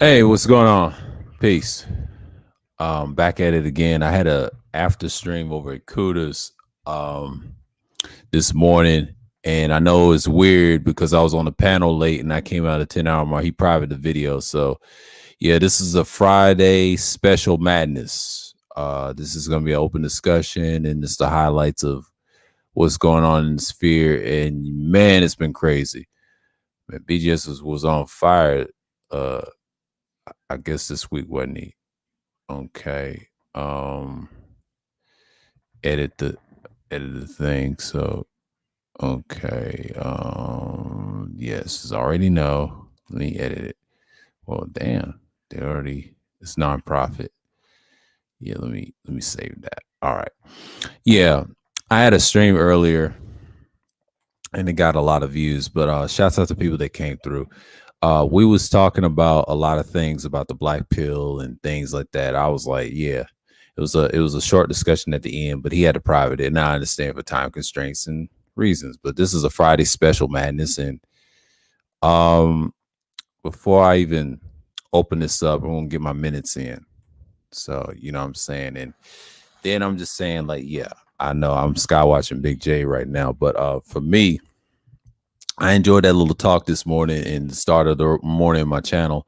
Hey, what's going on? Peace. Back at it again. I had a after stream over at Kudas um this morning, and I know it's weird because I was on the panel late and I came out of 10 hour mark. He private the video. So yeah, this is a Friday special madness. This is gonna be an open discussion and it's the highlights of what's going on in the sphere. And man, it's been crazy. Man, BGS was on fire. Uh I guess this week, wasn't he? Okay. Edit the edit the thing. So okay. Yes, it's already no. Let me edit it. Well, damn. They already it's nonprofit. Yeah, let me save that. All right. Yeah. I had a stream earlier and it got a lot of views, but shouts out to people that came through. We was talking about a lot of things about the black pill and things like that. I was like, yeah, it was a short discussion at the end, but he had to private it, and I understand for time constraints and reasons. But this is a Friday special madness, and um, before I even open this up, I'm gonna get my minutes in. So you know what I'm saying, and then I'm just saying like, yeah, I know I'm sky watching Big J right now, but for me, I enjoyed that little talk this morning and the start of the morning in my channel.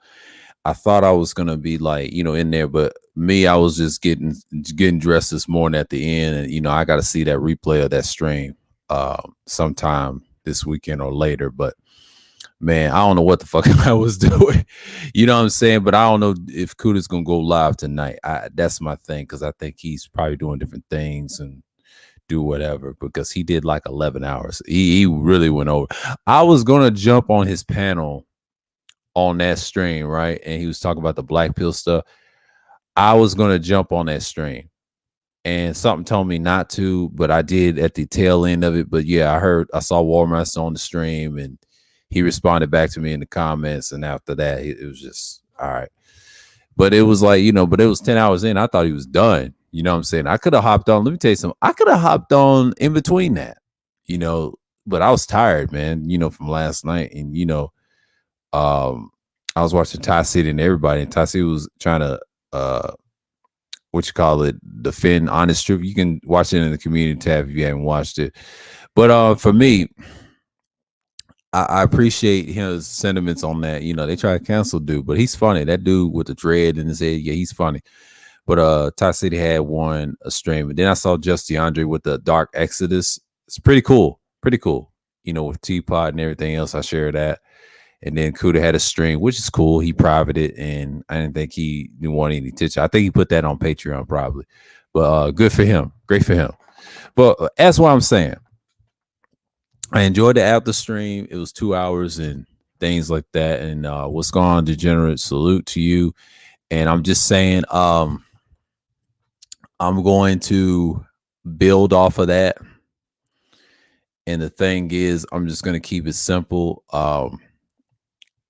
I thought I was gonna be like, in there, but me, I was just getting dressed this morning at the end, and I got to see that replay of that stream sometime this weekend or later. But man, I don't know what the fuck I was doing. You know what I'm saying? But I don't know if Kuda's gonna go live tonight. That's my thing because I think he's probably doing different things and do whatever because he did like 11 hours. He really went over. I was gonna jump on his panel on that stream, right? And he was talking about the black pill stuff. I was gonna jump on that stream, and something told me not to, but I did at the tail end of it. But yeah, I saw Warmaster on the stream, and he responded back to me in the comments. And after that, it was just all right. But it was like, but it was 10 hours in. I thought he was done. You know what I'm saying? I could have hopped on. Let me tell you something. I could have hopped on in between that, you know, but I was tired, man, from last night. And, um, I was watching Ty City and everybody, and Ty City was trying to what you call it, defend honest truth. You can watch it in the community tab if you haven't watched it. But for me, I appreciate his sentiments on that. They try to cancel dude, but he's funny. That dude with the dread in his head, yeah, he's funny. But Ty City had one a stream, and then I saw Just DeAndre with the Dark Exodus. It's pretty cool, pretty cool. With Teapot and everything else, I share that. And then Kuda had a stream, which is cool. He privated it, and I didn't think he didn't want any attention. I think he put that on Patreon probably. But good for him. Great for him. But that's what I'm saying. I enjoyed the after stream. It was 2 hours and things like that. And what's going on, Degenerate? Salute to you. And I'm just saying, I'm going to build off of that. And the thing is, I'm just going to keep it simple.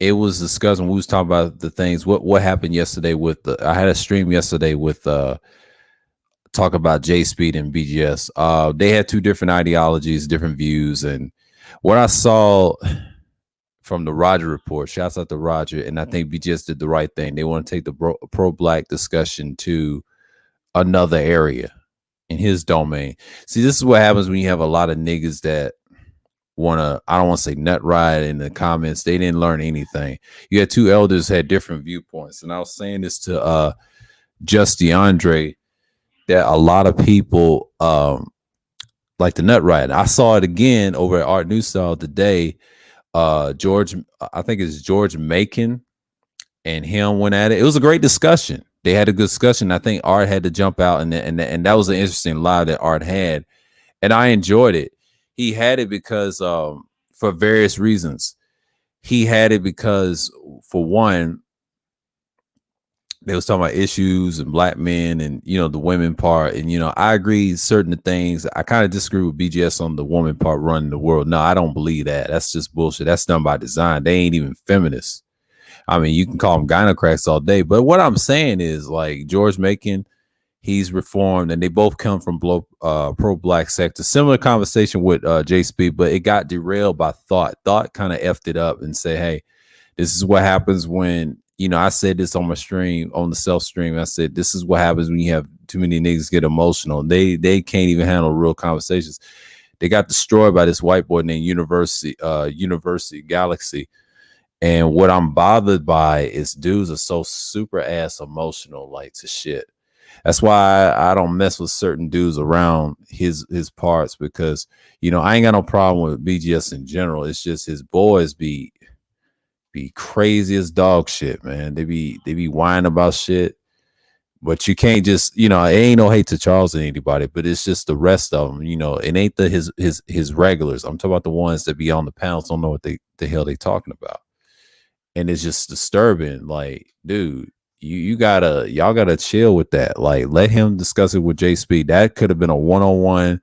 It was discussing, we was talking about the things, what happened yesterday with I had a stream yesterday with talk about J Speed and BGS. They had two different ideologies, different views, and what I saw from the Roger report, shouts out to Roger, and I think BGS did the right thing. They want to take the pro-black discussion to another area in his domain. See, this is what happens when you have a lot of niggas that I don't want to say nut ride in the comments. They didn't learn anything. You had two elders had different viewpoints, and I was saying this to Just DeAndre, that a lot of people like the nut ride. I saw it again over at Art New Style today. George, I think it's George Macon, and him went at it. It was a great discussion. They had a good discussion. I think Art had to jump out, and that was an interesting live that Art had, and I enjoyed it. He had it because for various reasons. He had it because, for one, they was talking about issues and black men and the women part, and I agree certain things. I kind of disagree with BGS on the woman part running the world. No, I don't believe that. That's just bullshit. That's done by design. They ain't even feminists. I mean, you can call them gynocrats all day, but what I'm saying is, like, George Macon, he's reformed, and they both come from pro-black sector. Similar conversation with J Speed, but it got derailed by Thought. Thought kind of effed it up and say, hey, this is what happens when you know, I said this on my stream, on the self stream. I said, this is what happens when you have too many niggas get emotional. They can't even handle real conversations. They got destroyed by this white boy named University Galaxy. And what I'm bothered by is dudes are so super ass emotional, like to shit. That's why I don't mess with certain dudes around his parts, because you know I ain't got no problem with BGS in general. It's just his boys be crazy as dog shit, man. They be whining about shit, but you can't just, you know, it ain't no hate to Charles and anybody, but it's just the rest of them. You know, it ain't his regulars. I'm talking about the ones that be on the panels, don't know what the hell they talking about, and it's just disturbing. Like, dude, y'all gotta chill with that. Like, let him discuss it with J Speed. That could have been a 1-on-1,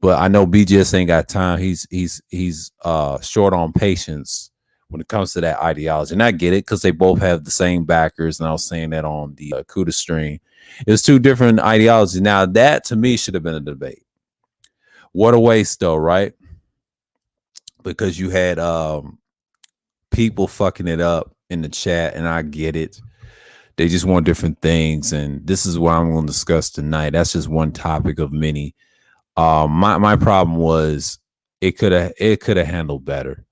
but I know BGS ain't got time. He's short on patience when it comes to that ideology. And I get it, because they both have the same backers. And I was saying that on the Kuda stream. It was two different ideologies. Now, that to me should have been a debate. What a waste, though, right? Because you had people fucking it up in the chat, and I get it. They just want different things. And this is what I'm going to discuss tonight. That's just one topic of many. My problem was it could have handled better.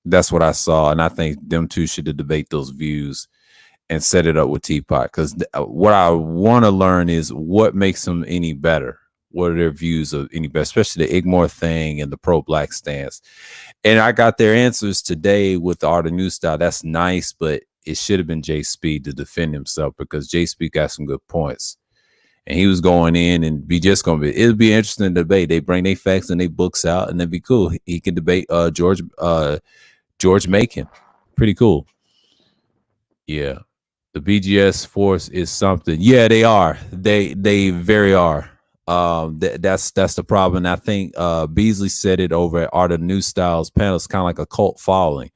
That's what I saw, and I think them two should debate those views and set it up with Teapot, because what I want to learn is what makes them any better. What are their views of any better, especially the Igmore thing and the pro-black stance. And I got their answers today with the Art of New Style. That's nice, but it should have been J Speed to defend himself, because J Speed got some good points. And he was going in and be just going to be, it'll be an interesting debate. They bring their facts and their books out, and that'd be cool. He can debate George Macon. Pretty cool. Yeah. The BGS force is something. Yeah, they are. They very are. That's the problem. And I think Beasley said it over at Art of New Styles panel. It's kind of like a cult following.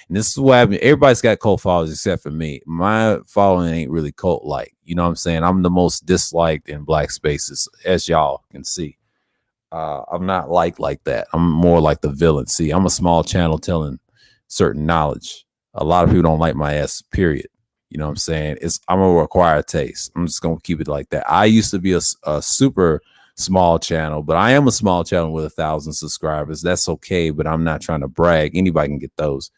And this is what happened. Everybody's got cult followers except for me. My following ain't really cult-like. You know what I'm saying? I'm the most disliked in black spaces, as y'all can see. I'm not like that. I'm more like the villain. See, I'm a small channel telling certain knowledge. A lot of people don't like my ass, period. You know what I'm saying? I'm a required taste. I'm just gonna keep it like that. I used to be a super small channel, but I am a small channel with 1,000 subscribers. That's okay, but I'm not trying to brag. Anybody can get those.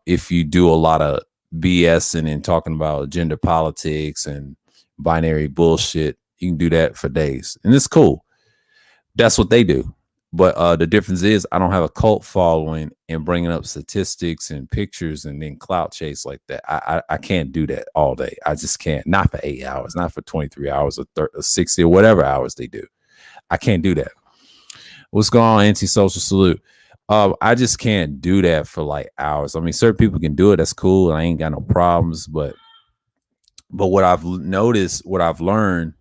If you do a lot of BS and talking about gender politics and binary bullshit, you can do that for days, and it's cool. That's what they do. But the difference is I don't have a cult following and bringing up statistics and pictures and then clout chase like that. I can't do that all day. I just can't. Not for 8 hours, not for 23 hours or 60 or whatever hours they do. I can't do that. What's going on, anti-social salute? I just can't do that for like hours. I mean, certain people can do it. That's cool. And I ain't got no problems. But what I've noticed, what I've learned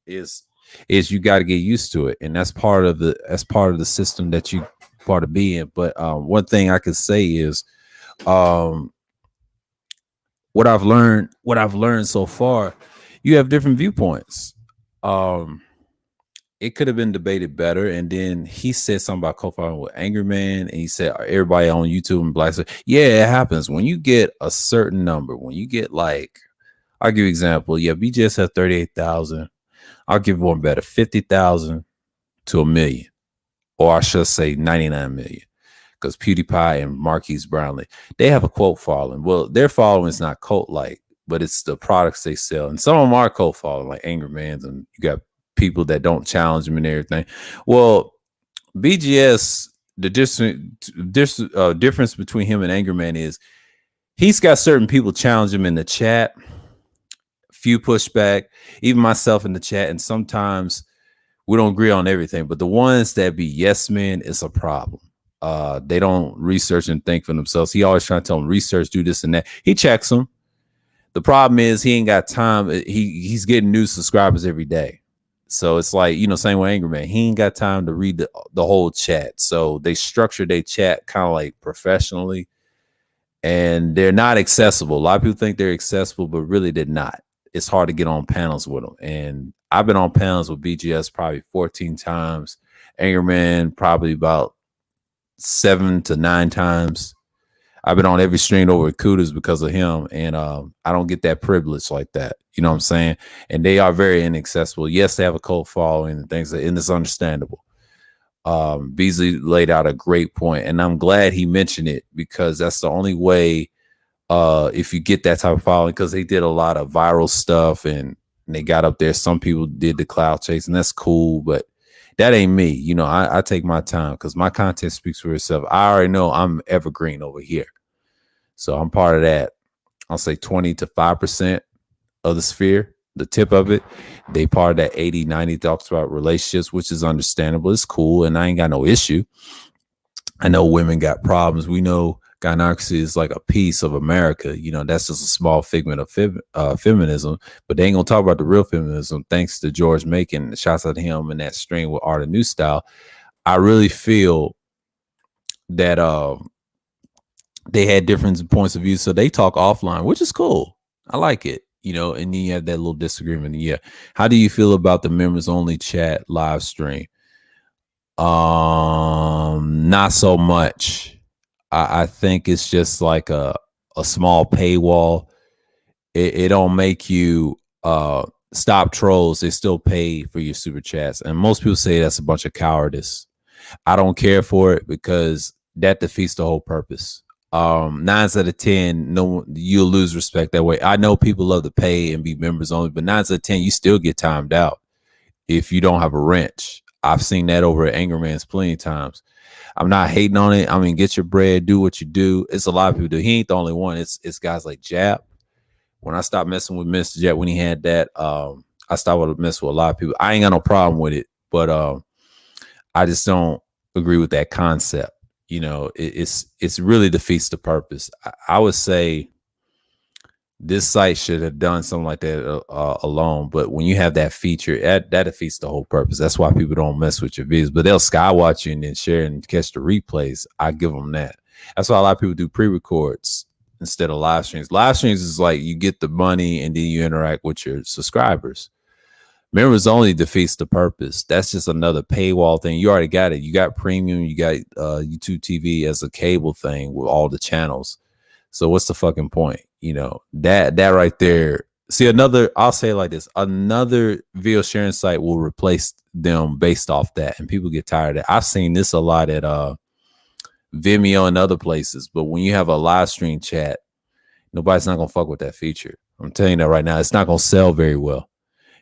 is you got to get used to it, and that's part of the system that you part of being. But one thing I could say is what I've learned so far, you have different viewpoints. It could have been debated better. And then he said something about co-founding with Angry Man, and he said everybody on YouTube and black. Yeah, it happens when you get a certain number. When you get like, I'll give you an example. Yeah, BGS has 38,000. I'll give one better, 50,000 to 1 million, or I should say 99 million, because PewDiePie and Marquise Brownlee, they have a quote following. Well, their following is not cult-like, but it's the products they sell. And some of them are cult following, like Angry Man's, and you got people that don't challenge them and everything. Well, BGS, the difference between him and Angry Man is he's got certain people challenge him in the chat, few pushback, even myself in the chat, and sometimes we don't agree on everything. But the ones that be yes men, it's a problem. They don't research and think for themselves. He always trying to tell them research, do this and that. He checks them. The problem is he ain't got time. He's getting new subscribers every day. So it's like, you know, same with Angry Man. He ain't got time to read the whole chat. So they structure their chat kind of like professionally, and they're not accessible. A lot of people think they're accessible, but really they're not. It's hard to get on panels with them. And I've been on panels with BGS probably 14 times. Angry Man probably about 7 to 9 times. I've been on every stream over at Kudas because of him, and I don't get that privilege like that. You know what I'm saying? And they are very inaccessible. Yes, they have a cult following and things, and it's understandable. Beasley laid out a great point, and I'm glad he mentioned it because that's the only way. If you get that type of following, because they did a lot of viral stuff and they got up there. Some people did the cloud chase, and that's cool, but that ain't me. You know, I take my time because my content speaks for itself. I already know I'm evergreen over here. So I'm part of that. I'll say 20 to 5% of the sphere, the tip of it. They part of that 80, 90 talks about relationships, which is understandable. It's cool. And I ain't got no issue. I know women got problems. We know gynocracy is like a piece of America. You know, that's just a small figment of feminism, but they ain't gonna talk about the real feminism. Thanks to George Macon, shouts out to him in that stream with Art of New Style. I really feel that they had different points of view, so they talk offline, which is cool. I like it, you know. And then you have that little disagreement. Yeah, how do you feel about the members only chat live stream? Not so much. I think it's just like a small paywall. It don't make you stop trolls. They still pay for your super chats, and most people say that's a bunch of cowardice. I don't care for it because that defeats the whole purpose. 9 out of 10, no, you'll lose respect that way. I know people love to pay and be members only, but 9 out of 10, you still get timed out if you don't have a wrench. I've seen that over at Angerman's plenty of times. I'm not hating on it. I mean, get your bread, do what you do. It's a lot of people do. He ain't the only one. It's guys like Jap. When I stopped messing with Mr. Jap, when he had that, I stopped messing with a lot of people. I ain't got no problem with it, but I just don't agree with that concept. You know, it's really defeats the purpose. I would say this site should have done something like that alone. But when you have that feature, that defeats the whole purpose. That's why people don't mess with your videos. But they'll skywatch you and then share and catch the replays. I give them that. That's why a lot of people do pre-records instead of live streams. Live streams is like you get the money and then you interact with your subscribers. Members only defeats the purpose. That's just another paywall thing. You already got it. You got premium. You got YouTube TV as a cable thing with all the channels. So what's the fucking point? You know, that right there. See, I'll say it like this, another video sharing site will replace them based off that. And people get tired of it. I've seen this a lot at Vimeo and other places. But when you have a live stream chat, nobody's not going to fuck with that feature. I'm telling you that right now. It's not going to sell very well.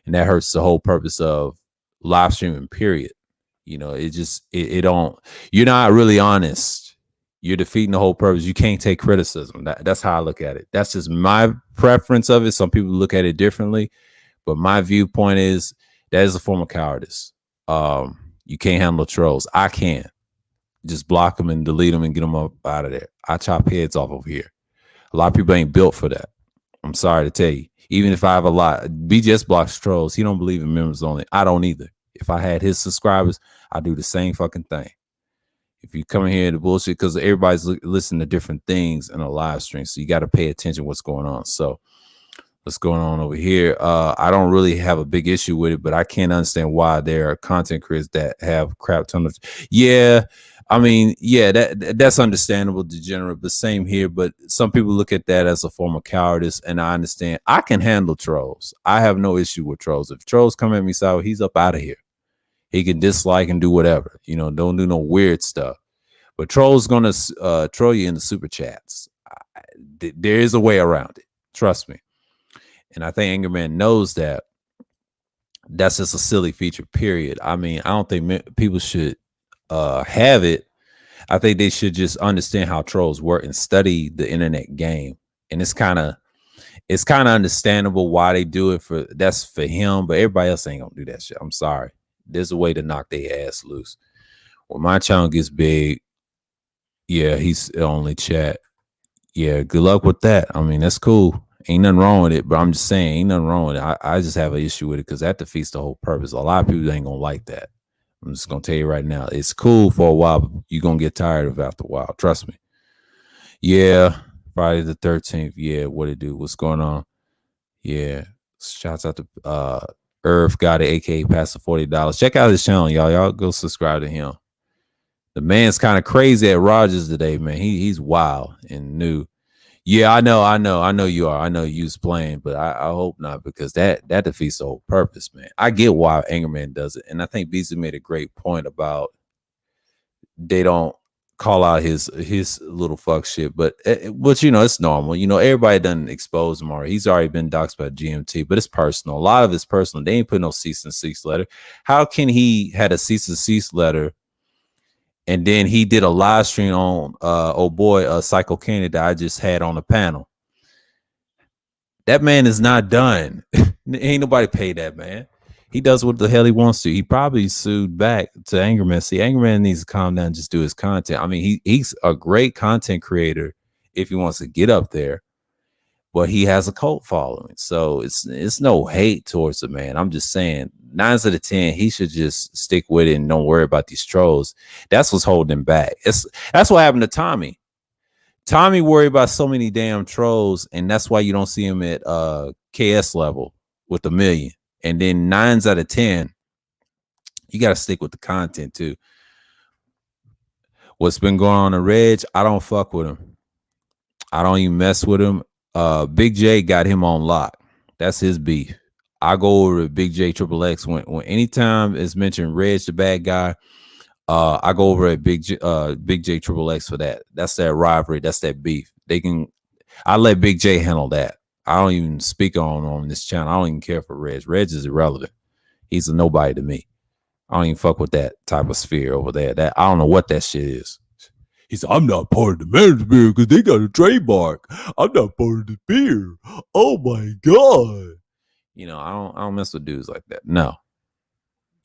And that hurts the whole purpose of live streaming, period. You know, it don't, you're not really honest. You're defeating the whole purpose. You can't take criticism. That's how I look at it. That's just my preference of it. Some people look at it differently, but my viewpoint is that is a form of cowardice. You can't handle trolls. I can. Just block them and delete them and get them up out of there. I chop heads off over here. A lot of people ain't built for that. I'm sorry to tell you. Even if I have a lot, BGS blocks trolls. He don't believe in members only. I don't either. If I had his subscribers, I do the same fucking thing. If you come in here to bullshit, because everybody's listening to different things in a live stream, so you got to pay attention to what's going on. So what's going on over here? I don't really have a big issue with it, but I can't understand why there are content creators that have crap ton of. Yeah, I mean, yeah, that's understandable, degenerate, but same here. But some people look at that as a form of cowardice, and I understand. I can handle trolls. I have no issue with trolls. If trolls come at me, so he's up out of here. He can dislike and do whatever. You know, don't do no weird stuff. But trolls gonna troll you in the super chats. There is a way around it. Trust me. And I think Angerman knows that. That's just a silly feature. Period. I mean, I don't think people should have it. I think they should just understand how trolls work and study the internet game. And it's kind of understandable why they do it. That's for him, but everybody else ain't gonna do that shit. I'm sorry. There's a way to knock their ass loose. When my channel gets big, yeah, he's only chat. Yeah, good luck with that. I mean, that's cool. Ain't nothing wrong with it, but I'm just saying, ain't nothing wrong with it. I just have an issue with it because that defeats the whole purpose. A lot of people ain't gonna like that. I'm just gonna tell you right now. It's cool for a while, but you're gonna get tired of it after a while. Trust me. Yeah, Friday the 13th. Yeah, what it do? What's going on? Yeah. Shouts out to Earth got it, aka Pastor $40. Check out his channel, y'all. Y'all go subscribe to him. The man's kind of crazy at Rogers today, man. He's wild and new. Yeah, I know you are. I know you's playing, but I hope not, because that defeats the whole purpose, man. I get why Angerman does it, and I think Beezy made a great point about they don't call out his little fuck shit, but you know, it's normal. You know, everybody doesn't expose him already. He's already been doxxed by GMT, but it's personal. A lot of it's personal. They ain't put no cease and cease letter. How can he had a cease and cease letter? And then he did a live stream on oh boy, Psycho Candy that I just had on the panel. That man is not done. Ain't nobody paid that man. He does what the hell he wants to. He probably sued back to Angerman. See, Angerman needs to calm down and just do his content. I mean, he's a great content creator if he wants to get up there, but he has a cult following. So it's no hate towards the man. I'm just saying 9 out of 10, he should just stick with it and don't worry about these trolls. That's what's holding him back. That's what happened to Tommy. Tommy worried about so many damn trolls, and that's why you don't see him at KS level with 1 million. And then 9 out of 10, you got to stick with the content too. What's been going on in Reg, I don't fuck with him. I don't even mess with him. Big J got him on lock. That's his beef. I go over to Big J Triple X when anytime it's mentioned Reg the bad guy. I go over at Big J Triple X for that. That's that rivalry. That's that beef. I let Big J handle that. I don't even speak on this channel. I don't even care for Reg. Reg is irrelevant. He's a nobody to me. I don't even fuck with that type of sphere over there. That I don't know what that shit is. He said, I'm not part of the management because they got a trademark. I'm not part of the beer. Oh my God. You know, I don't mess with dudes like that. No.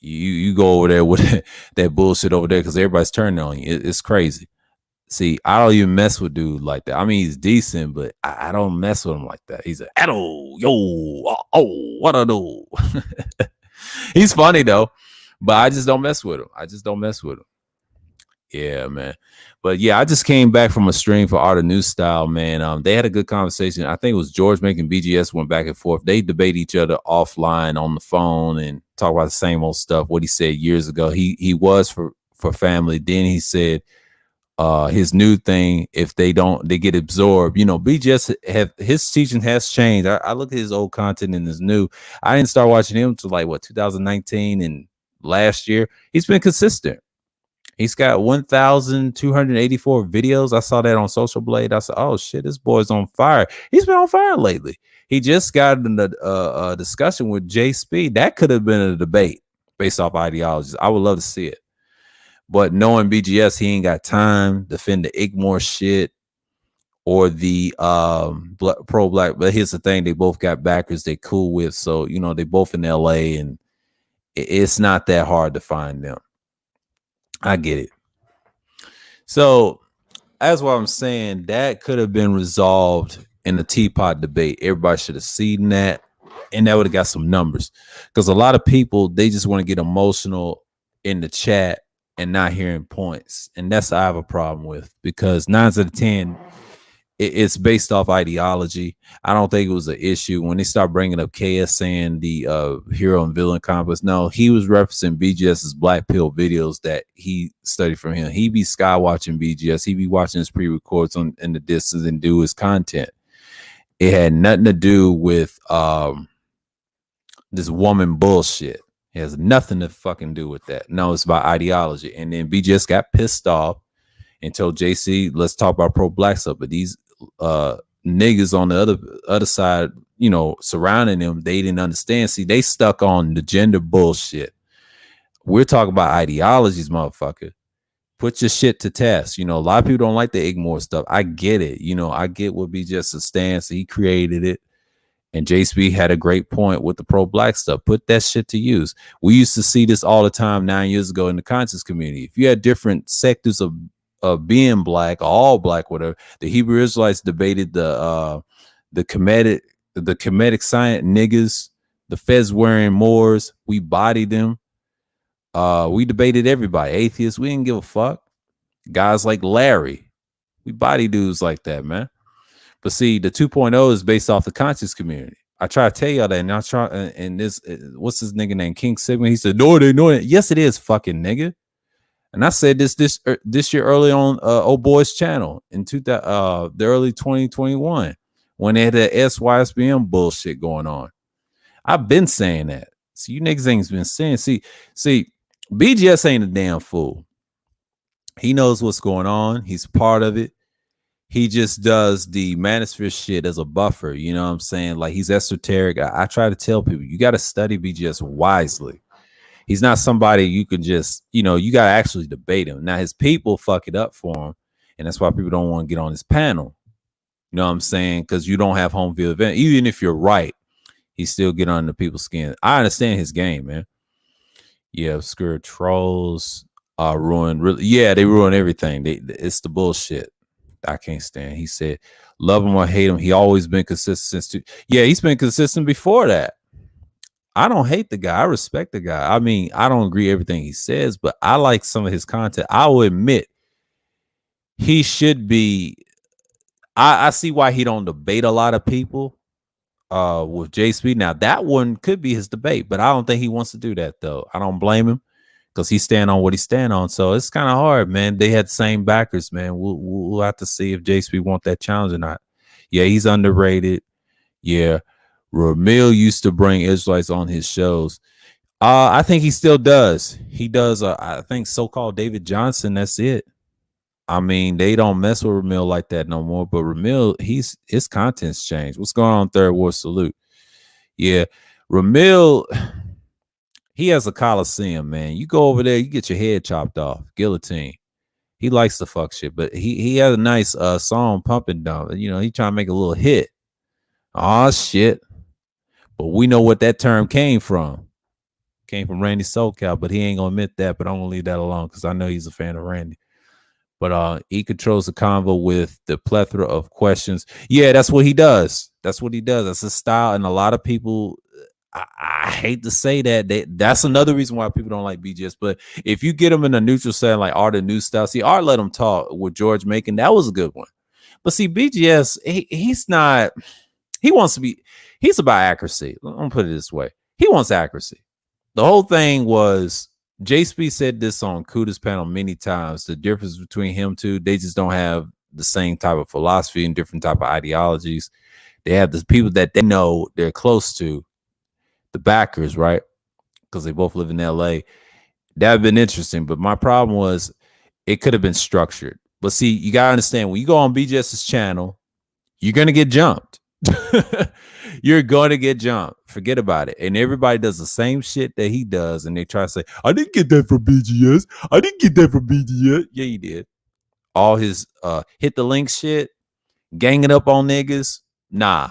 You go over there with that bullshit over there because everybody's turning on you. It's crazy. See, I don't even mess with dude like that. I mean, he's decent, but I don't mess with him like that. He's a what I do. He's funny though, but I just don't mess with him. Yeah, man. But yeah, I just came back from a stream for Art of New Style, man. They had a good conversation. I think it was George making BGS went back and forth. They debate each other offline on the phone and talk about the same old stuff. What he said years ago. He was for family. Then he said his new thing, if they get absorbed. You know, BGS his teaching has changed. I look at his old content and his new. I didn't start watching him till like 2019 and last year. He's been consistent. He's got 1,284 videos. I saw that on Social Blade. I said, oh shit, this boy's on fire. He's been on fire lately. He just got in a discussion with Jay Speed. That could have been a debate based off ideologies. I would love to see it. But knowing BGS, he ain't got time to defend the Igmore shit or the pro-black. But here's the thing, they both got backers they cool with. So, you know, they both in LA, and it's not that hard to find them. I get it. So, as what I'm saying, that could have been resolved in the teapot debate. Everybody should have seen that, and that would have got some numbers. Because a lot of people, they just want to get emotional in the chat and not hearing points. And that's what I have a problem with, because 9 out of 10, it's based off ideology. I don't think it was an issue when they start bringing up KS saying the hero and villain complex. No, he was referencing BGS's Black Pill videos that he studied from him. He be sky watching BGS. He be watching his pre-records in the distance and do his content. It had nothing to do with this woman bullshit. It has nothing to fucking do with that. No, it's about ideology. And then BGS got pissed off and told JC, let's talk about pro-black stuff. But these niggas on the other side, you know, surrounding them, they didn't understand. See, they stuck on the gender bullshit. We're talking about ideologies, motherfucker. Put your shit to test. You know, a lot of people don't like the Igmore stuff. I get it. You know, I get what BGS' stance. He created it. And JSP had a great point with the pro-black stuff. Put that shit to use. We used to see this all the time 9 years ago in the conscious community. If you had different sectors of being black, all black, whatever. The Hebrew Israelites debated the Kemetic science niggas, the Fez wearing Moors. We bodied them. We debated everybody. Atheists, we didn't give a fuck. Guys like Larry, we body dudes like that, man. But see, the 2.0 is based off the conscious community. I try to tell y'all that, and I try. And this, what's his nigga name? King Sigma. He said, "No, they know it." Yes, it is, fucking nigga. And I said this year early on Old Boys channel in the early 2021 when they had the SYSBM bullshit going on. I've been saying that. See, you niggas ain't been saying. See, BGS ain't a damn fool. He knows what's going on. He's part of it. He just does the manosphere shit as a buffer. You know what I'm saying? Like he's esoteric. I try to tell people you got to study BGS wisely. He's not somebody you can just, you got to actually debate him. Now his people fuck it up for him, and that's why people don't want to get on his panel. You know what I'm saying? Because you don't have home field event. Even if you're right, he still get under people's skin. I understand his game, man. Yeah, obscure trolls ruin. They ruin everything. It's the bullshit. I can't stand. He said, love him or hate him. He always been consistent. He's been consistent before that. I don't hate the guy. I respect the guy. I mean, I don't agree everything he says, but I like some of his content. I will admit he should be. I see why he don't debate a lot of people with J Speed. Now that one could be his debate, but I don't think he wants to do that though. I don't blame him because he's stand on what he's stand on. So it's kind of hard, man. They had the same backers, man. We'll have to see if J Speed want that challenge or not. Yeah, he's underrated. Yeah. Ramil used to bring Israelites on his shows. I think he still does. He does. I think so-called David Johnson. That's it. I mean, they don't mess with Ramil like that no more. But Ramil, his content's changed. What's going on? Third War Salute. Yeah, Ramil, he has a coliseum, man. You go over there, you get your head chopped off, guillotine. He likes to fuck shit, but he had a nice song, Pump and Dump. He trying to make a little hit. Oh shit. But we know what that term came from. Came from Randy SoCal, but he ain't gonna admit that. But I'm gonna leave that alone because I know he's a fan of Randy. But he controls the convo with the plethora of questions. Yeah, that's what he does. That's what he does. That's his style. And a lot of people, I hate to say that. That's another reason why people don't like BGS. But if you get him in a neutral setting like Art of New Style, see, Art let him talk with George Macon. That was a good one. But see, BGS, he's not. He wants to be. He's about accuracy. I'm gonna put it this way. He wants accuracy. The whole thing was JSP said this on Kuda's panel many times. The difference between him two, they just don't have the same type of philosophy and different type of ideologies. They have the people that they know they're close to, the backers, right? Because they both live in LA. That would have been interesting. But my problem was it could have been structured. But see, you gotta understand when you go on BGS's channel, you're gonna get jumped. You're going to get jumped. Forget about it. And everybody does the same shit that he does. And they try to say, I didn't get that from BGS. I didn't get that from BGS. Yeah, you did. All his hit the link shit, ganging up on niggas. Nah.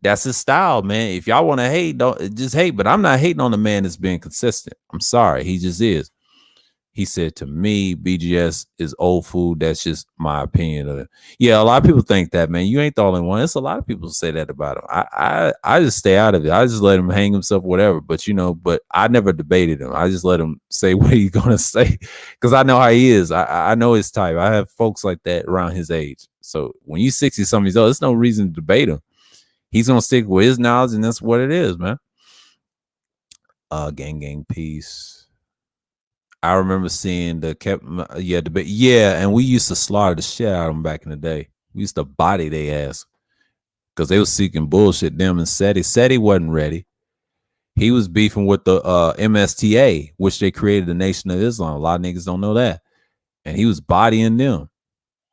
That's his style, man. If y'all want to hate, don't just hate. But I'm not hating on the man that's being consistent. I'm sorry. He just is. He said to me, BGS is old food. That's just my opinion of it. Yeah, a lot of people think that, man. You ain't the only one. It's a lot of people say that about him. I just stay out of it. I just let him hang himself, whatever. But but I never debated him. I just let him say what he's gonna say because I know how he is. I know his type. I have folks like that around his age. So when you 60 something years old, there's no reason to debate him. He's gonna stick with his knowledge, and that's what it is, man. Gang peace. I remember seeing debate. Yeah, and we used to slaughter the shit out of them back in the day. We used to body their ass because they was seeking bullshit. Them and Seti. Seti wasn't ready. He was beefing with the MSTA, which they created the Nation of Islam. A lot of niggas don't know that. And he was bodying them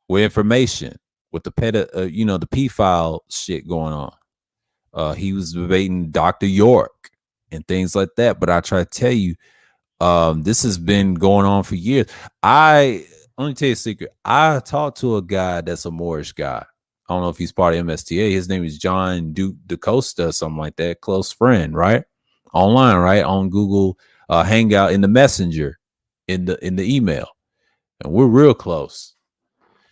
with information, with the the P-file shit going on. He was debating Dr. York and things like that. But I try to tell you, this has been going on for years. Let me tell you a secret. I talked to a guy that's a Moorish guy. I don't know if he's part of MSTA. His name is John Duke DaCosta, something like that. Close friend, right? Online, right? On Google Hangout, in the Messenger, in the email. And we're real close.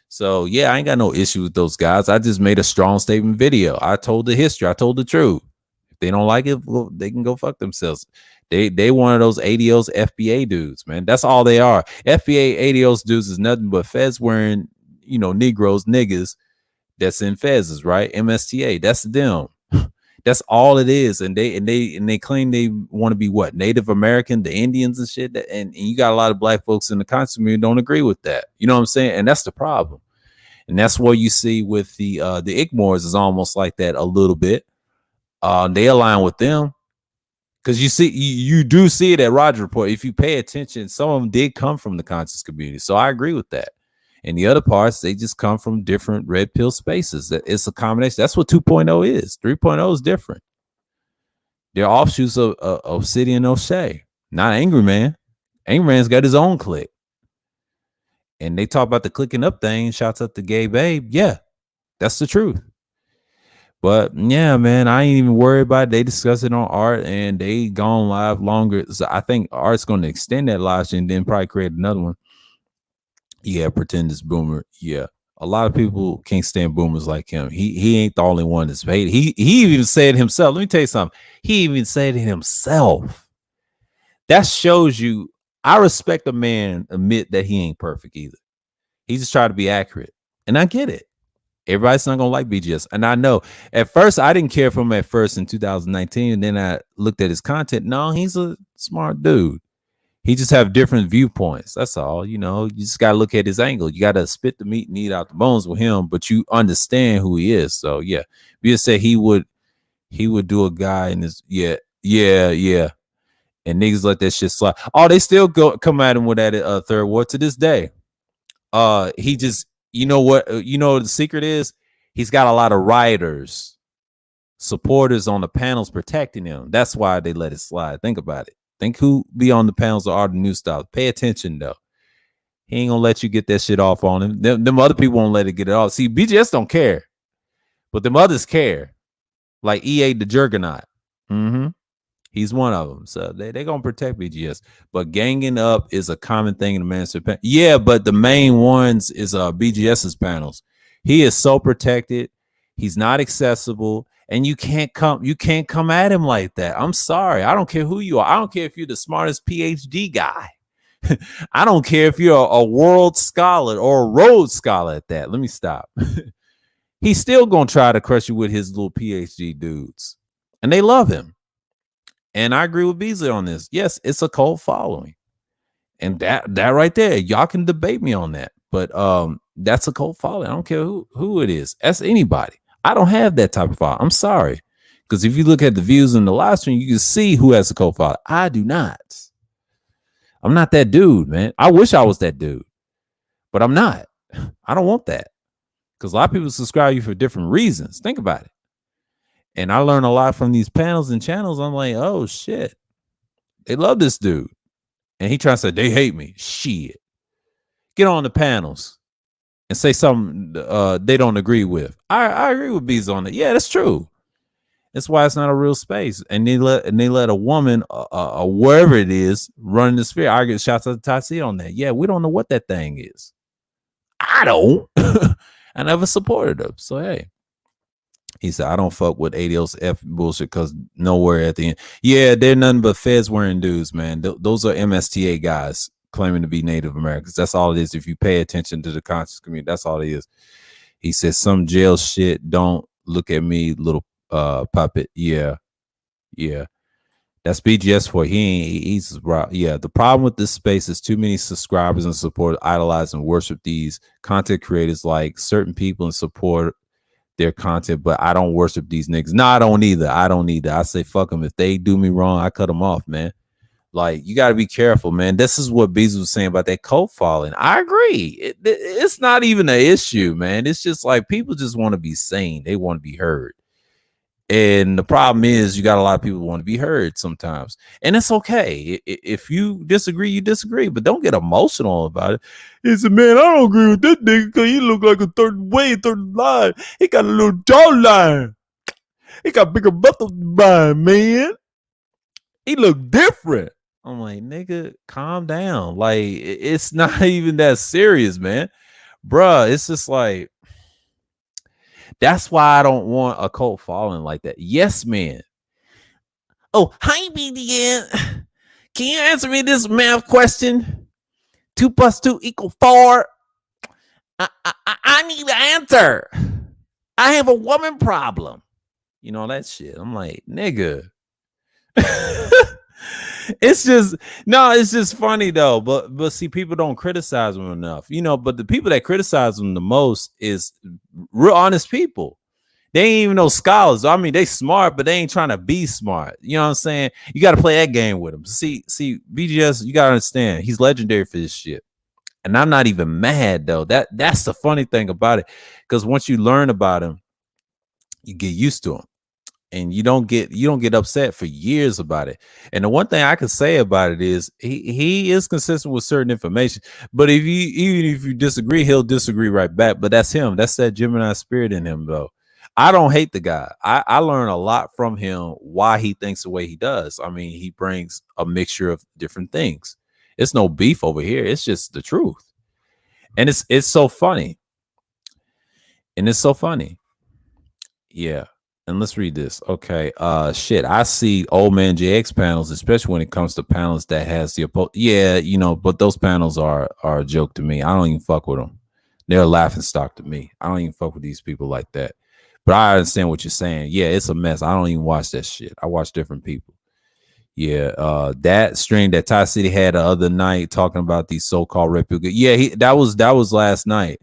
So yeah, I ain't got no issue with those guys. I just made a strong statement video. I told the history. I told the truth. If they don't like it, well, they can go fuck themselves. They one of those ADOS FBA dudes, man. That's all they are. FBA ADOS dudes is nothing but feds wearing, Negroes, niggas that's in feds, right? MSTA, that's them. That's all it is. And they claim they want to be what, Native American, the Indians and shit. And you got a lot of black folks in the conscious community don't agree with that. You know what I'm saying? And that's the problem. And that's what you see with the Ickmores is almost like that a little bit. They align with them. Because you do see it at Roger Report. If you pay attention, some of them did come from the conscious community. So I agree with that. And the other parts, they just come from different red pill spaces. That it's a combination. That's what 2.0 is. 3.0 is different. They're offshoots of City and O'Shea, not Angry Man. Angry Man's got his own clique. And they talk about the clicking up thing. Shouts out to Gay Babe. Yeah, that's the truth. But yeah, man, I ain't even worried about it. They discuss it on Art and they gone live longer. So I think Art's going to extend that live stream and then probably create another one. Yeah, pretend it's Boomer. Yeah. A lot of people can't stand boomers like him. He ain't the only one that's hated. He even said himself. Let me tell you something. He even said it himself. That shows you I respect a man admit that he ain't perfect either. He just tried to be accurate. And I get it. Everybody's not gonna like BGS. And I know at first I didn't care for him at first in 2019. And then I looked at his content. No, he's a smart dude. He just have different viewpoints. That's all. You know, you just gotta look at his angle. You gotta spit the meat and eat out the bones with him, but you understand who he is. So yeah. BGS said he would do a guy in this. Yeah. And niggas let that shit slide. Oh, they still come at him with that third war to this day. He just, you know what the secret is? He's got a lot of writers, supporters on the panels protecting him. That's why they let it slide. Think about it. Think who be on the panels of Art of New Style. Pay attention though. He ain't gonna let you get that shit off on him. Them other people won't let it get it off. See, BGS don't care, but them others care. Like EA the Juggernaut. He's one of them. So they gonna protect BGS. But ganging up is a common thing in the mainstream. Yeah, but the main ones is BGS's panels. He is so protected. He's not accessible. And you can't come at him like that. I'm sorry. I don't care who you are. I don't care if you're the smartest PhD guy. I don't care if you're a world scholar or a Rhodes scholar at that. Let me stop. He's still gonna try to crush you with his little PhD dudes. And they love him. And I agree with Beasley on this. Yes, it's a cult following. And that right there, y'all can debate me on that. But that's a cult following. I don't care who it is. That's anybody. I don't have that type of following. I'm sorry. Because if you look at the views in the live stream, you can see who has a cult following. I do not. I'm not that dude, man. I wish I was that dude. But I'm not. I don't want that. Because a lot of people subscribe to you for different reasons. Think about it. And I learn a lot from these panels and channels. I'm like, oh, shit. They love this dude. And he tries to say, they hate me. Shit. Get on the panels and say something they don't agree with. I agree with Bees on it. Yeah, that's true. That's why it's not a real space. And they let a woman, wherever it is, run the sphere. I get shots at the Tatsi on that. Yeah, we don't know what that thing is. I don't. I never supported them. So, hey. He said, I don't fuck with ADO's F bullshit because nowhere at the end. Yeah, they're nothing but feds wearing dudes, man. Those are MSTA guys claiming to be Native Americans. That's all it is. If you pay attention to the conscious community, that's all it is. He said, some jail shit. Don't look at me, little puppet. Yeah. That's BGS for he's right. Yeah, the problem with this space is too many subscribers and support idolize and worship these content creators like certain people and support their content, but I don't worship these niggas. No, I don't either. I say fuck them. If they do me wrong, I cut them off, man. Like, you got to be careful, man. This is what Bees was saying about that cult following. I agree. It's not even an issue, man. It's just like people just want to be seen. They want to be heard. And the problem is you got a lot of people who want to be heard sometimes. And it's okay. If you disagree, you disagree. But don't get emotional about it. He said, man, I don't agree with that nigga because he look like a third line. He got a little jawline. He got bigger butt than mine, man. He look different. I'm like, nigga, calm down. Like, it's not even that serious, man. Bruh, it's just like, that's why I don't want a cult following like that. Yes, man. Oh, hi, BDN. Can you answer me this math question? 2 + 2 = 4. I need an answer. I have a woman problem. You know, that shit. I'm like, nigga. It's just no, it's just funny though. But see, people don't criticize them enough, you know. But the people that criticize them the most is real honest people. They ain't even no scholars. I mean, they smart, but they ain't trying to be smart. You know what I'm saying? You got to play that game with them. See, BGS, you got to understand, he's legendary for this shit. And I'm not even mad though. That's the funny thing about it, because once you learn about him, you get used to him, and you don't get upset for years about it. And the one thing I can say about it is he is consistent with certain information. But even if you disagree, he'll disagree right back. But that's him. That's that Gemini spirit in him, though. I don't hate the guy. I learn a lot from him why he thinks the way he does. I mean, he brings a mixture of different things. It's no beef over here. It's just the truth. And it's so funny. And it's so funny. Yeah. And let's read this. Okay. Shit. I see old man JX panels, especially when it comes to panels that has the yeah, you know, but those panels are a joke to me. I don't even fuck with them. They're a laughing stock to me. I don't even fuck with these people like that. But I understand what you're saying. Yeah, it's a mess. I don't even watch that shit. I watch different people. Yeah, that stream that Ty City had the other night talking about these so-called replica. Yeah, that was last night.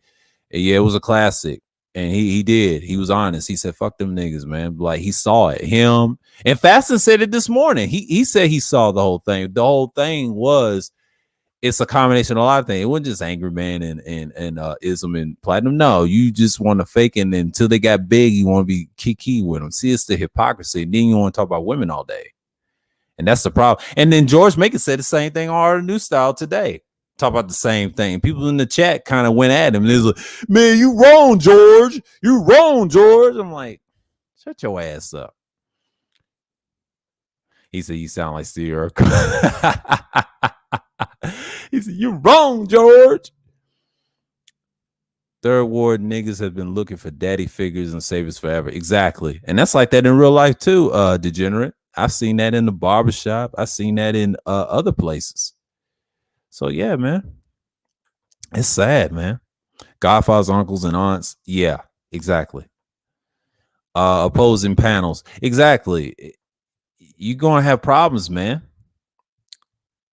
Yeah, it was a classic. And he did. He was honest. He said, fuck them niggas, man. Like, he saw it. Him and Faston said it this morning. He said he saw the whole thing. The whole thing was, it's a combination of a lot of things. It wasn't just Angry Man and Ism and Platinum. No, you just want to fake it, and until they got big, you want to be kiki with them. See, it's the hypocrisy. And then you want to talk about women all day. And that's the problem. And then George Maker said the same thing on Art New Style today. Talk about the same thing. People in the chat kind of went at him. There's like, man, you wrong, George. You wrong, George. I'm like, shut your ass up. He said, you sound like Steve He said, you're wrong, George. Third ward niggas have been looking for daddy figures and saviors forever. Exactly. And that's like that in real life too, degenerate. I've seen that in the barbershop. I've seen that in other places. So yeah, man. It's sad, man. Godfathers, uncles, and aunts. Yeah, exactly. Opposing panels. Exactly. You're gonna have problems, man.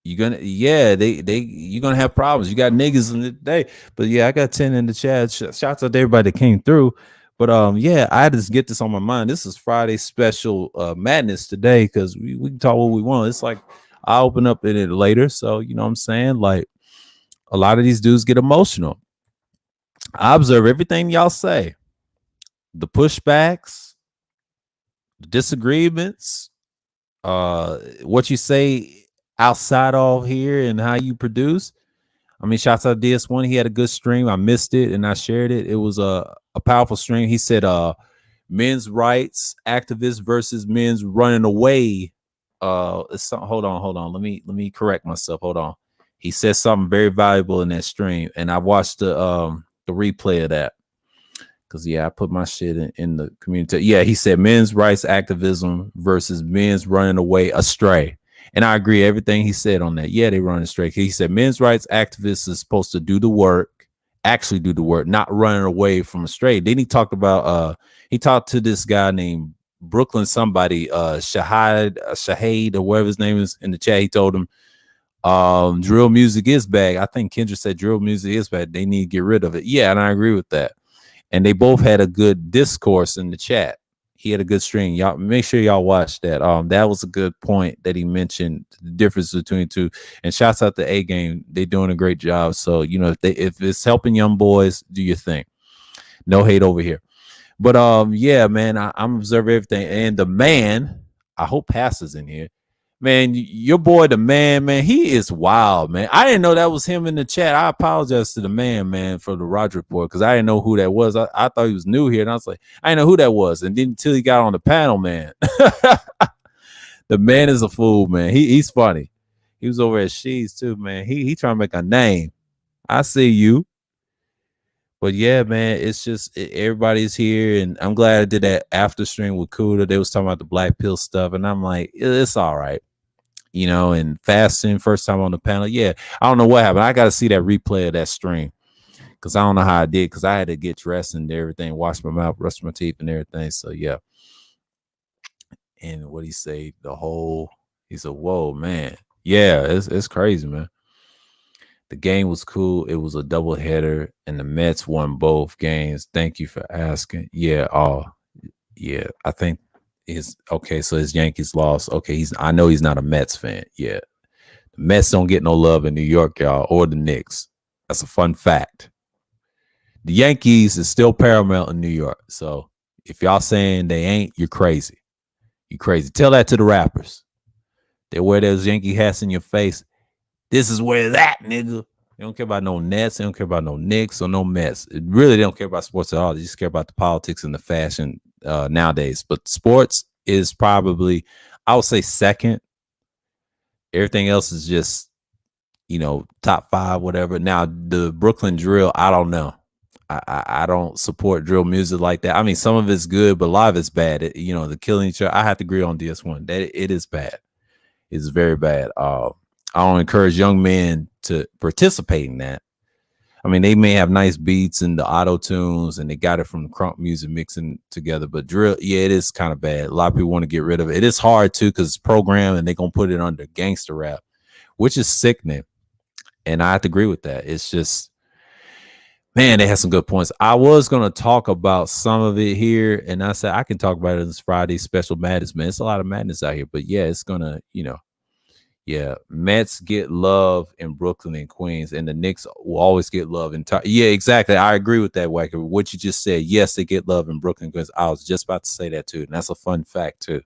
You're gonna, yeah, you're gonna have problems. You got niggas in the day, but yeah, I got 10 in the chat. Shouts out to everybody that came through. But yeah, I had to get this on my mind. This is Friday special madness today, because we can talk what we want. It's like I'll open up in it later. So you know what I'm saying? Like, a lot of these dudes get emotional. I observe everything y'all say. The pushbacks, the disagreements, what you say outside of here and how you produce. I mean, shouts out DS1. He had a good stream. I missed it and I shared it. It was a powerful stream. He said men's rights activists versus men's running away. Hold on. Let me correct myself. Hold on. He said something very valuable in that stream, and I watched the replay of that. Because yeah, I put my shit in the community. Yeah, he said men's rights activism versus men's running away astray. And I agree everything he said on that. Yeah, they run astray. He said men's rights activists is supposed to do the work, actually do the work, not running away from astray. Then he talked about he talked to this guy named Brooklyn somebody, Shahid or whatever his name is in the chat. He told him drill music is bad. I think Kendra said drill music is bad. They need to get rid of it. Yeah, and I agree with that. And they both had a good discourse in the chat. He had a good stream. Y'all make sure y'all watch that. That was a good point that he mentioned, the difference between the two. And shouts out to A Game. They're doing a great job. So, you know, if it's helping young boys, do your thing. No hate over here. But yeah, man, I'm observing everything. And the man, I hope Pastor's in here. Man, your boy, the man, he is wild, man. I didn't know that was him in the chat. I apologize to the man, for the Roger report, because I didn't know who that was. I thought he was new here, and I was like, I didn't know who that was. And then until he got on the panel, man. The man is a fool, man. He's funny. He was over at She's too, man. He trying to make a name. I see you. But yeah, man, it's just everybody's here, and I'm glad I did that after stream with Kuda. They was talking about the black pill stuff, and I'm like, it's all right. You know, and fasting, first time on the panel. Yeah, I don't know what happened. I got to see that replay of that stream, because I don't know how I did, because I had to get dressed and everything, wash my mouth, brush my teeth and everything. So yeah. And what he say? He said, "Whoa, man, yeah, it's crazy, man." The game was cool. It was a doubleheader, and the Mets won both games. Thank you for asking. Yeah, yeah. I think his okay. So his Yankees lost. Okay, I know he's not a Mets fan. Yeah, the Mets don't get no love in New York, y'all, or the Knicks. That's a fun fact. The Yankees is still paramount in New York. So if y'all saying they ain't, you're crazy. You crazy. Tell that to the rappers. They wear those Yankee hats in your face. This is where it's at, nigga. They don't care about no Nets. They don't care about no Knicks or no Mets. Really, they don't care about sports at all. They just care about the politics and the fashion nowadays. But sports is probably, I would say, second. Everything else is just, top five, whatever. Now, the Brooklyn drill, I don't know. I don't support drill music like that. I mean, some of it's good, but a lot of it's bad. The killing each other. I have to agree on DS1. That it is bad. It's very bad. I don't encourage young men to participate in that. I mean, they may have nice beats and the auto tunes, and they got it from the crunk music mixing together. But drill, yeah, it is kind of bad. A lot of people want to get rid of it. It is hard too because it's programmed, and they're gonna put it under gangster rap, which is sickening. And I have to agree with that. It's just, man, they had some good points. I was gonna talk about some of it here, and I said I can talk about it this Friday special madness, man. It's a lot of madness out here, but yeah, it's gonna, yeah, Mets get love in Brooklyn and Queens, and the Knicks will always get love in. Yeah, exactly. I agree with that, Wacker. What you just said. Yes, they get love in Brooklyn and Queens. I was just about to say that too, and that's a fun fact too.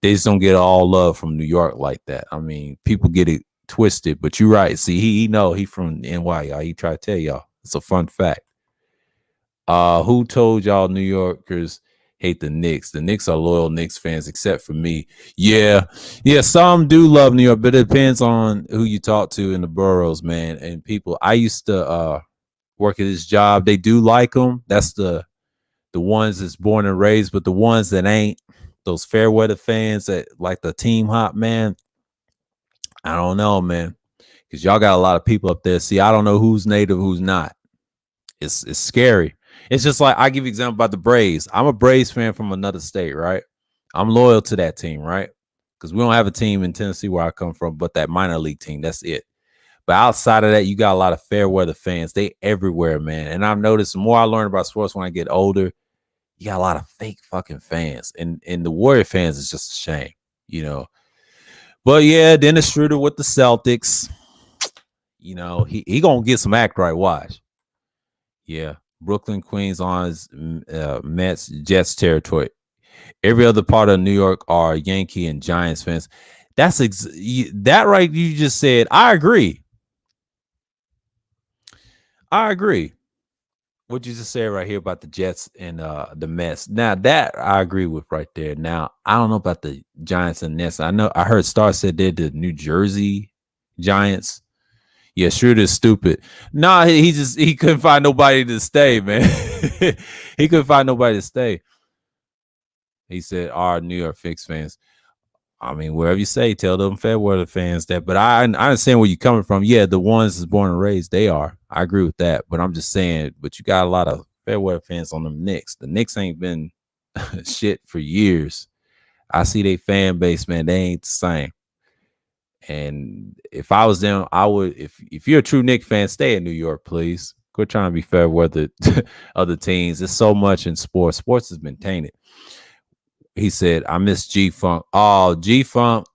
They just don't get all love from New York like that. I mean, people get it twisted, but you're right. See, he from NY, y'all. He try to tell y'all. It's a fun fact. Who told y'all New Yorkers hate the Knicks? The Knicks are loyal Knicks fans, except for me. Yeah. Some do love New York, but it depends on who you talk to in the boroughs, man. And people, I used to work at this job. They do like them. That's the ones that's born and raised, but the ones that ain't, those fair weather fans that like the team hop, man. I don't know, man, because y'all got a lot of people up there. See, I don't know who's native, who's not. It's scary. It's just like I give you an example about the Braves. I'm a Braves fan from another state, right? I'm loyal to that team, right? Because we don't have a team in Tennessee where I come from, but that minor league team, that's it. But outside of that, you got a lot of fair weather fans. They everywhere, man. And I've noticed the more I learn about sports when I get older, you got a lot of fake fucking fans. And the Warrior fans is just a shame. But yeah, Dennis Schroeder with the Celtics. He gonna get some act right. Watch. Yeah. Brooklyn, Queens on his Mets, Jets territory. Every other part of New York are Yankee and Giants fans. That's that right. You just said. I agree. What you just said right here about the Jets and the Mets. Now that I agree with right there. Now I don't know about the Giants and Nets. I heard Star said they're the New Jersey Giants. Yeah, Schroeder's stupid. Nah, he couldn't find nobody to stay, man. He couldn't find nobody to stay. He said, "Our New York Knicks fans." I mean, wherever you say, tell them Fairweather fans that. But I understand where you're coming from. Yeah, the ones that's born and raised, they are. I agree with that. But I'm just saying, but you got a lot of Fairweather fans on them Knicks. The Knicks ain't been shit for years. I see they fan base, man. They ain't the same. And if I was them, I would. If you're a true Knicks fan, stay in New York, please. Quit trying to be fair weather other teams. There's so much in sports. Sports has been tainted. He said, I miss G Funk. Oh, G Funk.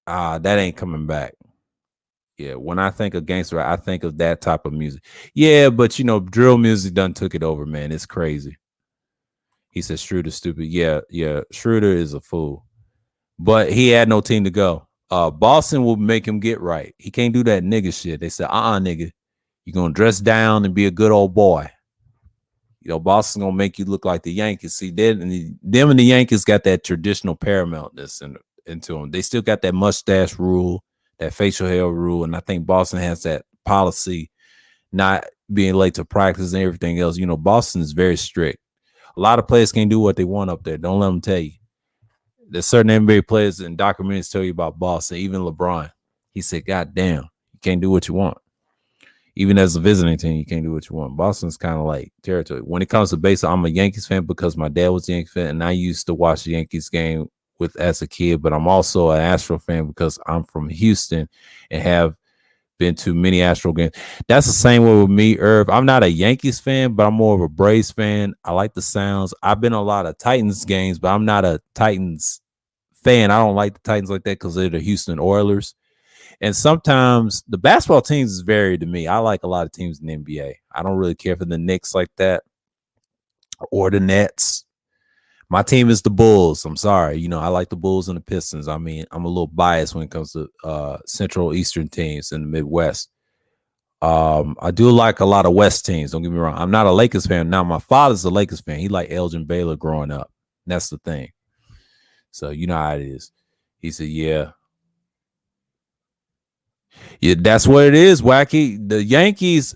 That ain't coming back. Yeah, when I think of gangster, I think of that type of music. Yeah, but drill music done took it over, man. It's crazy. He said Schroeder's stupid. Yeah, Schroeder is a fool. But he had no team to go. Boston will make him get right. He can't do that nigga shit. They said, nigga, you're gonna dress down and be a good old boy. Boston gonna make you look like the Yankees. See, them and the Yankees got that traditional paramountness into them. They still got that mustache rule, that facial hair rule, and I think Boston has that policy, not being late to practice and everything else. Boston is very strict. A lot of players can't do what they want up there. Don't let them tell you. There's certain NBA players and documentaries tell you about Boston. Even LeBron, he said, "God damn, you can't do what you want." Even as a visiting team, you can't do what you want. Boston's kind of like territory. When it comes to baseball, I'm a Yankees fan because my dad was a Yankees fan, and I used to watch the Yankees game with as a kid, but I'm also an Astro fan because I'm from Houston and have been to many Astro games. That's the same way with me, Irv. I'm not a Yankees fan, but I'm more of a Braves fan. I like the sounds. I've been to a lot of Titans games, but I'm not a Titans fan. I don't like the Titans like that because they're the Houston Oilers. And sometimes the basketball teams is varied to me. I like a lot of teams in the NBA. I don't really care for the Knicks like that or the Nets. My team is the Bulls. I'm sorry. You know, I like the Bulls and the Pistons. I mean, I'm a little biased when it comes to Central Eastern teams in the Midwest. I do like a lot of West teams. Don't get me wrong. I'm not a Lakers fan. Now, my father's a Lakers fan. He liked Elgin Baylor growing up. That's the thing. So you know how it is. He said, yeah. Yeah, that's what it is, Wacky. The Yankees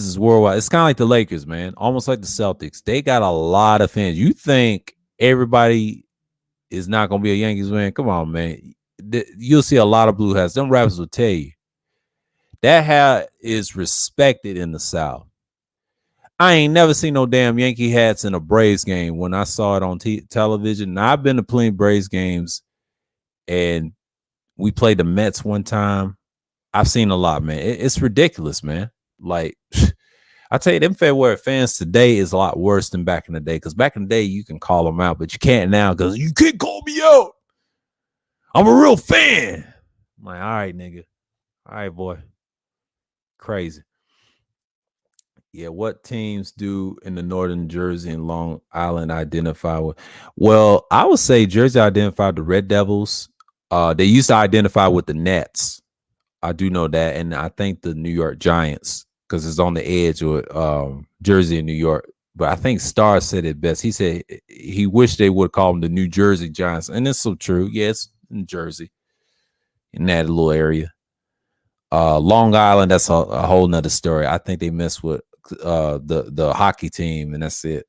is worldwide. It's kind of like the Lakers, man. Almost like the Celtics. They got a lot of fans. You think everybody is not going to be a Yankees fan? Come on, man. You'll see a lot of blue hats. Them rappers will tell you. That hat is respected in the South. I ain't never seen no damn Yankee hats in a Braves game when I saw it on television. Now, I've been to plenty Braves games, and we played the Mets one time. I've seen a lot, man. It's ridiculous, man. Like, I tell you, them February fans today is a lot worse than back in the day. Because back in the day, you can call them out, but you can't now because you can't call me out. I'm a real fan. I'm like, all right, nigga. All right, boy. Crazy. Yeah, what teams do in the Northern Jersey and Long Island identify with? Well, I would say Jersey identified the Red Devils. They used to identify with the Nets. I do know that, and I think the New York Giants because it's on the edge with Jersey and New York. But I think Starr said it best. He said he wished they would call them the New Jersey Giants, and it's so true. Yeah, it's in Jersey, in that little area. Long Island, that's a whole nother story. I think they mess with the hockey team, and that's it.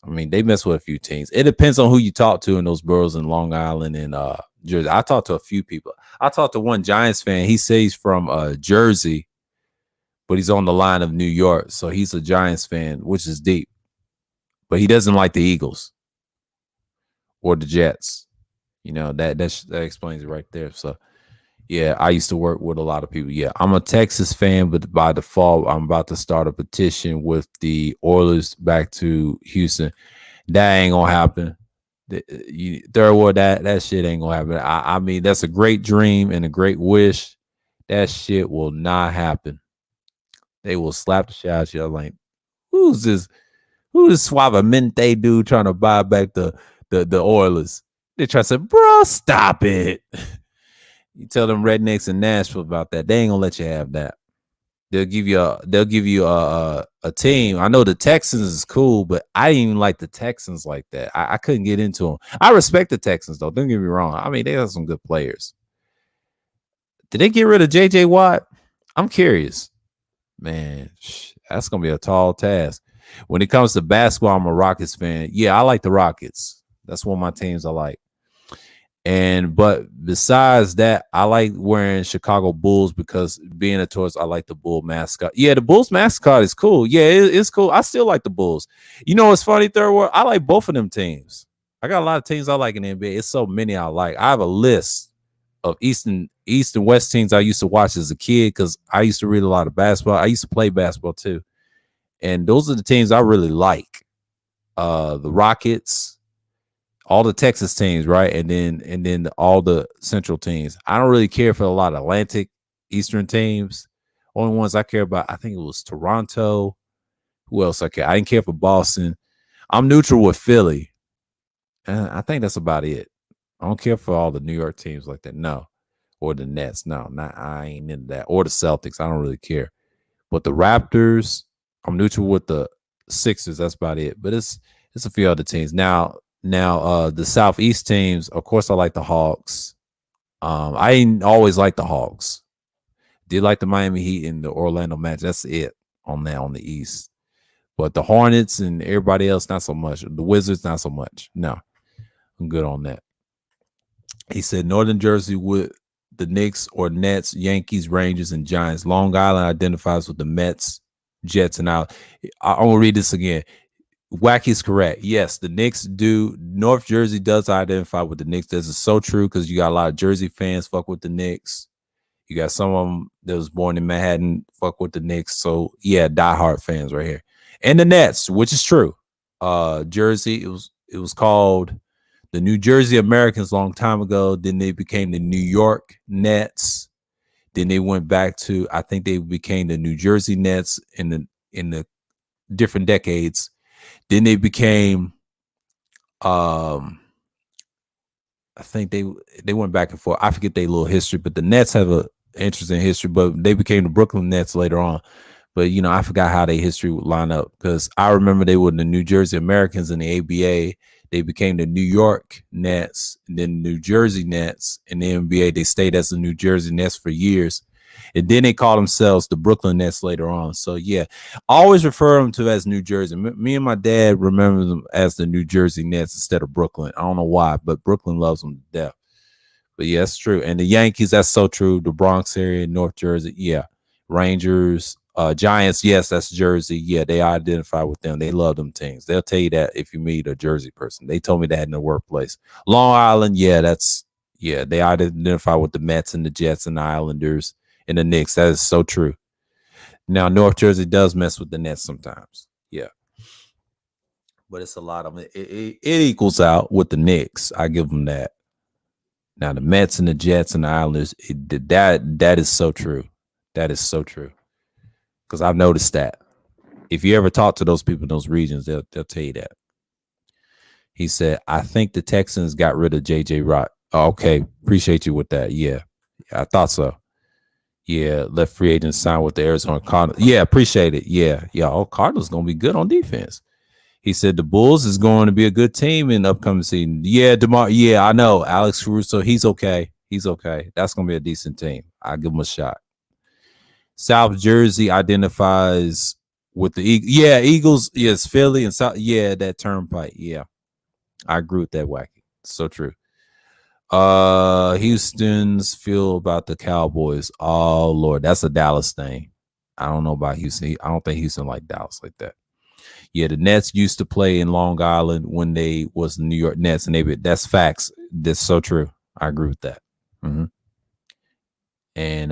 I mean, they mess with a few teams. It depends on who you talk to in those boroughs in Long Island and Jersey. I talked to a few people. I talked to one Giants fan. He says he's from Jersey, but he's on the line of New York. So he's a Giants fan, which is deep. But he doesn't like the Eagles or the Jets. You know, that explains it right there. So, yeah, I used to work with a lot of people. Yeah, I'm a Texas fan, but by default, I'm about to start a petition with the Oilers back to Houston. That ain't going to happen. Third world, that shit ain't gonna happen. I mean, that's a great dream and a great wish. That shit will not happen. They will slap the shit out of you. I'm like, who's this Suavemente dude trying to buy back the Oilers? They try to say, bro, stop it. You tell them rednecks in Nashville about that. They ain't gonna let you have that. They'll give you a team. I know the Texans is cool, but I didn't even like the Texans like that. I couldn't get into them. I respect the Texans though. Don't get me wrong. I mean, they have some good players. Did they get rid of JJ Watt? I'm curious. Man, that's gonna be a tall task. When it comes to basketball, I'm a Rockets fan. Yeah, I like the Rockets. That's one of my teams I like. But besides that, I like wearing Chicago Bulls because being a tourist, I like the Bull mascot. Yeah, the Bulls mascot is cool. Yeah, it's cool. I still like the Bulls. You know what's funny, Third World? I like both of them teams. I got a lot of teams I like in the NBA. It's so many I like. I have a list of East and West teams I used to watch as a kid because I used to read a lot of basketball. I used to play basketball too. And those are the teams I really like. The Rockets, all the Texas teams, right? And then all the Central teams. I don't really care for a lot of Atlantic, Eastern teams. Only ones I care about, I think it was Toronto. Who else I care? I didn't care for Boston. I'm neutral with Philly. And I think that's about it. I don't care for all the New York teams like that. No. Or the Nets. No, I ain't into that. Or the Celtics. I don't really care. But the Raptors, I'm neutral with the Sixers. That's about it. But it's a few other teams. Now, the Southeast teams, of course, I like the Hawks. I didn't always like the Hawks. Did like the Miami Heat and the Orlando Magic. That's it on the East. But the Hornets and everybody else, not so much. The Wizards, not so much. No, I'm good on that. He said Northern Jersey with the Knicks or Nets, Yankees, Rangers, and Giants. Long Island identifies with the Mets, Jets, and I'm going to read this again. Wacky's correct. Yes, the Knicks do. North Jersey does identify with the Knicks. This is so true because you got a lot of Jersey fans fuck with the Knicks. You got some of them that was born in Manhattan fuck with the Knicks. So yeah, diehard fans right here. And the Nets, which is true. Jersey, it was called the New Jersey Americans a long time ago. Then they became the New York Nets. Then they went back to, I think they became the New Jersey Nets in the different decades. Then they became I think they went back and forth. I forget their little history, but the Nets have a interesting history, but they became the Brooklyn Nets later on. But I forgot how their history would line up because I remember they were the New Jersey Americans in the ABA. They became the New York Nets, and then New Jersey Nets in the NBA. They stayed as the New Jersey Nets for years, and then they called themselves the Brooklyn Nets later on. So yeah, I always refer them to as New Jersey. Me and my dad remember them as the New Jersey Nets instead of Brooklyn. I don't know why, but Brooklyn loves them to death. But yeah, it's true. And the Yankees, that's so true. The Bronx area, North Jersey, yeah. Rangers, Giants, yes, that's Jersey. Yeah, they identify with them. They love them teams. They'll tell you that if you meet a Jersey person. They told me that in the workplace. Long Island, yeah, they identify with the Mets and the Jets and the Islanders and the Knicks. That is so true. Now, North Jersey does mess with the Nets sometimes. Yeah. But it's a lot of it equals out with the Knicks. I give them that. Now the Mets and the Jets and the Islanders, that is so true. That is so true. Because I've noticed that. If you ever talk to those people in those regions, they'll tell you that. He said, I think the Texans got rid of JJ Watt. Oh, okay. Appreciate you with that. Yeah. I thought so. Yeah. Left free agent signed with the Arizona Cardinals. Yeah. Appreciate it. Yeah. Yeah. Oh, Cardinals going to be good on defense. He said the Bulls is going to be a good team in the upcoming season. Yeah, DeMar. Yeah, I know. Alex Caruso, he's okay. He's okay. That's going to be a decent team. I'll give him a shot. South Jersey identifies with the Eagles. Yeah, Eagles. Yes, Philly and South. Yeah, that turnpike. Yeah, I agree with that, Wacky. So true. Houston's feel about the Cowboys. Oh Lord, that's a Dallas thing. I don't know about Houston. I don't think Houston like Dallas like that. Yeah, the Nets used to play in Long Island when they was the New York Nets, and that's facts. That's so true. I agree with that. Mm-hmm. And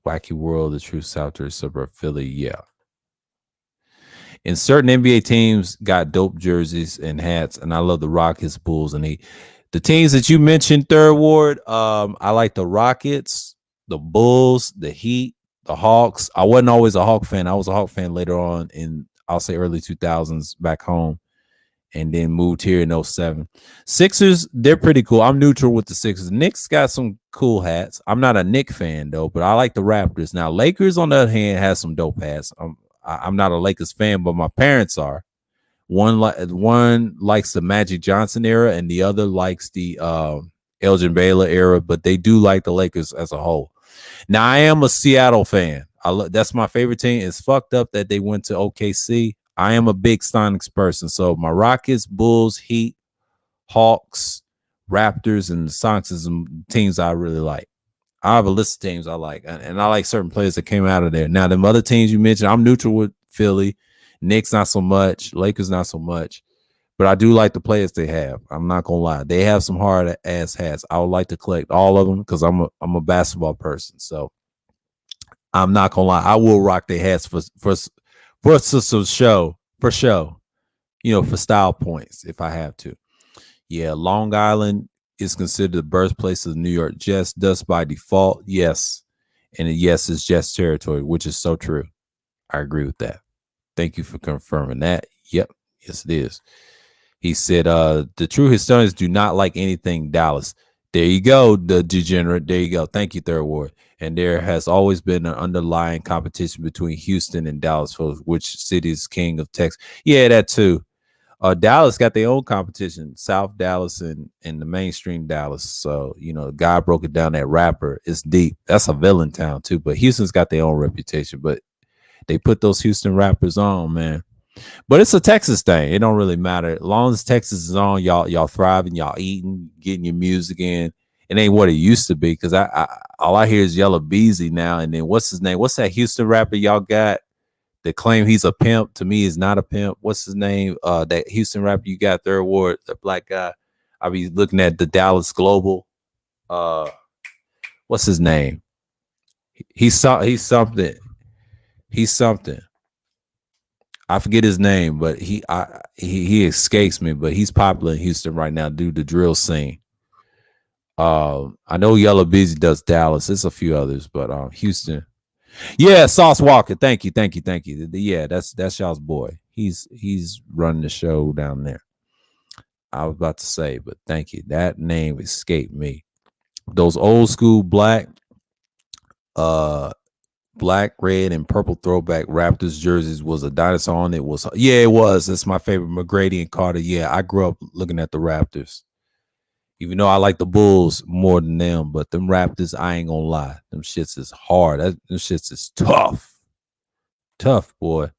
Wacky World, the true South Jersey suburb of Philly, yeah. And certain NBA teams got dope jerseys and hats, and I love the Rockets, Bulls, and the teams that you mentioned, Third Ward. I like the Rockets, the Bulls, the Heat, the Hawks. I wasn't always a Hawk fan. I was a Hawk fan later on in, I'll say, early 2000s back home, and then moved here in 07. Sixers, they're pretty cool. I'm neutral with the Sixers. Knicks got some cool hats. I'm not a Knicks fan, though, but I like the Raptors. Now, Lakers, on the other hand, has some dope hats. I'm not a Lakers fan, but my parents are. One likes the Magic Johnson era, and the other likes the Elgin Baylor era, but they do like the Lakers as a whole. Now, I am a Seattle fan. That's my favorite team. It's fucked up that they went to OKC. I am a big Sonics person. So my Rockets, Bulls, Heat, Hawks, Raptors, and the Sonics is some teams I really like. I have a list of teams I like, and I like certain players that came out of there. Now, them other teams you mentioned, I'm neutral with Philly. Knicks, not so much. Lakers, not so much. But I do like the players they have. I'm not gonna lie. They have some hard ass hats. I would like to collect all of them because I'm a basketball person. So I'm not gonna lie. I will rock their hats for some show, for show. For style points if I have to. Yeah, Long Island is considered the birthplace of the New York Jets, thus by default, yes. And yes, it's Jets territory, which is so true. I agree with that. Thank you for confirming that. Yep, yes, it is. He said, the true historians do not like anything Dallas. There you go, the degenerate. There you go. Thank you, Third Ward. And there has always been an underlying competition between Houston and Dallas for which city is king of Texas. Yeah, that too. Dallas got their own competition, South Dallas and the mainstream Dallas. So, the guy broke it down, that rapper. It's deep. That's a villain town too. But Houston's got their own reputation. But they put those Houston rappers on, man. But it's a Texas thing. It don't really matter. As long as Texas is on, y'all thriving, y'all eating, getting your music in. It ain't what it used to be because all I hear is Yellow Beezy now. And then what's his name? What's that Houston rapper y'all got They claim he's a pimp. To me, he's not a pimp. What's his name? That Houston rapper you got third award, the black guy. I be looking at the Dallas Global. What's his name? He's something. He's something. I forget his name, but he escapes me. But he's popular in Houston right now due to the drill scene. I know Yellow Busy does Dallas. There's a few others, but Houston. Yeah, Sauce Walker. Thank you. Yeah, that's y'all's boy. He's running the show down there. I was about to say, but thank you. That name escaped me. Those old school black, red, and purple throwback Raptors jerseys was a dinosaur on it. It was. That's my favorite. McGrady and Carter. Yeah, I grew up looking at the Raptors. Even though I like the Bulls more than them, but them Raptors, I ain't gonna lie. Them shits is hard. Them shits is tough. Tough, boy.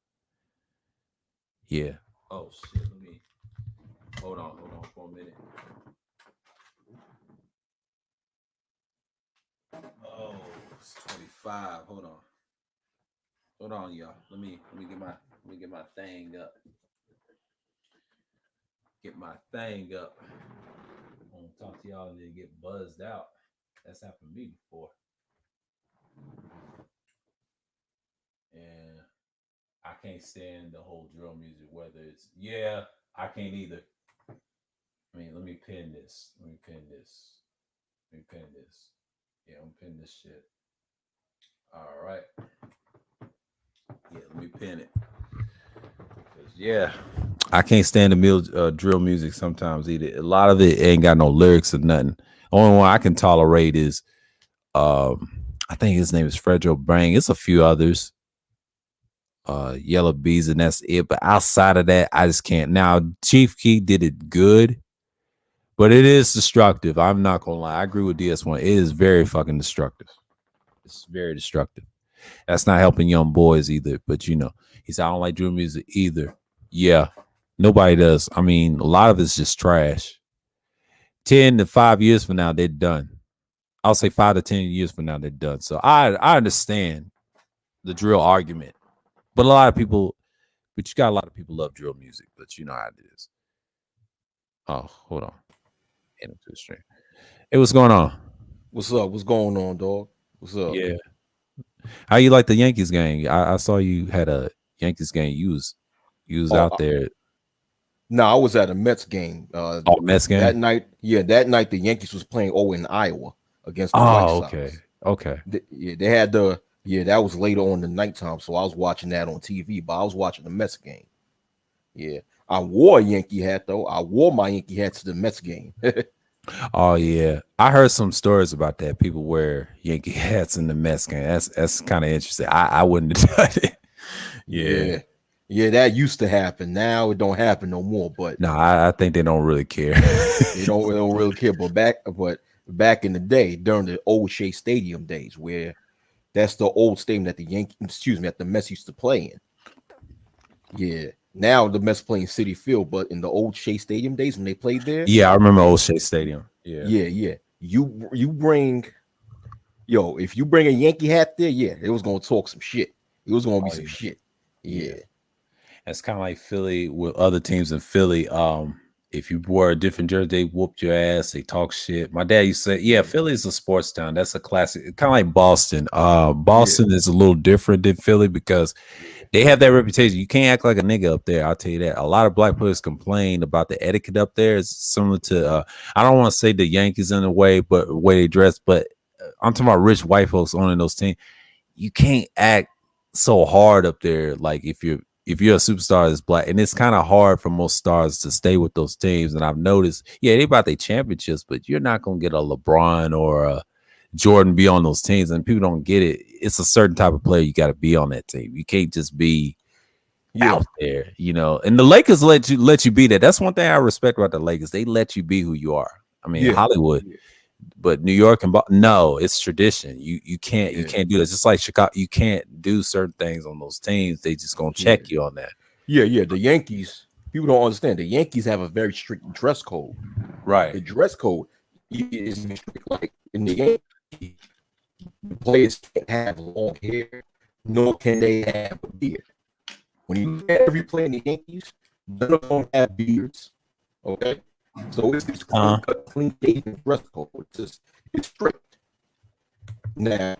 Yeah. Oh, shit. Let me... Hold on for a minute. Oh, it's 25. Hold on, y'all. Let me get my thing up. Get my thing up. I want to talk to y'all and then get buzzed out. That's happened to me before. And I can't stand the whole drill music, whether it's I can't either. I mean, let me pin this. Yeah, I'm pinning this shit. All right. Yeah, let me pin it. I can't stand the drill music sometimes either. A lot of it ain't got no lyrics or nothing. Only one I can tolerate is I think his name is Fredro Bang. It's a few others. Yellow Bees, and that's it. But outside of that, I just can't. Now, Chief Keef did it good, but it is destructive. I'm not gonna lie. I agree with DS1. It is very fucking destructive. It's very destructive. That's not helping young boys either. But he said, I don't like drill music either. Yeah, nobody does. I mean, a lot of it's just trash. 10 to 5 years from now, they're done. I'll say 5 to 10 years from now, they're done. So I understand the drill argument. But you got a lot of people love drill music, but you know how it is. Oh, hold on. Into the stream. Hey, what's going on? What's up? What's going on, dog? What's up? Yeah. How you like the Yankees game? I saw you had a Yankees game. You was out there. No, I was at a Mets game. Mets game? That night. Yeah, that night the Yankees was playing in Iowa against the White Sox. Okay. They had that was later on the nighttime, so I was watching that on TV, but I was watching the Mets game. Yeah. I wore a Yankee hat though. I wore my Yankee hat to the Mets game. Oh yeah, I heard some stories about that. People wear Yankee hats in the Mets game. That's kind of interesting. I wouldn't have done it. Yeah, that used to happen. Now it don't happen no more. But no, I think they don't really care. They don't really care. But back in the day, during the old Shea Stadium days, where that's the old stadium that the Mets used to play in. Yeah. Now the Mets playing Citi Field, but in the old Shea Stadium days when they played there. Yeah, I remember old Shea Stadium. Yeah. You bring, if you bring a Yankee hat there, it was gonna talk some shit. It was gonna be some shit. Yeah. It's kind of like Philly with other teams in Philly. If you wore a different jersey, they whooped your ass. They talk shit. My dad used to say, Philly is a sports town. That's a classic. Kind of like Boston. Boston is a little different than Philly because they have that reputation. You can't act like a nigga up there. I'll tell you that. A lot of black players complain about the etiquette up there. It's similar to, I don't want to say the Yankees in a way, but the way they dress. But I'm talking about rich white folks owning those teams. You can't act so hard up there. Like if you're a superstar that's black, and it's kind of hard for most stars to stay with those teams. And I've noticed, they about their championships, but you're not going to get a LeBron or a Jordan be on those teams, and people don't get it. It's a certain type of player you got to be on that team. You can't just be out there, And the Lakers let you be that. That's one thing I respect about the Lakers. They let you be who you are. I mean, Hollywood, but New York and no, it's tradition. You can't do this. Just like Chicago, you can't do certain things on those teams. They just gonna check you on that. Yeah. The Yankees, people don't understand. The Yankees have a very strict dress code. Right. The dress code is like in the Yankees. The players can't have long hair, nor can they have a beard. when you look at every player in the Yankees, none of them have beards. Okay, so it's clean cut, clean shaven dress code. It's strict. Now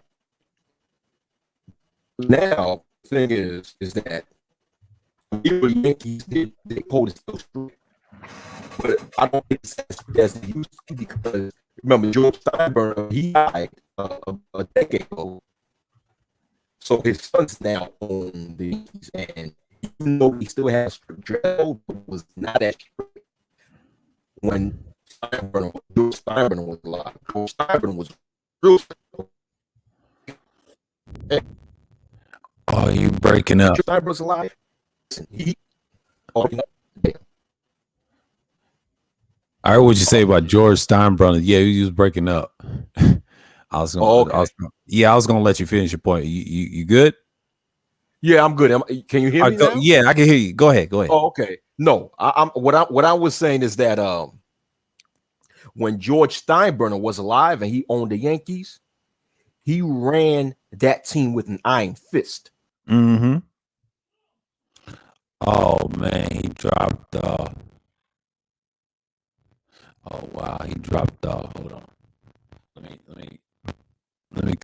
the thing is that the Yankees they code is still strict, but I don't think it's as strict as it used to be because remember George Steinbrenner, he died a decade ago. So his sons now own the Yankees, and even though he still has strict dress code, it was not as strict when George Steinbrenner was alive. George Steinbrenner was real strict. Oh, you breaking up? George Steinbrenner's alive. I heard what you say about George Steinbrenner. Yeah, he was breaking up. I was gonna let you finish your point. You good? Yeah, I'm good. Can you hear me now? Yeah, I can hear you. Go ahead. Oh, okay. No, what I was saying is that when George Steinbrenner was alive and he owned the Yankees, he ran that team with an iron fist. Mm-hmm. Oh man, he dropped. Oh wow, he dropped. Hold on. Let me.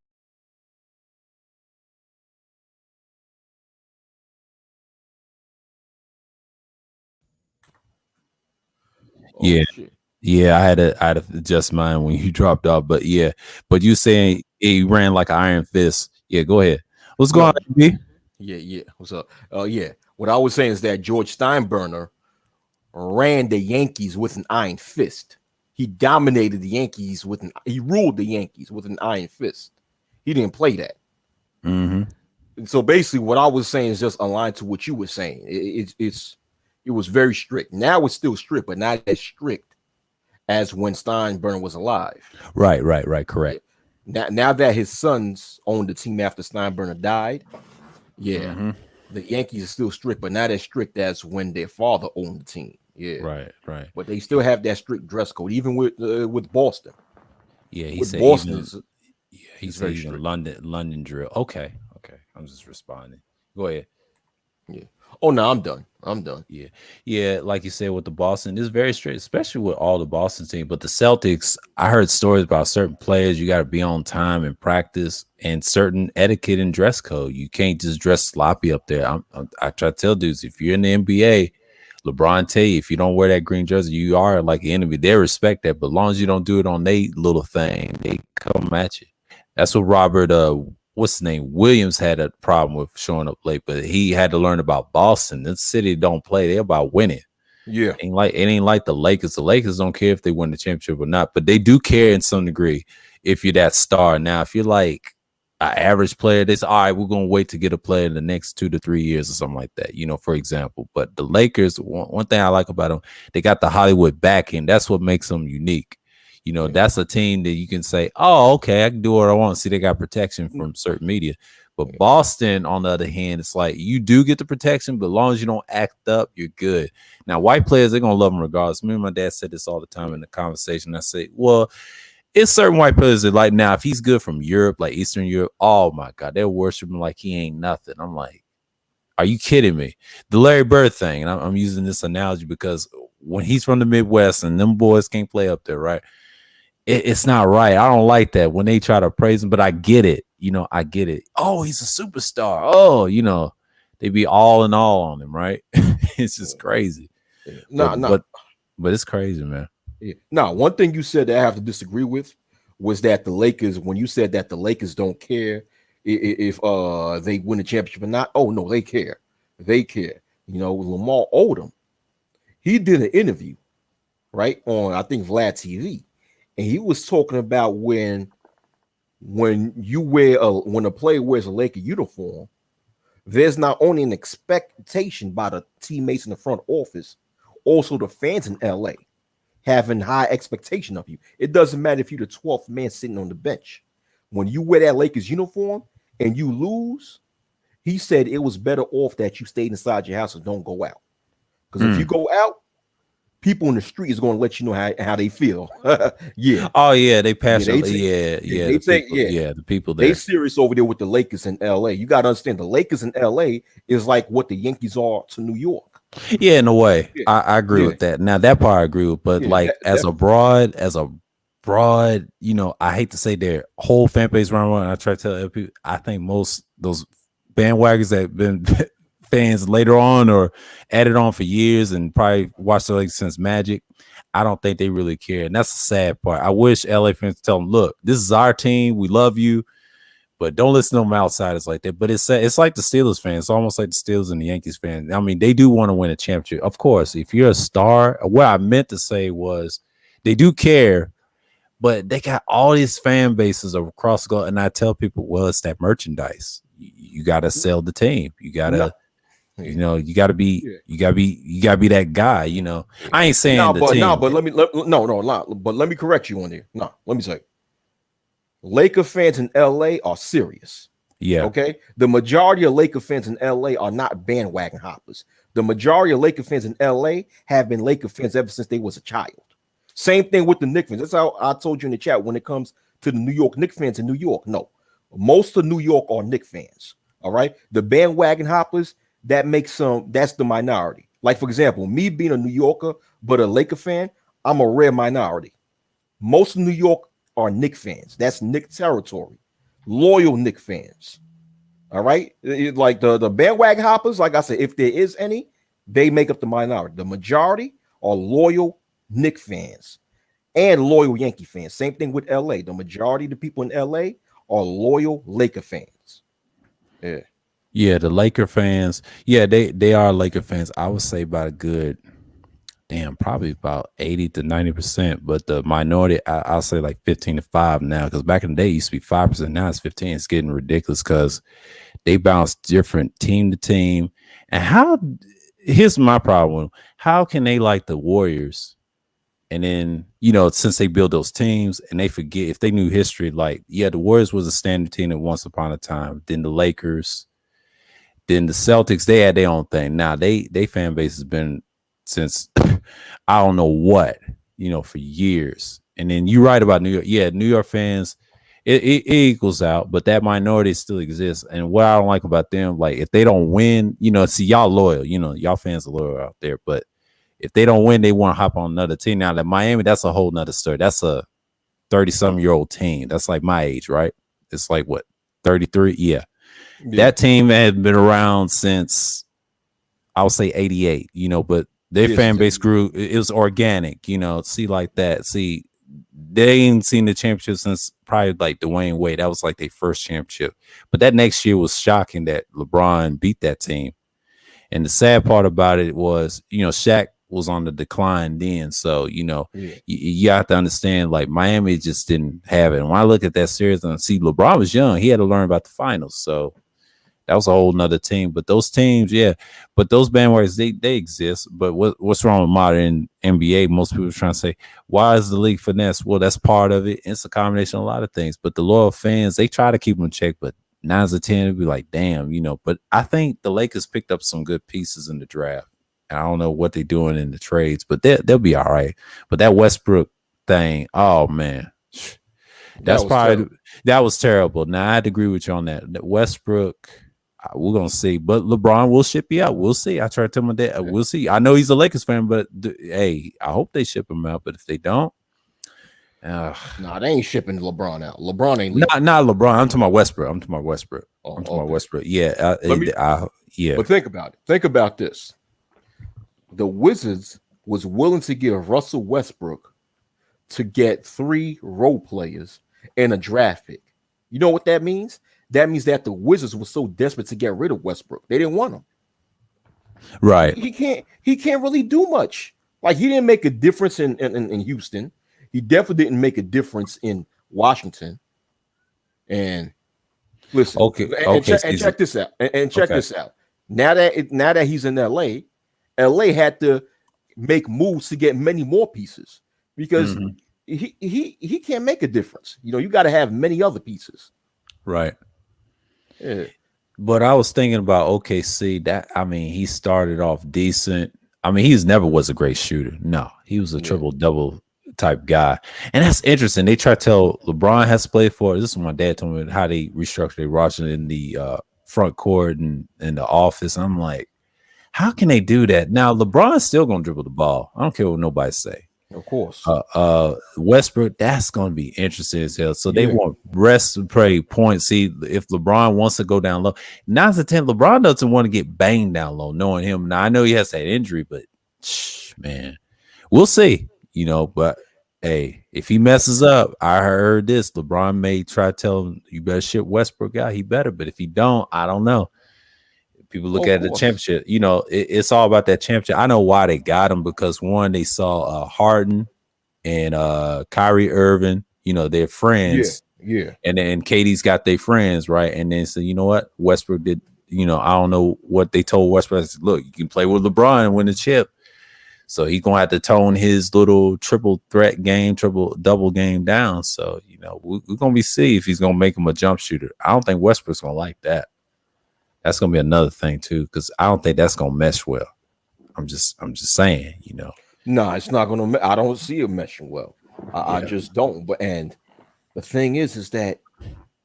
Yeah. Shit. Yeah, I had to adjust mine when you dropped off. But yeah, but you saying he ran like an iron fist. Yeah, go ahead. What's going on, B? Yeah. What's up? Yeah. What I was saying is that George Steinbrenner ran the Yankees with an iron fist. He dominated the Yankees he ruled the Yankees with an iron fist. He didn't play that. Mm-hmm. So basically, what I was saying is just aligned to what you were saying. It was very strict. Now it's still strict, but not as strict as when Steinbrenner was alive. Right. Correct. Now that his sons owned the team after Steinbrenner died, the Yankees are still strict, but not as strict as when their father owned the team. Yeah, right. But they still have that strict dress code, even with Boston. Yeah, he with said Boston. He said even London drill. Okay. I'm just responding. Go ahead. Yeah. Oh no, I'm done. Yeah. Like you said with the Boston, it's very strict, especially with all the Boston team. But the Celtics, I heard stories about certain players. You got to be on time in practice and certain etiquette and dress code. You can't just dress sloppy up there. I try to tell dudes, if you're in the NBA, LeBron tell you, if you don't wear that green jersey, you are like an enemy. They respect that, but as long as you don't do it on their little thing, they come at you. That's what Robert what's his name? Williams had a problem with showing up late, but he had to learn about Boston. This city don't play, they're about winning. Yeah. It ain't like the Lakers. The Lakers don't care if they win the championship or not, but they do care in some degree if you're that star. Now, if you're like an average player, they say, all right, we're gonna wait to get a player in the next 2 to 3 years or something like that, for example. But the Lakers, one thing I like about them, they got the Hollywood backing. That's what makes them unique. That's a team that you can say, oh, okay, I can do what I want. See, they got protection from certain media. But Boston, on the other hand, it's like you do get the protection, but as long as you don't act up, you're good. Now, white players, they're going to love them regardless. Me and my dad said this all the time in the conversation. I say, well, it's certain white players that like, now, if he's good from Europe, like Eastern Europe, oh, my God, they'll worship him like he ain't nothing. I'm like, are you kidding me? The Larry Bird thing, and I'm using this analogy because when he's from the Midwest and them boys can't play up there, right? It's not right. I don't like that when they try to praise him, but I get it. I get it. Oh, he's a superstar. Oh, they be all in all on him, right? It's just crazy. But it's crazy, man. Yeah. Now, one thing you said that I have to disagree with was that the Lakers, when you said that the Lakers don't care if they win the championship or not. Oh no, they care. They care. Lamar Odom, he did an interview, right, on I think Vlad TV. And he was talking about when a player wears a Laker uniform, there's not only an expectation by the teammates in the front office, also the fans in LA having high expectation of you. It doesn't matter if you're the 12th man sitting on the bench. When you wear that Lakers uniform and you lose, he said it was better off that you stayed inside your house and don't go out. Because if you go out, people in the street is going to let you know how they feel. Yeah. Oh yeah, they passionate. They The think, people, yeah, the people they there. serious over there with the Lakers in LA. You got to understand the Lakers in LA is like what the Yankees are to New York. Yeah, in a way, Yeah. I agree Yeah. with that. Now that part I agree with, but Yeah, like as a broad, you know, I hate to say their whole fan base around. I try to tell other people, I think most those bandwagons that have been fans later on or added on for years and probably watched the Lakers since Magic. I don't think they really care, and that's the sad part. I wish LA fans tell them, look, this is our team, we love you. But don't listen to them outsiders like that. But it's like the Steelers fans. It's almost like the Steelers and the Yankees fans. I mean, they do want to win a championship. Of course, if you're a star, what I meant to say was they do care, but they got all these fan bases across the globe. And I tell people, well, it's that merchandise. You got to sell the team. You got to, you know, you got to be that guy. You know, I ain't saying but let me correct you on there. No, let me say. Laker fans in LA are serious. Yeah. Okay. The majority of Laker fans in LA are not bandwagon hoppers. The majority of Laker fans in LA have been Laker fans ever since they was a child. Same thing with the Knicks fans. That's how I told you in the chat when it comes to the New York Knicks fans in New York. No, most of New York are Knicks fans. All right. The bandwagon hoppers, that's the minority. Like, for example, me being a New Yorker, but a Laker fan, I'm a rare minority. Most of New York are Knicks fans. That's Knicks territory. Loyal Knicks fans. All right. Like the bandwagon hoppers, like I said, if there is any, they make up the minority. The majority are loyal Knicks fans and loyal Yankee fans. Same thing with LA. The majority of the people in LA are loyal Laker fans. Yeah. Yeah, the Laker fans. Yeah, they are Laker fans. I would say about a good probably about 80 to 90%, but the minority, I'll say like 15 to 5 now, because back in the day it used to be 5%. Now it's 15. It's getting ridiculous because they bounce different team to team. And here's my problem. How can they like the Warriors? And then, you know, since they build those teams and they forget, if they knew history, like, yeah, the Warriors was a standard team at once upon a time. Then the Lakers, then the Celtics, they had their own thing. Now they fan base has been since I don't know what, you know, for years. And then you're right about New York. Yeah, New York fans, it equals out, but that minority still exists. And what I don't like about them, like if they don't win, you know, see, y'all loyal, you know, y'all fans are loyal out there. But if they don't win, they want to hop on another team. Now that Miami, that's a whole nother story. That's a 30-some-year-old team. That's like my age, right? It's like what, 33? Yeah. That team had been around since I'll say 88, you know, but their fan base grew. It was organic, you know, see like that. See, they ain't seen the championship since probably like Dwayne Wade. That was like their first championship. But that next year was shocking that LeBron beat that team. And the sad part about it was, you know, Shaq was on the decline then. So, you know, you have to understand, like, Miami just didn't have it. And when I look at that series and see LeBron was young, he had to learn about the finals. So that was a whole nother team. But those teams, but those bandwagons, they exist. But what's wrong with modern NBA? Most people are trying to say, why is the league finesse? Well, that's part of it. It's a combination of a lot of things. But the loyal fans, they try to keep them in check. But 9 out of 10, it'd be like, damn, you know. But I think the Lakers picked up some good pieces in the draft. I don't know what they're doing in the trades, but they'll be all right. But that Westbrook thing, oh man, that was terrible. Now I had to agree with you on that. Westbrook, we're gonna see, but LeBron will ship you out. We'll see. I try to tell my dad, we'll see. I know he's a Lakers fan, but hey, I hope they ship him out. But if they don't, they ain't shipping LeBron out. LeBron ain't not LeBron. I'm talking about Westbrook. I'm talking about Westbrook. Yeah, yeah. But think about it. Think about this. The Wizards was willing to give Russell Westbrook to get 3 role players and a draft pick. You know what that means? That means that the Wizards were so desperate to get rid of Westbrook. They didn't want him. Right. He can't really do much. Like, he didn't make a difference in Houston. He definitely didn't make a difference in Washington. And listen, check this out. This out. Now that he's in LA had to make moves to get many more pieces because he can't make a difference. You know, you got to have many other pieces. Right. Yeah. But I was thinking about OKC. That, I mean, he started off decent. I mean, he's never was a great shooter. No, he was a Yeah. triple double type guy, and that's interesting. They try to tell LeBron has to play for. This is what my dad told me how they restructured their roster in the front court and in the office. I'm like, how can they do that? Now LeBron's still gonna dribble the ball. I don't care what nobody say. Of course. Westbrook, that's gonna be interesting as hell. So they Yeah. want rest play points. See if LeBron wants to go down low. 9 to 10, LeBron doesn't want to get banged down low, knowing him. Now I know he has that injury, but man, we'll see. You know, but hey, if he messes up, I heard this. LeBron may try to tell him you better ship Westbrook out. He better, but if he don't, I don't know. People look at the championship, you know, it's all about that championship. I know why they got him because one, they saw Harden and Kyrie Irving, you know, they're friends. Yeah. And then Katie's got their friends, right? And then so you know what? Westbrook did, you know, I don't know what they told Westbrook. Said, look, you can play with LeBron and win the chip. So he's gonna have to tone his little triple threat game, triple double game down. So, you know, we're gonna be see if he's gonna make him a jump shooter. I don't think Westbrook's gonna like that. That's gonna be another thing too, because I don't think that's gonna mesh well. I'm just saying, you know. No, it's not gonna. I don't see it meshing well. I just don't. But and the thing is that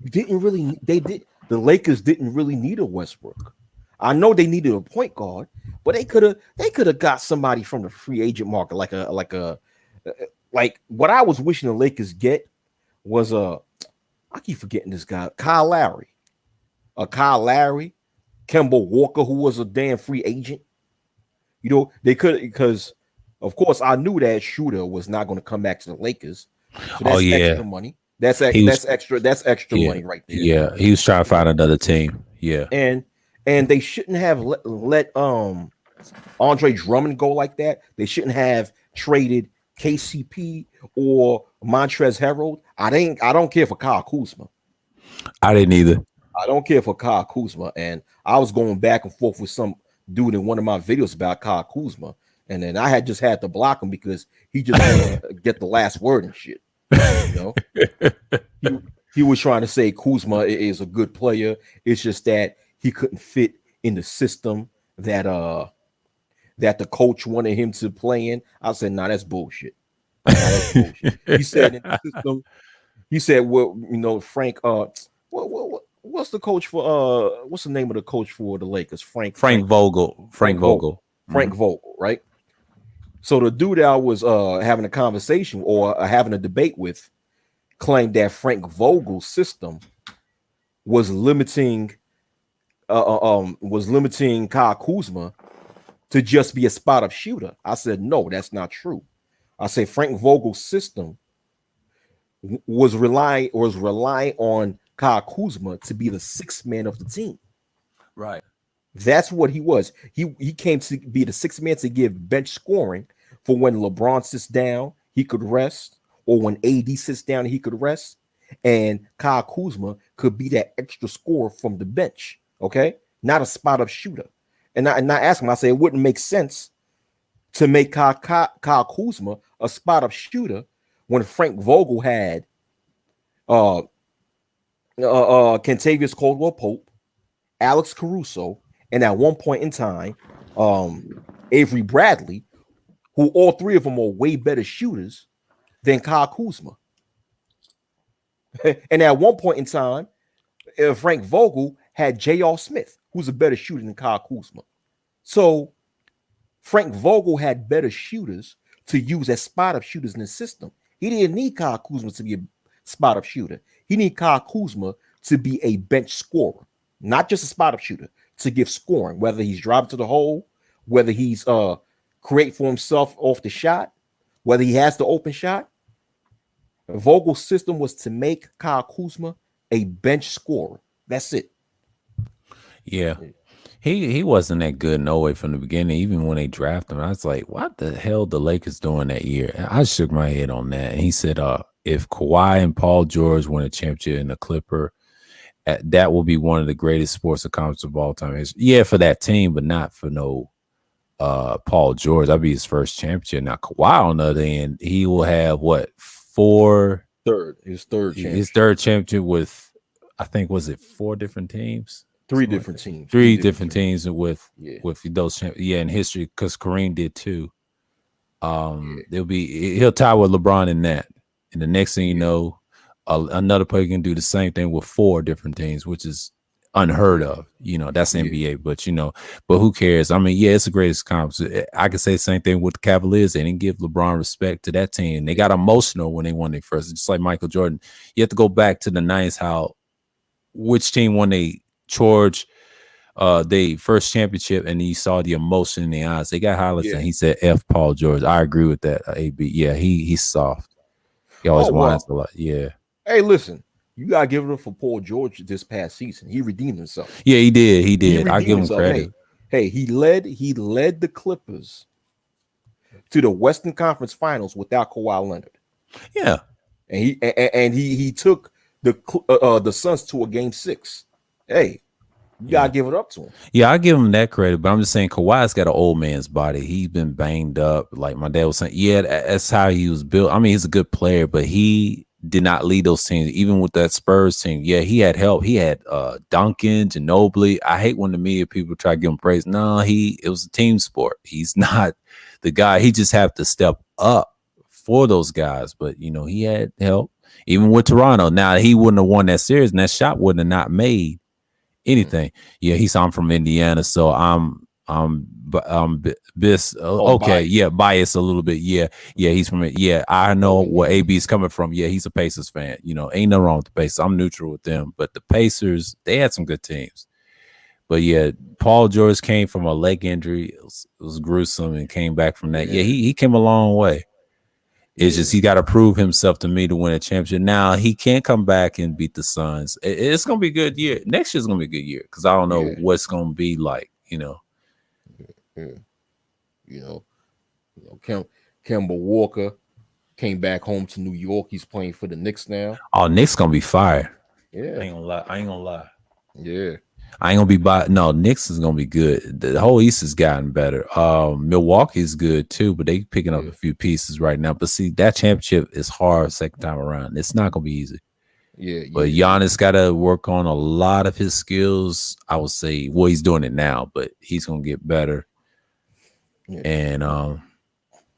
you didn't really. The Lakers didn't really need a Westbrook. I know they needed a point guard, but they could have got somebody from the free agent market, like what I was wishing the Lakers get was I keep forgetting this guy, Kyle Lowry, Kemba Walker, who was a damn free agent. You know, they could, because of course I knew that Shooter was not going to come back to the Lakers. So that's extra money. That's extra money right there. Yeah, he was trying to find another team. Yeah. And they shouldn't have let Andre Drummond go like that. They shouldn't have traded KCP or Montrezl Harrell. I don't care for Kyle Kuzma. I didn't either. I don't care for Kyle Kuzma. And I was going back and forth with some dude in one of my videos about Kyle Kuzma. And then I had to block him because he just want to get the last word and shit. You know? He was trying to say Kuzma is a good player. It's just that he couldn't fit in the system that the coach wanted him to play in. I said, nah, that's bullshit. He said in the system, he said, well, you know, Frank, what's the coach for what's the name of the coach for the Lakers? Frank Vogel. Frank Vogel, right? So the dude I was having a conversation or having a debate with claimed that Frank Vogel's system was limiting Kyle Kuzma to just be a spot-up shooter. I said, no, that's not true. I say Frank Vogel's system was relying on Kyle Kuzma to be the sixth man of the team. Right. That's what he was. He came to be the sixth man to give bench scoring for when LeBron sits down, he could rest, or when AD sits down, he could rest. And Kyle Kuzma could be that extra scorer from the bench. Okay, not a spot-up shooter. And I asked him, I said, it wouldn't make sense to make Kyle Kuzma a spot-up shooter when Frank Vogel had Kentavious Caldwell-Pope, Alex Caruso, and at one point in time, Avery Bradley, who all three of them are way better shooters than Kyle Kuzma. And at one point in time, Frank Vogel had J.R. Smith, who's a better shooter than Kyle Kuzma. So Frank Vogel had better shooters to use as spot-up shooters in the system. He didn't need Kyle Kuzma to be a spot-up shooter. He needed Kyle Kuzma to be a bench scorer, not just a spot-up shooter, to give scoring, whether he's driving to the hole, whether he's create for himself off the shot, whether he has the open shot. Vogel's system was to make Kyle Kuzma a bench scorer. That's it. Yeah. He wasn't that good no way from the beginning. Even when they drafted him, I was like, what the hell the Lakers doing that year? I shook my head on that. And he said, if Kawhi and Paul George win a championship in the Clipper, that will be one of the greatest sports accomplishments of all time. Yeah, for that team, but not for no Paul George. That'll be his first championship. Now Kawhi on the other end, he will have his third championship with, I think, was it 4 different teams? Three different teams. Three different teams with Yeah. those in history, because Kareem did too. He'll tie with LeBron in that, and the next thing you know, another player can do the same thing with 4 different teams, which is unheard of. That's NBA, but but who cares? I mean, it's the greatest conference. I could say the same thing with the Cavaliers. They didn't give LeBron respect to that team. They got emotional when they won their first, just like Michael Jordan. You have to go back to the 90s, which team won George they first championship, and you saw the emotion in the eyes. They got highlights, and he said F Paul George. I agree with that. AB. Yeah, he's soft. He always whines a lot. Yeah. Hey, listen, you gotta give it up for Paul George this past season. He redeemed himself. Yeah, he did. He did. I give him credit. Hey, he led the Clippers to the Western Conference Finals without Kawhi Leonard. Yeah. And he took the Suns to a game 6. Hey, you gotta give it up to him. Yeah, I give him that credit, but I'm just saying Kawhi's got an old man's body. He's been banged up. Like my dad was saying, yeah, that's how he was built. I mean, he's a good player, but he did not lead those teams. Even with that Spurs team, yeah, he had help. He had Duncan, Ginobili. I hate when the media people try to give him praise. No, it was a team sport. He's not the guy. He just have to step up for those guys. But he had help. Even with Toronto. Now he wouldn't have won that series, and that shot wouldn't have not made anything. Yeah, I'm from Indiana, so I'm biased a little bit. Yeah, he's from it. Yeah, I know where AB's coming from. Yeah, he's a Pacers fan. Ain't no wrong with the Pacers. I'm neutral with them, but the Pacers, they had some good teams. But yeah, Paul George came from a leg injury. It was gruesome, and came back from that. Yeah, he came a long way. It's just he got to prove himself to me to win a championship. Now he can't come back and beat the Suns. It's gonna be a good year. Next year's gonna be a good year because I don't know what's gonna be like. Kemba Walker came back home to New York. He's playing for the Knicks now. Oh, Knicks gonna be fire. Yeah, I ain't gonna lie. Yeah. I ain't gonna be no, Knicks is gonna be good. The whole East has gotten better. Milwaukee's good too, but they picking up a few pieces right now. But see, that championship is hard second time around. It's not gonna be easy. But Giannis gotta work on a lot of his skills. I would say, well, he's doing it now, but he's gonna get better.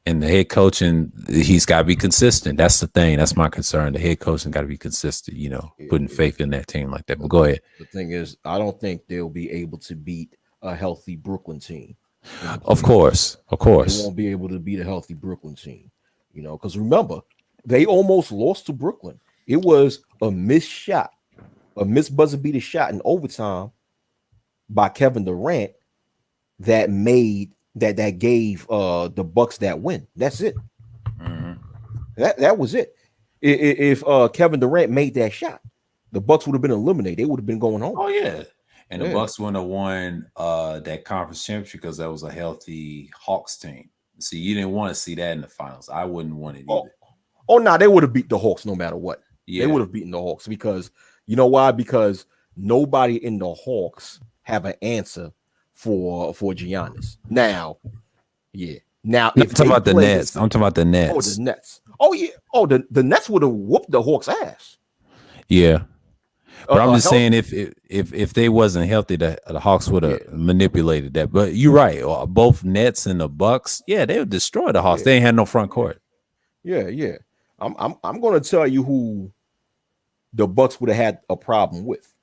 And the head coaching, he's got to be consistent. That's the thing. That's my concern. The head coaching got to be consistent, putting faith in that team like that. But go ahead. The thing is, I don't think they'll be able to beat a healthy Brooklyn team. Of course. They won't be able to beat a healthy Brooklyn team, because remember, they almost lost to Brooklyn. It was a missed shot, a missed buzzer beater shot in overtime by Kevin Durant that gave the Bucks that win. That's it. That was it. If Kevin Durant made that shot, the Bucks would have been eliminated. They would have been going home. Oh yeah, and the Bucks wouldn't have won that conference championship because that was a healthy Hawks team. See, you didn't want to see that in the finals. I wouldn't want it either. Oh no, they would have beat the Hawks no matter what. Yeah, they would have beaten the Hawks because you know why? Because nobody in the Hawks have an answer for Giannis. Now, Now, I'm talking about the Nets. I'm talking about the Nets. Oh, the Nets. Oh, yeah. Oh, the Nets would have whooped the Hawks' ass. Yeah. But I'm just saying, if they wasn't healthy, the Hawks would have manipulated that. But you're right. Both Nets and the Bucks, they would destroy the Hawks. They ain't had no front court. Yeah. I'm going to tell you who the Bucks would have had a problem with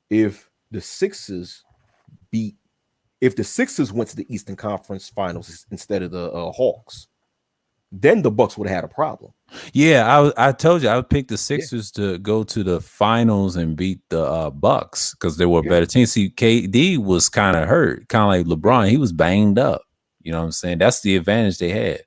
if the Sixers went to the Eastern Conference Finals instead of the Hawks. Then the Bucks would have had a problem. Yeah, I told you I would pick the Sixers to go to the finals and beat the Bucks because they were a better team. See, KD was kind of hurt, kind of like LeBron. He was banged up. You know what I'm saying? That's the advantage they had.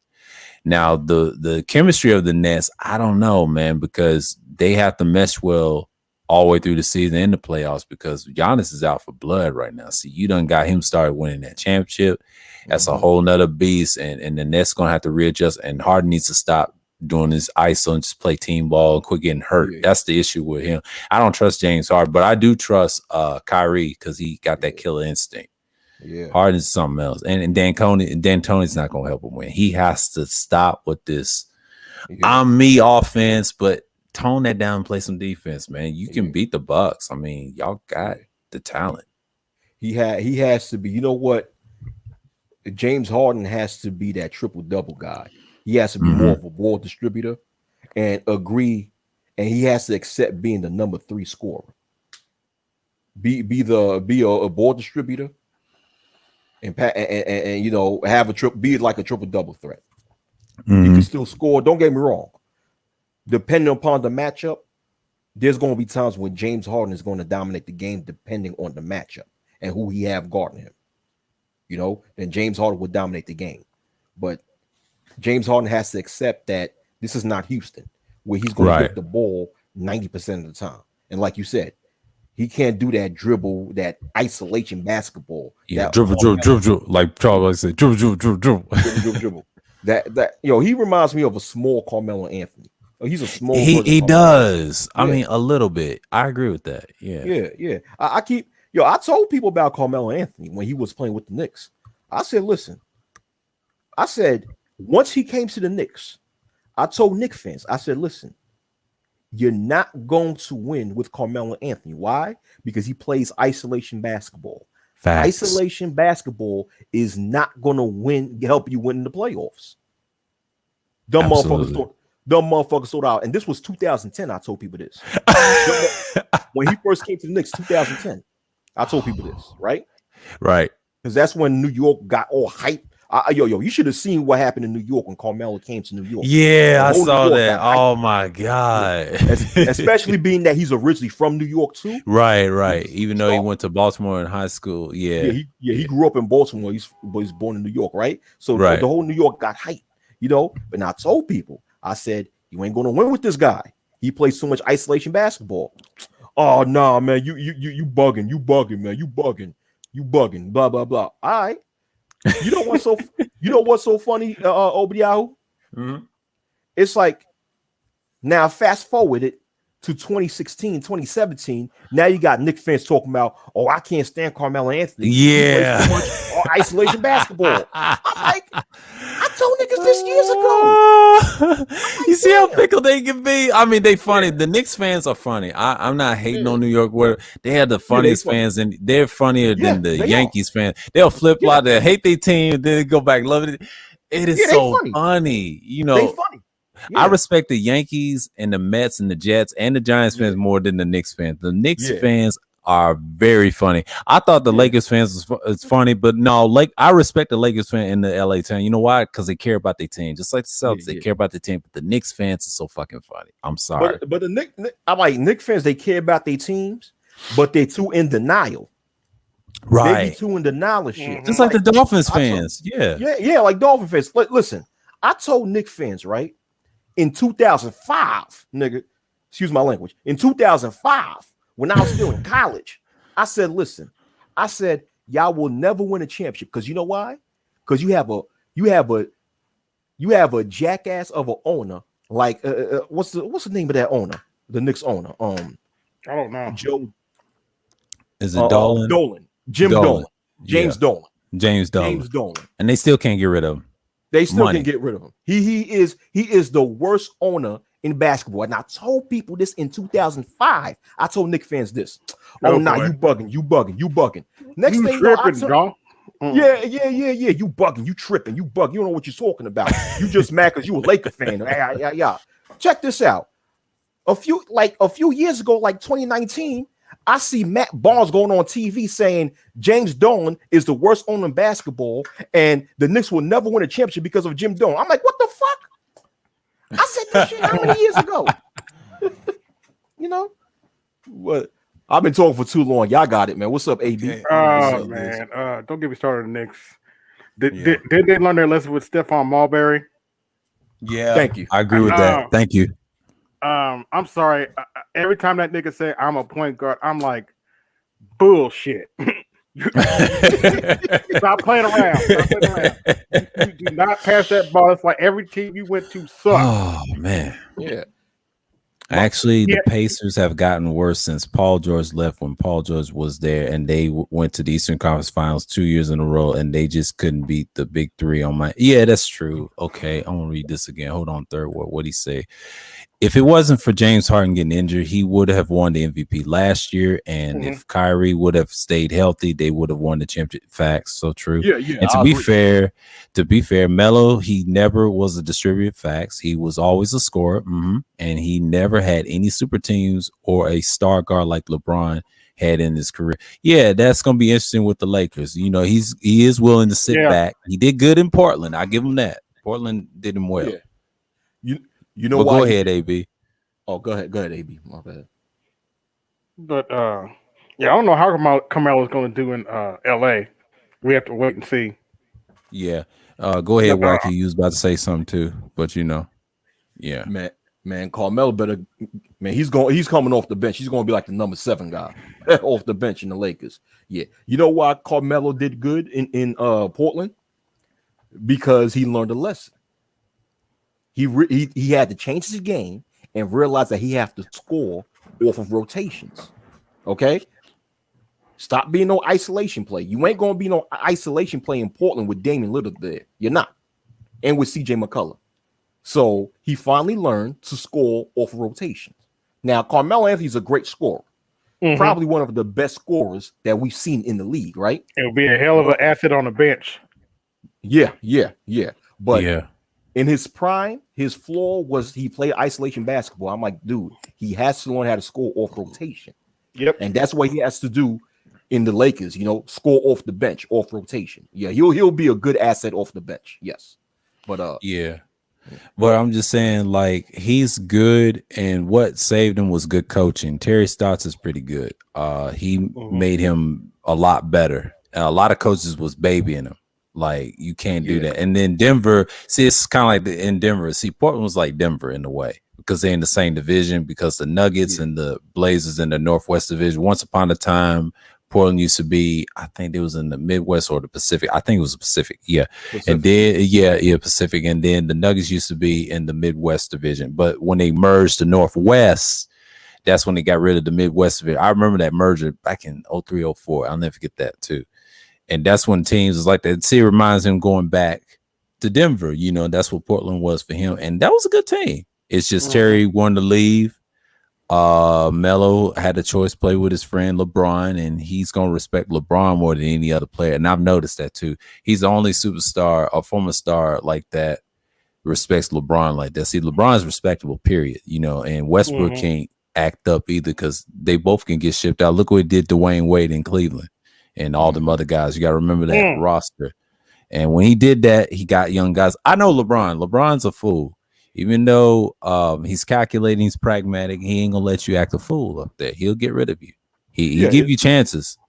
Now, the chemistry of the Nets, I don't know, man, because they have to mesh well all the way through the season and the playoffs because Giannis is out for blood right now. See, you done got him started winning that championship. That's a whole nother beast, and the Nets going to have to readjust, and Harden needs to stop doing this ISO and just play team ball and quit getting hurt. That's the issue with him. I don't trust James Harden, but I do trust Kyrie because he got that killer instinct. Yeah, Harden's something else, and D'Antoni's not going to help him win. He has to stop with this I'm me offense, but tone that down and play some defense, man. You can beat the Bucks. I mean, y'all got the talent. He has to be. You know what? James Harden has to be that triple-double guy. He has to be more of a ball distributor and agree, and he has to accept being the number 3 scorer. Be a ball distributor and you know, have be like a triple-double threat. He can still score. Don't get me wrong. Depending upon the matchup, there's going to be times when James Harden is going to dominate the game depending on the matchup and who he have guarding him. You know, then James Harden would dominate the game. But James Harden has to accept that this is not Houston, where he's going to get the ball 90% of the time. And like you said, he can't do that dribble, that isolation basketball. Yeah, dribble. Like Charles said, dribble. That he reminds me of a small Carmelo Anthony. He's a small. He does. I mean, a little bit. I agree with that. Yeah. I told people about Carmelo Anthony when he was playing with the Knicks. I said, listen. I said, once he came to the Knicks, I told Knicks fans, I said, listen, you're not going to win with Carmelo Anthony. Why? Because he plays isolation basketball. Facts. Isolation basketball is not going to help you win in the playoffs. Dumb motherfuckers sold out. And this was 2010. I told people this. When he first came to the Knicks, 2010. I told people this, right? Right. Because that's when New York got all hyped. You should have seen what happened in New York when Carmelo came to New York. Yeah, I saw that. Oh my God. Especially being that he's originally from New York too. Right. Even though he went to Baltimore in high school. He grew up in Baltimore. He's born in New York, right? So the whole New York got hyped, you know. But I told people, I said, you ain't gonna win with this guy. He plays so much isolation basketball. Oh no, man, you bugging, man, you bugging, blah blah blah. All right. You know what's so funny, Obadiah? It's like now fast forward it to 2016, 2017. Now you got Knicks fans talking about, oh, I can't stand Carmelo Anthony. Yeah. He plays too much isolation basketball. I'm like, I told niggas this years ago. You see how fickle they can be? I mean, they funny. The Knicks fans are funny. I'm not hating on New York, where they have the funniest fans, and they're funnier than the Yankees fans. They'll flip flop. They hate their team, then they go back, love it. It is so funny. You know, they funny. Yeah. I respect the Yankees and the Mets and the Jets and the Giants fans more than the Knicks fans. The Knicks fans are very funny. I thought the Lakers fans was funny, but no, I respect the Lakers fan in the LA town. You know why? Because they care about their team, just like the Celtics. They care about the team. But the Knicks fans are so fucking funny. I'm sorry, but the Knicks fans, they care about their teams, but they're too in denial. Right, they be too in denial of shit. Just like the Dolphins fans. Like Dolphin fans. Listen, I told Knicks fans, right, in 2005, nigga, excuse my language, in 2005, when I was still in college, I said, listen, I said, y'all will never win a championship. Because you know why? Because you have a jackass of an owner. Like what's the name of that owner? The Knicks owner. I don't know. Joe. Is it Dolan? Dolan. Jim Dolan. James Dolan. James Dolan. And they still can't get rid of him. They still can get rid of him. He is the worst owner in basketball. And I told people this in 2005. I told Knicks fans this. Oh, you bugging. Next thing you know, yeah. You bugging, you tripping, you bugging. You don't know what you're talking about. You just mad because you a Laker fan. Yeah. Check this out. A few years ago, like 2019, I see Matt Barnes going on TV saying James Dolan is the worst owner in basketball and the Knicks will never win a championship because of Jim Dolan. I'm like, what the fuck? I said this shit how many years ago? You know what? I've been talking for too long. Y'all got it, man. What's up, AB? Oh man, don't get me started on the Knicks. Did they learn their lesson with Stephon Marbury? Yeah, thank you. I agree with that. Thank you. I'm sorry. Every time that nigga say I'm a point guard, I'm like, bullshit. Stop playing around. You do not pass that ball. It's like every team you went to sucked. Oh man. Yeah. Actually, the Pacers have gotten worse since Paul George left. When Paul George was there, and they went to the Eastern Conference Finals 2 years in a row, and they just couldn't beat the big three on my. Yeah, that's true. Okay, I'm gonna read this again. Hold on, third word. What'd he say? if it wasn't for James Harden getting injured, he would have won the MVP last year. And Mhm. if Kyrie would have stayed healthy, they would have won the championship. Facts, so true. Yeah. And to be fair, Melo, he never was a distributor. Facts, he was always a scorer, and he never had any super teams or a star guard like LeBron had in his career. Yeah, that's gonna be interesting with the Lakers. You know, he is willing to sit back. He did good in Portland. I give him that. Portland did him well. Yeah. You know But why? go ahead, AB. Oh, go ahead, AB. My bad. But yeah, I don't know how Carmelo's going to do in LA. We have to wait and see. Yeah. Go ahead, Wacky. You was about to say something too, but you know, yeah. Man, Carmelo better. Man, he's coming off the bench. He's going to be like the number 7 guy off the bench in the Lakers. Yeah. You know why Carmelo did good in Portland? Because he learned a lesson. He had to change his game and realize that he has to score off of rotations. Okay, stop being no isolation play. You ain't gonna be no isolation play in Portland with Damian Lillard there. You're not, and with CJ McCollum. So he finally learned to score off of rotations. Now Carmelo Anthony's a great scorer, probably one of the best scorers that we've seen in the league. Right? It'll be a hell of an asset on the bench. Yeah. But yeah. In his prime, his flaw was he played isolation basketball. I'm like, dude, he has to learn how to score off rotation. Yep. And that's what he has to do in the Lakers, you know, score off the bench, off rotation. Yeah, he'll be a good asset off the bench. Yes. But yeah. But I'm just saying, like, he's good, and what saved him was good coaching. Terry Stotts is pretty good. He made him a lot better. And a lot of coaches was babying him. Like, you can't do that. And then Denver, see, it's kind of like in Denver. See, Portland was like Denver in a way because they're in the same division, because the Nuggets and the Blazers in the Northwest Division. Once upon a time, Portland used to be, I think it was in the Midwest or the Pacific. I think it was the Pacific. Yeah. Pacific. And then, Pacific. And then the Nuggets used to be in the Midwest Division. But when they merged the Northwest, that's when they got rid of the Midwest Division. I remember that merger back in 03, 04. I'll never forget that too. And that's when teams was like that. See, it reminds him going back to Denver. You know, that's what Portland was for him. And that was a good team. It's just Terry wanted to leave. Melo had a choice, play with his friend LeBron, and he's going to respect LeBron more than any other player. And I've noticed that too. He's the only superstar or former star like that respects LeBron like that. See, LeBron's respectable, period. You know, and Westbrook can't act up either because they both can get shipped out. Look what he did to Dwayne Wade in Cleveland. And all them other guys, you got to remember that roster. And when he did that, he got young guys. I know LeBron. LeBron's a fool. Even though he's calculating, he's pragmatic, he ain't going to let you act a fool up there. He'll get rid of you. He'll give you chances.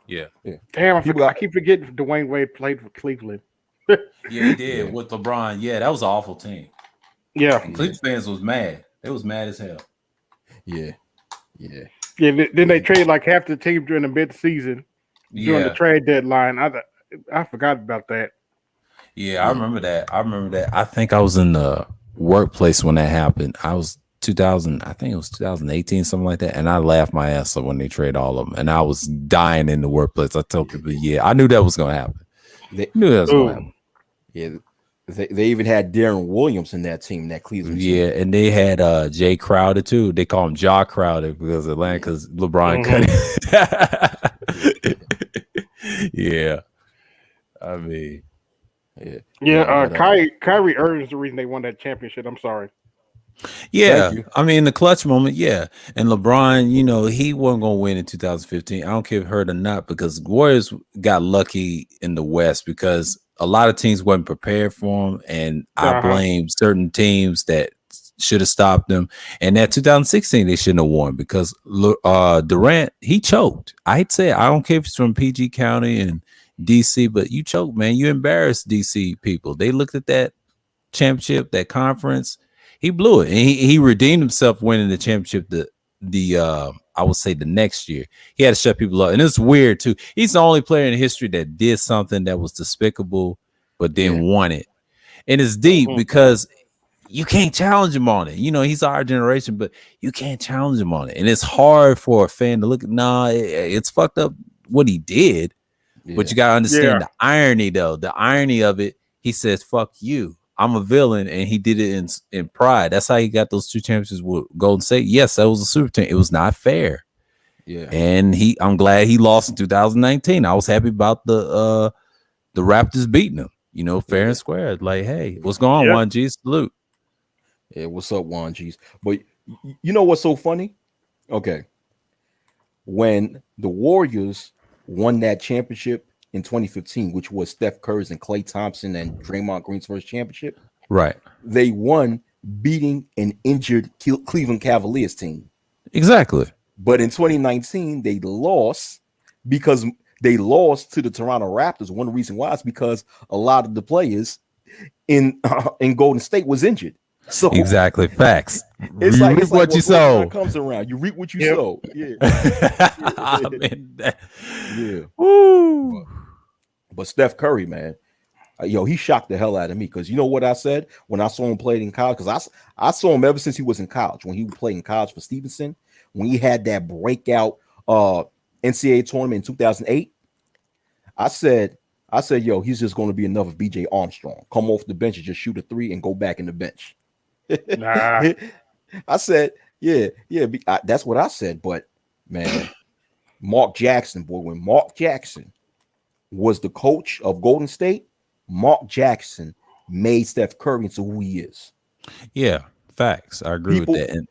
Yeah. Damn, I keep forgetting Dwayne Wade played for Cleveland. Yeah, he did with LeBron. Yeah, that was an awful team. Yeah. And Cleveland fans was mad. They was mad as hell. Yeah. Then they traded like half the team during the mid-season. During the trade deadline. I forgot about that. Yeah, I remember that. I think I was in the workplace when that happened. I was 2000, I think it was 2018, something like that. And I laughed my ass off when they trade all of them. And I was dying in the workplace. I told people, I knew that was going to happen. Yeah, they even had Darren Williams in that team, that Cleveland team. Yeah, and they had Jay Crowder too. They call him Jaw Crowder because Atlanta, because LeBron cut it. Yeah, I mean, Kyrie Irving is the reason they won that championship. I'm sorry. Yeah, I mean the clutch moment. Yeah, and LeBron, you know, he wasn't gonna win in 2015. I don't care if hurt or not, because Warriors got lucky in the West because a lot of teams wasn't prepared for him, and I blame certain teams that should have stopped them. And that 2016 they shouldn't have won because Durant, he choked. I'd say I don't care if it's from PG County and DC, but you choked, man. You embarrassed DC people. They looked at that championship, that conference. He blew it, and he redeemed himself winning the championship. I would say the next year he had to shut people up, and it's weird too. He's the only player in history that did something that was despicable, but then won it. And it's deep because you can't challenge him on it. You know, he's our generation, but you can't challenge him on it, and it's hard for a fan to look at. It's fucked up what he did, but you gotta understand the irony, though. The irony of it. He says, "Fuck you. I'm a villain, and he did it in pride. That's how he got those 2 championships with Golden State. Yes, that was a super team. It was not fair. Yeah. And I'm glad he lost in 2019. I was happy about the Raptors beating him, you know, fair and square. Like, hey, what's going on, Juan G? Salute. Yeah, what's up, Juan G's? But you know what's so funny? Okay. When the Warriors won that championship in 2015, which was Steph Curry's and Klay Thompson and Draymond Green's first championship, right? They won beating an injured Cleveland Cavaliers team. Exactly. But in 2019, they lost because they lost to the Toronto Raptors. One reason why is because a lot of the players in Golden State was injured. So exactly, facts. It's you like reap what you sow. Comes around, you reap what you sow. Yeah, yeah. Woo. But Steph Curry, man, he shocked the hell out of me because you know what I said when I saw him play in college. Because I saw him ever since he was in college. When he played in college for Stevenson, when he had that breakout NCAA tournament in 2008, I said, yo, he's just going to be another BJ Armstrong. Come off the bench and just shoot a 3 and go back in the bench. Nah. I said, yeah, that's what I said. But man, Mark Jackson, boy, when Mark Jackson was the coach of Golden State, Mark Jackson made Steph Curry into who he is. Yeah, facts. I agree with that. And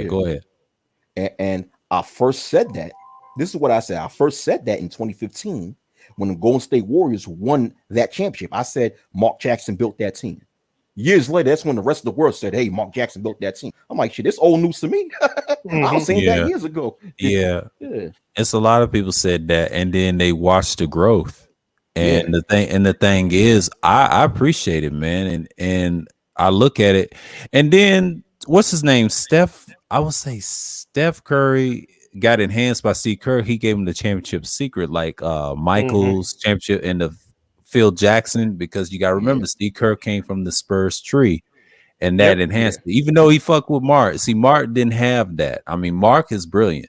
go ahead. And I first said that. This is what I said. I first said that in 2015 when the Golden State Warriors won that championship. I said Mark Jackson built that team. Years later, that's when the rest of the world said, hey, Mark Jackson built that team. I'm like, shit, it's old news to me. I was saying that years ago. Yeah. It's a lot of people said that, and then they watched the growth. And the thing is, I appreciate it, man. And I look at it, and then what's his name? I would say Steph Curry got enhanced by Steve Kerr. He gave him the championship secret, like Michael's championship and the Phil Jackson, because you got to remember Steve Kerr came from the Spurs tree, and that enhanced it. Even though he fucked with Mark. See, Mark didn't have that. I mean, Mark is brilliant,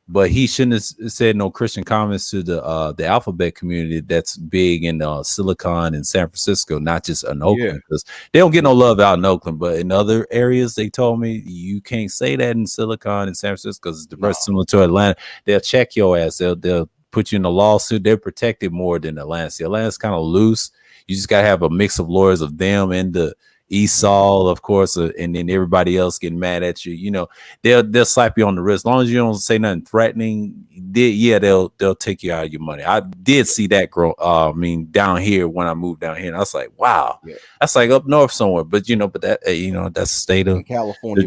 but he shouldn't have said no Christian comments to the alphabet community that's big in Silicon and San Francisco, not just in Oakland, because they don't get no love out in Oakland. But in other areas, they told me you can't say that in Silicon and San Francisco because it's diverse, similar to Atlanta. They'll check your ass. They'll put you in a lawsuit. They're protected more than Atlanta. See, Atlanta's kind of loose. You just gotta have a mix of lawyers of them and the Esau, of course, and then everybody else getting mad at you. You know, they'll slap you on the wrist. As long as you don't say nothing threatening, they'll take you out of your money. I did see that grow. Down here when I moved down here, and I was like, wow, that's like up north somewhere. But but that that's the state of California.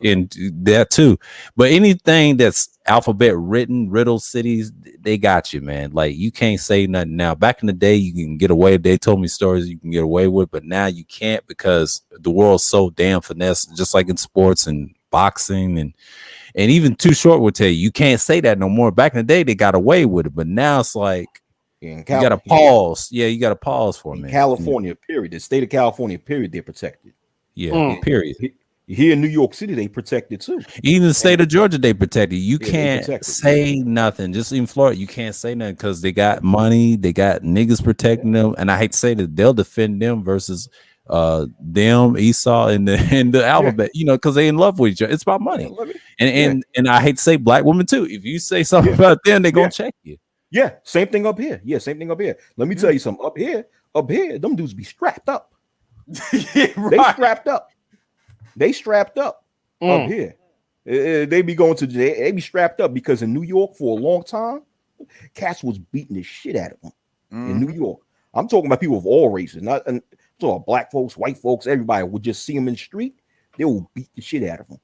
And that too. But anything that's alphabet written, riddle cities, they got you, man. Like you can't say nothing now. Back in the day, you can get away. They told me stories you can get away with, but now you can't because the world's so damn finesse. Just like in sports and boxing and even Too Short will tell you can't say that no more. Back in the day, they got away with it, but now it's like you got to pause. Yeah, you got to pause for a minute. California, period. The state of California, period. They're protected. Yeah, period. Here in New York City, they protected too. Even the state of Georgia, they protected. You can't say nothing. Just in Florida, you can't say nothing because they got money, they got niggas protecting them. And I hate to say that they'll defend them versus them, Esau, and the alphabet, because they in love with each other. It's about money. And I hate to say black women too. If you say something about them, they're gonna check you. Yeah, same thing up here. Same thing up here. Let me tell you something. Up here, them dudes be strapped up. They strapped up. They strapped up up here. They be going to jail. They be strapped up because in New York for a long time, cats was beating the shit out of them in New York. I'm talking about people of all races, not I'm talking about black folks, white folks. Everybody would just see them in the street. They will beat the shit out of them.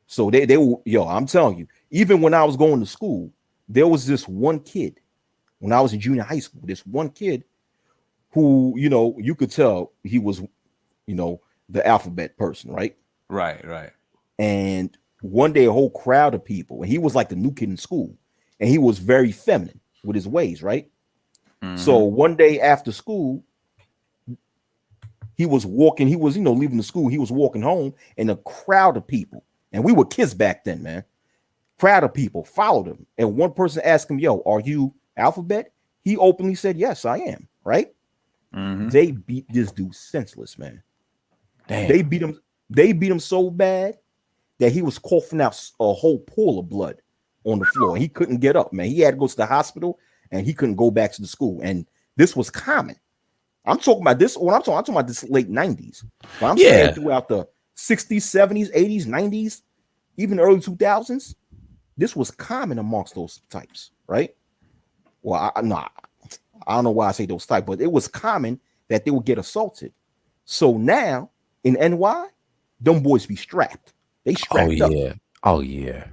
So they will. I'm telling you, even when I was going to school, there was this one kid when I was in junior high school. This one kid who you could tell he was the alphabet person, right? Right. And one day a whole crowd of people, and he was like the new kid in school, and he was very feminine with his ways, right? So one day after school, he was walking, leaving the school, he was walking home, and a crowd of people, and we were kids back then, man. Crowd of people followed him, and one person asked him, yo, are you alphabet? He openly said, yes, I am, right? Mhm. They beat this dude senseless, man. Damn. They beat him. They beat him so bad that he was coughing out a whole pool of blood on the floor. He couldn't get up, man. He had to go to the hospital, and he couldn't go back to the school. And this was common. I'm talking about this. When I'm talking about this late 90s. But I'm saying throughout the 60s, 70s, 80s, 90s, even early 2000s, this was common amongst those types, right? Well, I don't know why I say those types, but it was common that they would get assaulted. So now in NY, them boys be strapped. They strapped up. Oh yeah.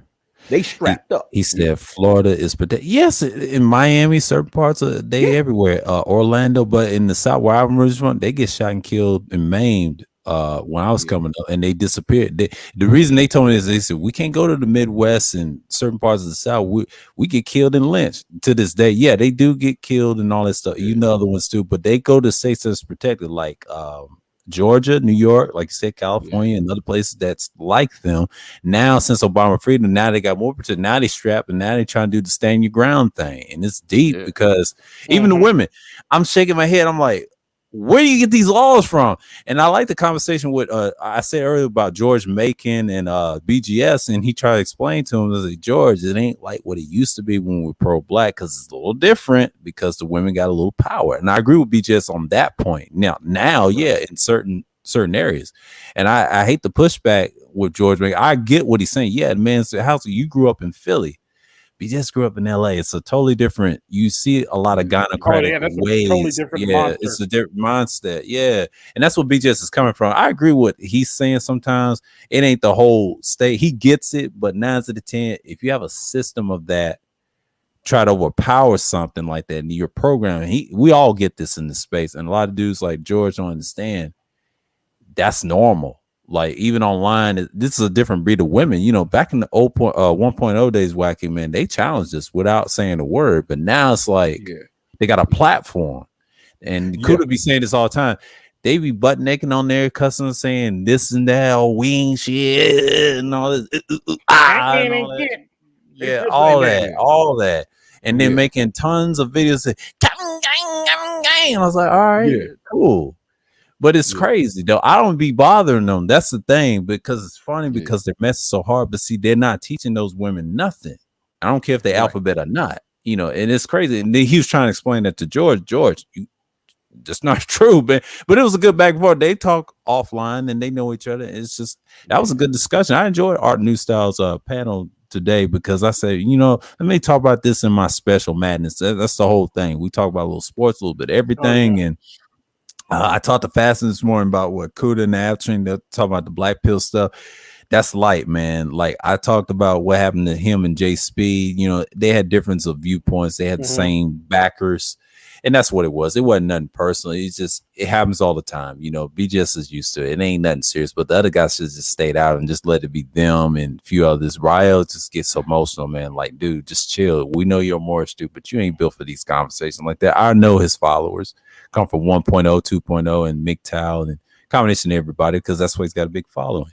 They strapped up. He said Florida is protected. Yes, in Miami, certain parts of everywhere. Orlando, but in the South where I'm originally from, they get shot and killed and maimed when I was coming up, and they disappeared. The reason they told me is they said we can't go to the Midwest and certain parts of the South. We get killed and lynched to this day. Yeah, they do get killed and all that stuff. You know other ones too, but they go to states that's protected, like Georgia, New York, like you said, California, and other places that's like them. Now, since Obama freedom, now they got more protection. Now they strapped, and now they trying to do the stand your ground thing, and it's deep because even the women. I'm shaking my head. I'm like, where do you get these laws from? And I like the conversation with I said earlier about George Macon and BGS, and he tried to explain to him, I was like, George, it ain't like what it used to be when we were pro-black, because it's a little different because the women got a little power. And I agree with BGS on that point. Now, yeah, in certain areas. And I hate the pushback with George Macon. I get what he's saying. Yeah, man's house. You grew up in Philly. BGS grew up in LA. It's a totally different. You see a lot of gynocratic ways. Totally different monster. It's a different mindset. Yeah, and that's what BGS is coming from. I agree with what he's saying. Sometimes it ain't the whole state. He gets it, but 9 out of 10, if you have a system of that, try to overpower something like that in your program. We all get this in the space, and a lot of dudes like George don't understand. That's normal. Like even online, this is a different breed of women. You know, back in the 1.0 days, wacky man, they challenged us without saying a word. But now it's like they got a platform, and Kuda be saying this all the time. They be butt naked on there, cussing, saying this and that, or wing shit, and all this, and all that. Yeah, all that, and then making tons of videos. And I was like, all right, cool. But it's crazy though. I don't be bothering them. That's the thing, because it's funny because they're messing so hard. But see, they're not teaching those women nothing. I don't care if they alphabet or not, you know. And it's crazy. And then he was trying to explain that to George. George, that's not true, but it was a good back and forth. They talk offline and they know each other. It's just that was a good discussion. I enjoyed Art New Styles panel today because I said, you know, let me talk about this in my special madness. That's the whole thing. We talk about a little sports, a little bit of everything, and I talked to Fasten this morning about what Kuda and the Afternoon. They're talking about the black pill stuff. That's light, man. Like I talked about what happened to him and Jay Speed. You know, they had difference of viewpoints. They had the same backers, and that's what it was. It wasn't nothing personal. It's just it happens all the time. You know, BGS is used to it. It ain't nothing serious. But the other guys should just stayed out and just let it be them and a few others. Ryo just gets so emotional, man. Like, dude, just chill. We know you're more astute, but you ain't built for these conversations like that. I know his followers come from 1.0, 2.0, and MGTOW and combination of everybody, because that's why he's got a big following.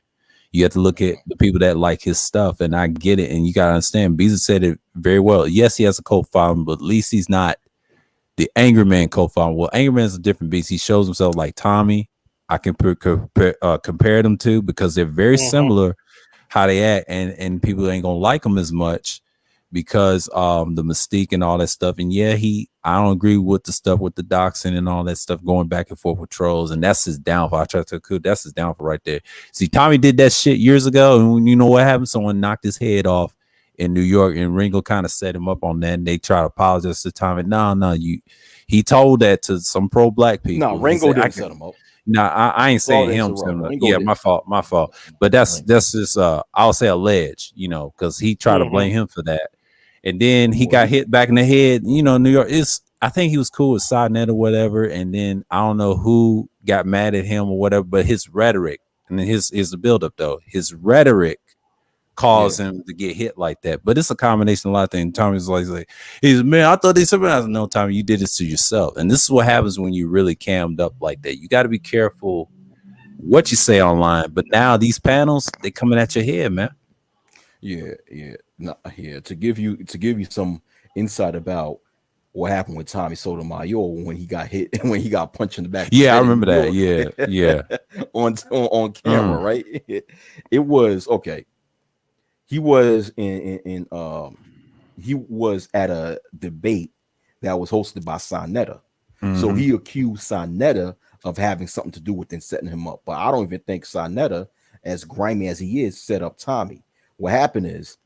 You have to look at the people that like his stuff, and I get it. And you got to understand, Beezer said it very well. Yes, he has a cult following, but at least he's not the Angry Man cult following. Well, Angry Man is a different beast. He shows himself like Tommy. I can compare them to, because they're very similar how they act, and people ain't going to like them as much because the mystique and all that stuff. And yeah, I don't agree with the stuff with the doxing and all that stuff going back and forth with trolls, and that's his downfall. I try to tell that's his downfall right there. See, Tommy did that shit years ago, and you know what happened? Someone knocked his head off in New York, and Ringo kind of set him up on that, and they try to apologize to Tommy. No, he told that to some pro-black people. No, Ringo didn't set him up. No, I ain't saying him. Yeah, my fault. But that's just I'll say alleged, you know, because he tried to blame him for that. And then he got hit back in the head. You know, New York I think he was cool with Sidnet or whatever. And then I don't know who got mad at him or whatever, but his rhetoric, and then here's the buildup though. His rhetoric caused him to get hit like that. But it's a combination of a lot of things. Tommy's like he's, man, I thought they said, I no, Tommy, you did this to yourself. And this is what happens when you really cammed up like that. You got to be careful what you say online. But now these panels, they coming at your head, man. To give you some insight about what happened with Tommy Sotomayor when he got hit and when he got punched in the back. Yeah, I in remember New that. York. Yeah. on camera, right? It was okay. He was he was at a debate that was hosted by Sonetta. So he accused Sonetta of having something to do with them setting him up. But I don't even think Sonetta, as grimy as he is, set up Tommy. What happened is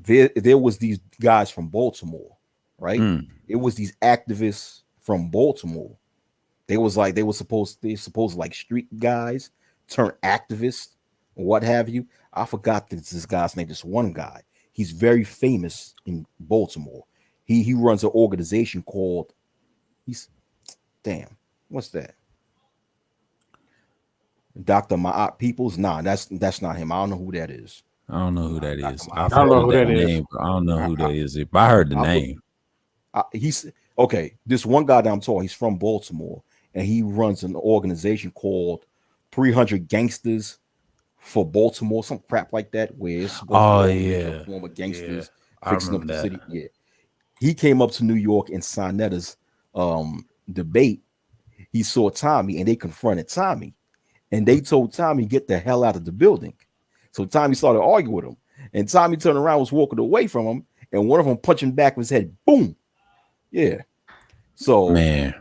there was these guys from Baltimore, right? It was these activists from Baltimore. They were supposed like street guys turn activists or what have you. I forgot this guy's name. This one guy. He's very famous in Baltimore. He runs an organization called what's that? Dr. Ma'at Peoples? Nah, that's not him. I don't know who that is. I don't know who that is. I don't know who that name, is. but I don't know who that is. But I heard the name. He's okay. This one guy that I'm talking, he's from Baltimore, and he runs an organization called 300 Gangsters for Baltimore, some crap like that, where it's supposed to be former gangsters fixing up the city. Yeah, he came up to New York in Sonetta's debate. He saw Tommy, and they confronted Tommy, and they told Tommy, "Get the hell out of the building." So Tommy started arguing with him, and Tommy turned around, was walking away from him, and one of them punched him back with his head. Boom. Yeah. So man.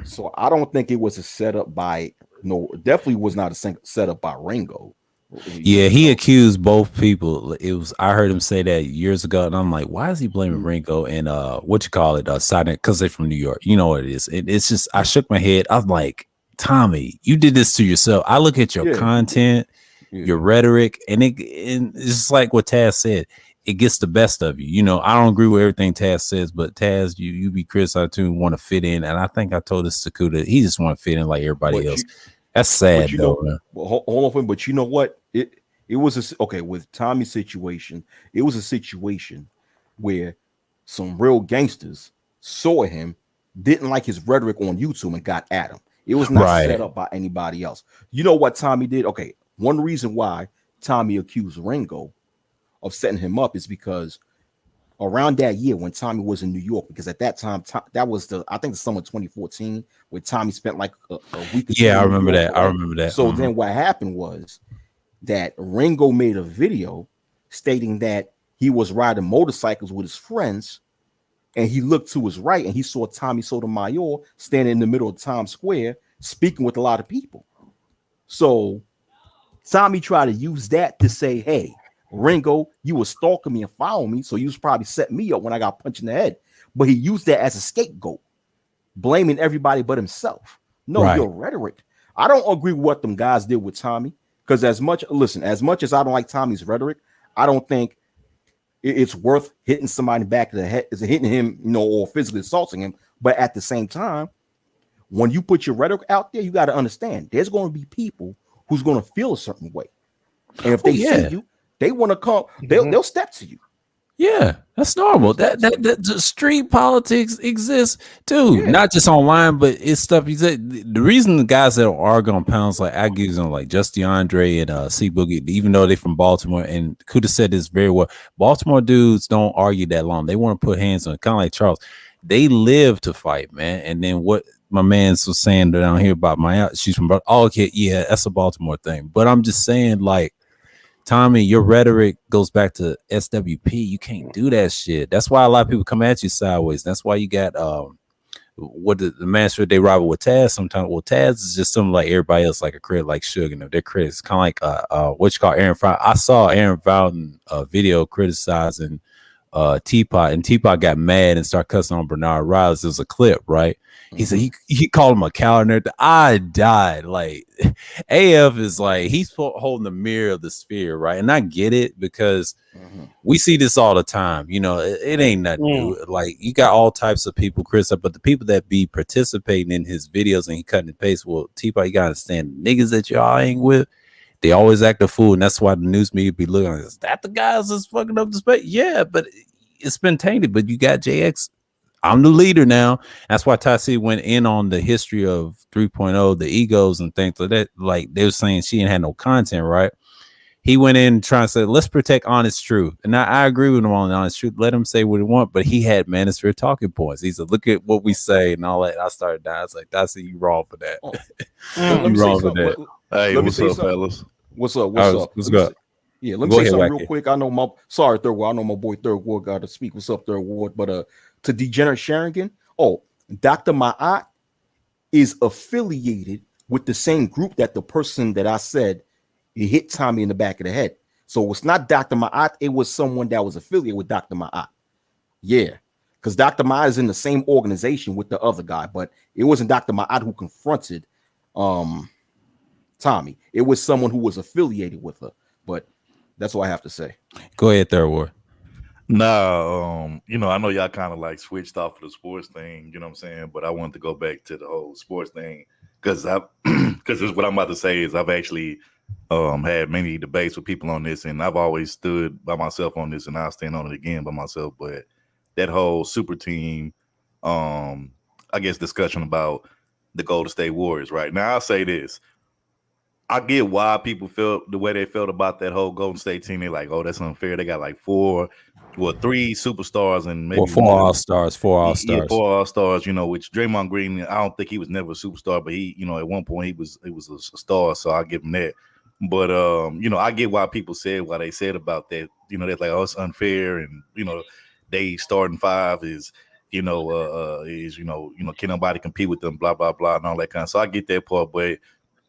So I don't think it was a setup by definitely was not a setup by Ringo. Yeah, he accused both people. I heard him say that years ago, and I'm like, why is he blaming Ringo and Sonnet, because they're from New York? You know what it is. It's just I shook my head. I'm like, Tommy, you did this to yourself. I look at your content, your rhetoric, and it's just like what Taz said. It gets the best of you. You know, I don't agree with everything Taz says, but Taz, you be criticized too and want to fit in. And I think I told this to Kuda, he just want to fit in like everybody else. That's sad though. Well, hold on, but you know what? It was with Tommy's situation. It was a situation where some real gangsters saw him, didn't like his rhetoric on YouTube, and got at him. It was not set up by anybody else. You know what Tommy did? Okay, one reason why Tommy accused Ringo of setting him up is because around that year when Tommy was in New York, because at that time that was the summer 2014 where Tommy spent like a week. I remember that. I remember that. So then what happened was that Ringo made a video stating that he was riding motorcycles with his friends, and he looked to his right and he saw Tommy Sotomayor standing in the middle of Times Square speaking with a lot of people. So Tommy tried to use that to say, hey, Ringo, you were stalking me and following me, so you was probably setting me up when I got punched in the head. But he used that as a scapegoat, blaming everybody but himself. No, your rhetoric. I don't agree with what them guys did with Tommy, because as much as I don't like Tommy's rhetoric, I don't think it's worth hitting somebody back in the head, is hitting him, or physically assaulting him. But at the same time, when you put your rhetoric out there, you got to understand there's going to be people who's going to feel a certain way, and if they see you, they want to come. They'll step to you. Yeah, that's normal. That street politics exists too, not just online, but it's stuff. The reason the guys that are arguing on pounds like Aggies and like Just DeAndre and C Boogie, even though they're from Baltimore, and Kuda said this very well. Baltimore dudes don't argue that long. They want to put hands on it, kind of like Charles. They live to fight, man. And then what my man was saying down here about she's from that's a Baltimore thing. But I'm just saying, like, Tommy, your rhetoric goes back to SWP. You can't do that shit. That's why a lot of people come at you sideways. That's why you got the master they rival with Taz sometimes. Well, Taz is just something like everybody else, like a critic like Suge. They're critics, kind of like what you call Aaron Fountain. I saw Aaron Fountain video criticizing Teapot, and Teapot got mad and started cussing on Bernard Riles. There was a clip, right? He said he called him a coward and everything. I died. Like, AF is like, he's holding the mirror of the sphere, right? And I get it, because we see this all the time. It ain't nothing new. Like, you got all types of people, Chris, but the people that be participating in his videos and he cutting and paste, well, Teapot, you gotta understand, the niggas that y'all ain't with, they always act a fool, and that's why the news media be looking like, is that the guys that's fucking up the space? Yeah, but it's been tainted. But you got JX. I'm the leader now. That's why Tassie went in on the history of 3.0, the egos and things like that. Like, they were saying she ain't had no content, right? he went in trying to say, let's protect honest truth. And I agree with him on honest truth. Let him say what he want, but he had manosphere talking points. He said, look at what we say and all that. I started dying. I was like, that's you wrong for that. Oh. Mm. Let me say wrong for something. that. Hey, Let me what's say up, something. fellas? What's up? What's up? What's Let me good? say- Yeah, let me Go say ahead, something Wacky. real quick. I know Third Ward. I know my boy Third Ward got to speak. What's up, Third Ward? But to Degenerate Sharingan, Dr. Ma'at is affiliated with the same group that the person that I said he hit Tommy in the back of the head. So it's not Dr. Ma'at, it was someone that was affiliated with Dr. Ma'at. Yeah, because Dr. Ma'at is in the same organization with the other guy, but it wasn't Dr. Ma'at who confronted Tommy. It was someone who was affiliated with her. But that's what I have to say. Go ahead, Third Ward. Nah, I know y'all kind of like switched off of the sports thing, you know what I'm saying? But I wanted to go back to the whole sports thing because this is what I'm about to say is I've actually had many debates with people on this, and I've always stood by myself on this, and I'll stand on it again by myself. But that whole super team, I guess discussion about the Golden State Warriors, right? Now I'll say this. I get why people felt the way they felt about that whole Golden State team. They're like, oh, that's unfair. They got like three superstars and maybe Four one. All-Stars, four Yeah, All-Stars. 4 All-Stars, which Draymond Green, I don't think he was never a superstar, but he, at one point he was a star, so I'll give him that. But I get why people said what they said about that. They're like, oh, it's unfair, and they starting five is can nobody compete with them, blah blah blah, and all that kind of. So I get that part, but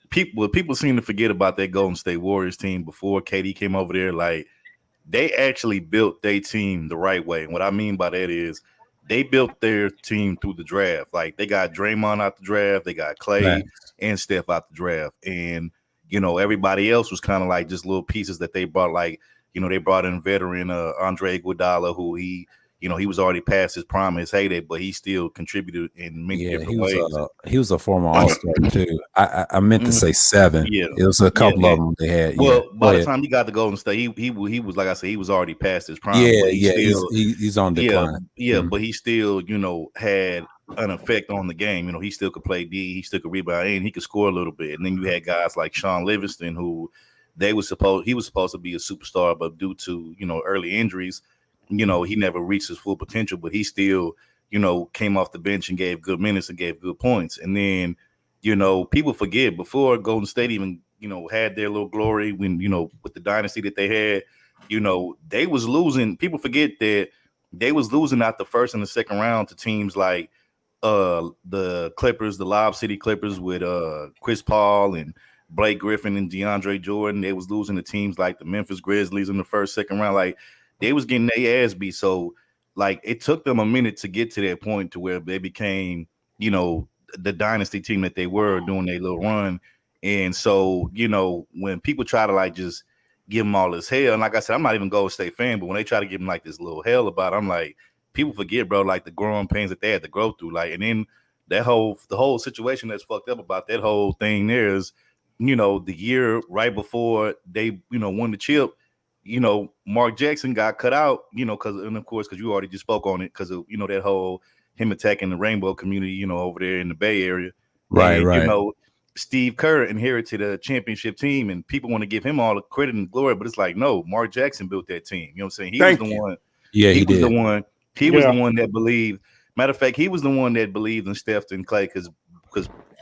people seem to forget about that Golden State Warriors team before KD came over there. Like, they actually built their team the right way. And what I mean by that is they built their team through the draft. Like, they got Draymond out the draft, they got Clay and Steph out the draft. And, everybody else was kind of like just little pieces that they brought. Like, they brought in veteran Andre Iguodala, who he was already past his prime, his heyday, but he still contributed in many different ways. He was a former All-Star too. I meant to say 7. Yeah, it was a couple of them they had. Well, by the time he got to Golden State, he was like I said, he was already past his prime. Yeah, but he's on decline. But he still had an effect on the game. He still could play D, he still could rebound, and he could score a little bit. And then you had guys like Sean Livingston, who he was supposed to be a superstar, but due to early injuries, he never reached his full potential. But he still came off the bench and gave good minutes and gave good points. And then people forget before Golden State even had their little glory when with the dynasty that they had, they was losing. People forget that they was losing out the first and the second round to teams like the Clippers, the Lob City Clippers with Chris Paul and Blake Griffin and DeAndre Jordan. They was losing to teams like the Memphis Grizzlies in the first, second round. Like, they was getting their ass beat. So, like, it took them a minute to get to that point to where they became, the dynasty team that they were doing their little run. And so, when people try to like just give them all this hell, and like I said, I'm not even a Golden State fan, but when they try to give them like this little hell about it, I'm like, people forget, bro, like the growing pains that they had to go through. Like, and then the whole situation that's fucked up about that whole thing there is, the year right before they, won the chip, Mark Jackson got cut out, because you already just spoke on it, because of, that whole him attacking the rainbow community, over there in the Bay Area. Right. Steve Kerr inherited a championship team, and people want to give him all the credit and glory, but it's like, no, Mark Jackson built that team. You know what I'm saying? He was the one. Yeah, he was did. the one. He was the one that believed. Matter of fact, he was the one that believed in Steph and Clay, because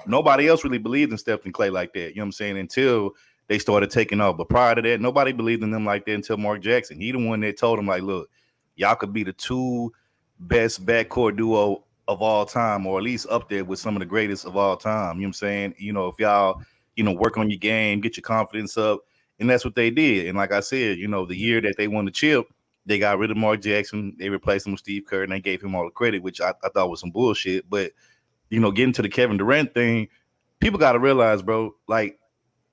nobody else really believed in Steph and Clay like that. You know what I'm saying? Until they started taking off. But prior to that, nobody believed in them like that until Mark Jackson. He the one that told them, like, look, y'all could be the two best backcourt duo of all time, or at least up there with some of the greatest of all time. You know what I'm saying? If y'all, work on your game, get your confidence up. And that's what they did. And like I said, the year that they won the chip, they got rid of Mark Jackson. They replaced him with Steve Kerr, and they gave him all the credit, which I thought was some bullshit. But, getting to the Kevin Durant thing, people got to realize, bro, like,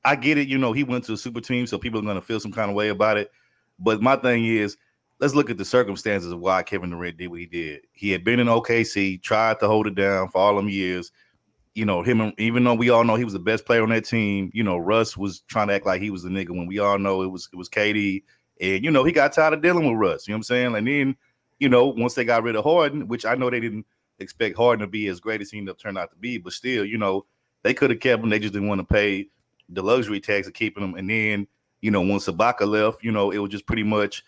I get it. He went to a super team, so people are going to feel some kind of way about it. But my thing is, let's look at the circumstances of why Kevin Durant did what he did. He had been in OKC, tried to hold it down for all them years. Him, even though we all know he was the best player on that team, Russ was trying to act like he was the nigga when we all know it was KD. And, he got tired of dealing with Russ. You know what I'm saying? And then, once they got rid of Harden, which I know they didn't expect Harden to be as great as he ended up turning out to be, but still, they could have kept him. They just didn't want to pay the luxury tax of keeping him. And then once Ibaka left, it was just pretty much,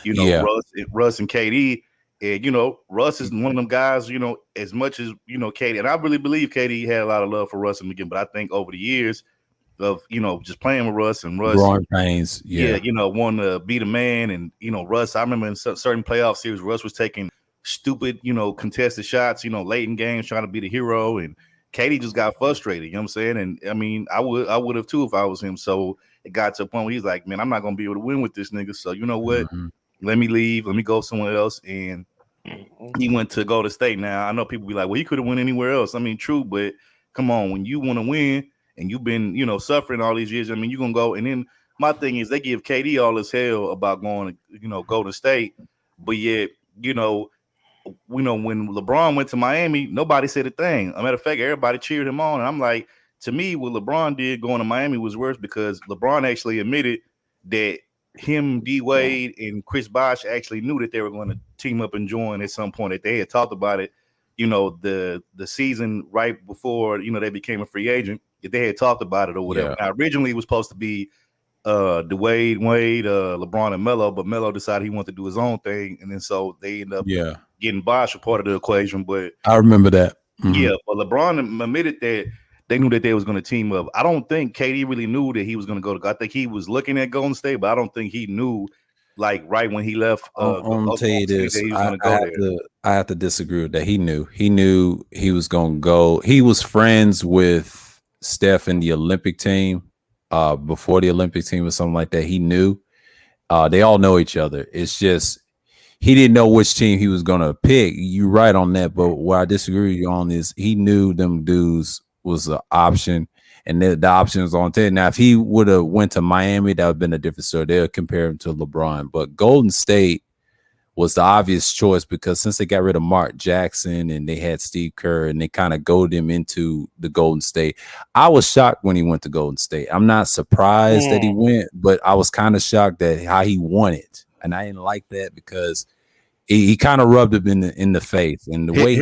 Yeah. Russ and KD. And, Russ is one of them guys, as much as, KD. And I really believe KD had a lot of love for Russ in the beginning. But I think over the years of, just playing with Russ and Russ. Growing pains. Yeah. Wanting to be the man. And, Russ, I remember in certain playoff series, Russ was taking stupid, contested shots, late in games, trying to be the hero. And KD just got frustrated. You know what I'm saying? And, I mean, I would have too if I was him. So it got to a point where he's like, man, I'm not going to be able to win with this nigga. So you know what? Mm-hmm. Let me leave. Let me go somewhere else. And he went to Golden State. Now, I know people be like, well, he could have went anywhere else. I mean, true, but come on, when you want to win and you've been, suffering all these years, I mean, you're going to go. And then my thing is they give KD all this hell about going to, Golden State. But yet, when LeBron went to Miami, nobody said a thing. As a matter of fact, everybody cheered him on. And I'm like, to me, what LeBron did going to Miami was worse because LeBron actually admitted that him, D Wade, and Chris Bosh actually knew that they were going to team up and join at some point. That they had talked about it, the season right before they became a free agent. If they had talked about it or whatever. Yeah. Now, originally it was supposed to be Wade, LeBron, and Melo, but Melo decided he wanted to do his own thing, and then so they ended up getting Bosh a part of the equation. But I remember that. Mm-hmm. Yeah, but LeBron admitted that they knew that they was going to team up. I don't think KD really knew that he was going to go to. I think he was looking at Golden State, but I don't think he knew, like, right when he left. I'm gonna tell you this. I have to disagree with that. He knew he was going to go. He was friends with Steph in the Olympic team before the Olympic team or something like that. He knew. They all know each other. It's just he didn't know which team he was going to pick. You're right on that, but what I disagree with you on is he knew them dudes was an option, and the option was on 10. Now, if he would have went to Miami, that would have been a different story. They'll compare him to LeBron, but Golden State was the obvious choice because since they got rid of Mark Jackson and they had Steve Kerr and they kind of goaded him into the Golden State. I was shocked when he went to Golden State. I'm not surprised that he went, but I was kind of shocked at how he won it, and I didn't like that because he kind of rubbed him in the face. And the way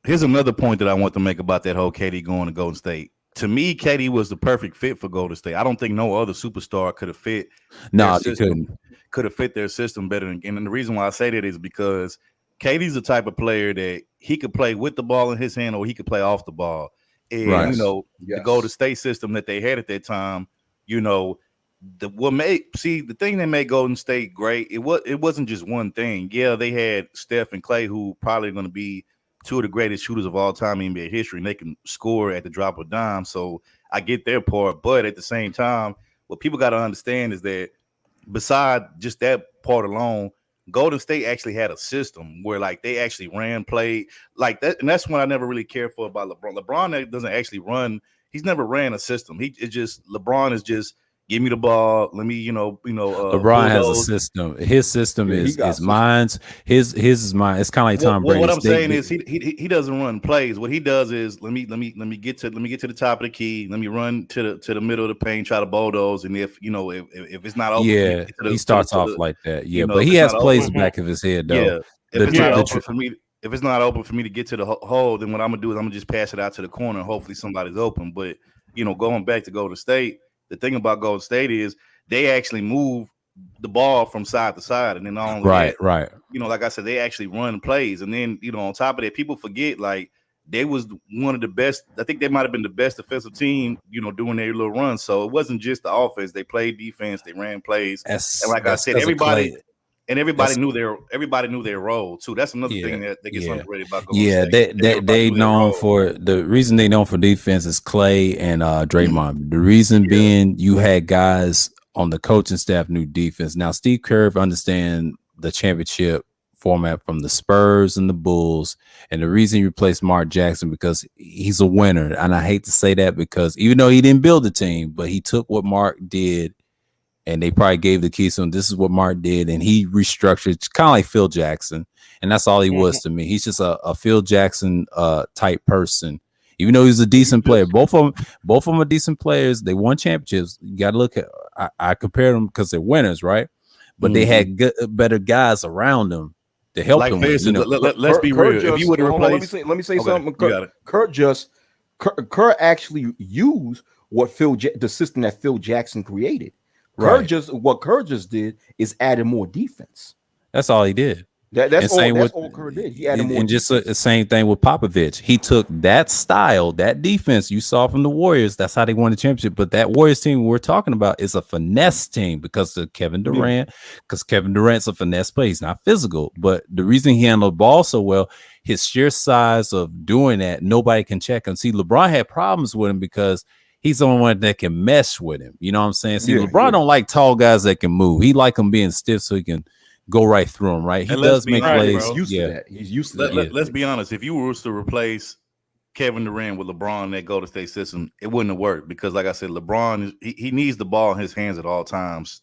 here's another point that I want to make about that whole KD going to Golden State. To me, KD was the perfect fit for Golden State. I don't think no other superstar could have fit. No, he couldn't. Could have fit their system better. And the reason why I say that is because KD's the type of player that he could play with the ball in his hand or he could play off the ball. And, the Golden State system that they had at that time, the thing that made Golden State great, it wasn't just one thing. Yeah, they had Steph and Klay, who probably going to be two of the greatest shooters of all time in NBA history, and they can score at the drop of a dime. So I get their part, but at the same time, what people got to understand is that beside just that part alone, Golden State actually had a system where like they actually ran play like that, and that's what I never really cared for about LeBron. LeBron doesn't actually run; he's never ran a system. LeBron is just give me the ball. Let me, LeBron has a system. His system is mine. His is mine. It's kind of like Tom Brady. What I'm saying is he doesn't run plays. What he does is let me get to the top of the key. Let me run to the middle of the paint, try to bulldoze, and if it's not open, he starts off like that. Yeah, but he has plays back of his head though. Yeah, if it's not open for me. If it's not open for me to get to the hole, then what I'm gonna do is I'm gonna just pass it out to the corner and hopefully somebody's open. But going back to Golden State. The thing about Golden State is they actually move the ball from side to side, and then not only right. Like I said, they actually run plays, and then on top of that, people forget like they was one of the best. I think they might have been the best defensive team, doing their little run. So it wasn't just the offense; they played defense, they ran plays, and like I said, everybody knew their role too. That's another thing that gets underrated about Golden State. They known for the reason they known for defense is Klay and Draymond. The reason being you had guys on the coaching staff knew defense. Now Steve Kerr understand the championship format from the Spurs and the Bulls, and the reason he replaced Mark Jackson because he's a winner. And I hate to say that because even though he didn't build the team, but he took what Mark did. And they probably gave the keys to him. This is what Mark did. And he restructured, kind of like Phil Jackson. And that's all he was to me. He's just a Phil Jackson type person. Even though he's a decent player. Both of them are decent players. They won championships. You got to look at, I compare them because they're winners, right? But they had better guys around them to help them. Let's be real. If you would have replaced, let me say something. Kerr actually used the system that Phil Jackson created. Right. Kerr just did is added more defense. That's all he did. That's And all Kerr did. He added more and just defense. the same thing with Popovich. He took that style, that defense you saw from the Warriors. That's how they won the championship. But that Warriors team we're talking about is a finesse team because of Kevin Durant. Because Kevin Durant's a finesse player. He's not physical, but the reason he handled the ball so well, his sheer size of doing that, nobody can check him. See, LeBron had problems with him because he's the only one that can mesh with him. You know what I'm saying? See, LeBron don't like tall guys that can move. He like them being stiff so he can go right through them, right? He And let's does be make honest, plays. bro. He's used to that. He's used to that. Let's be honest. If you were to replace Kevin Durant with LeBron in that Golden State system, it wouldn't have worked because, like I said, LeBron he needs the ball in his hands at all times.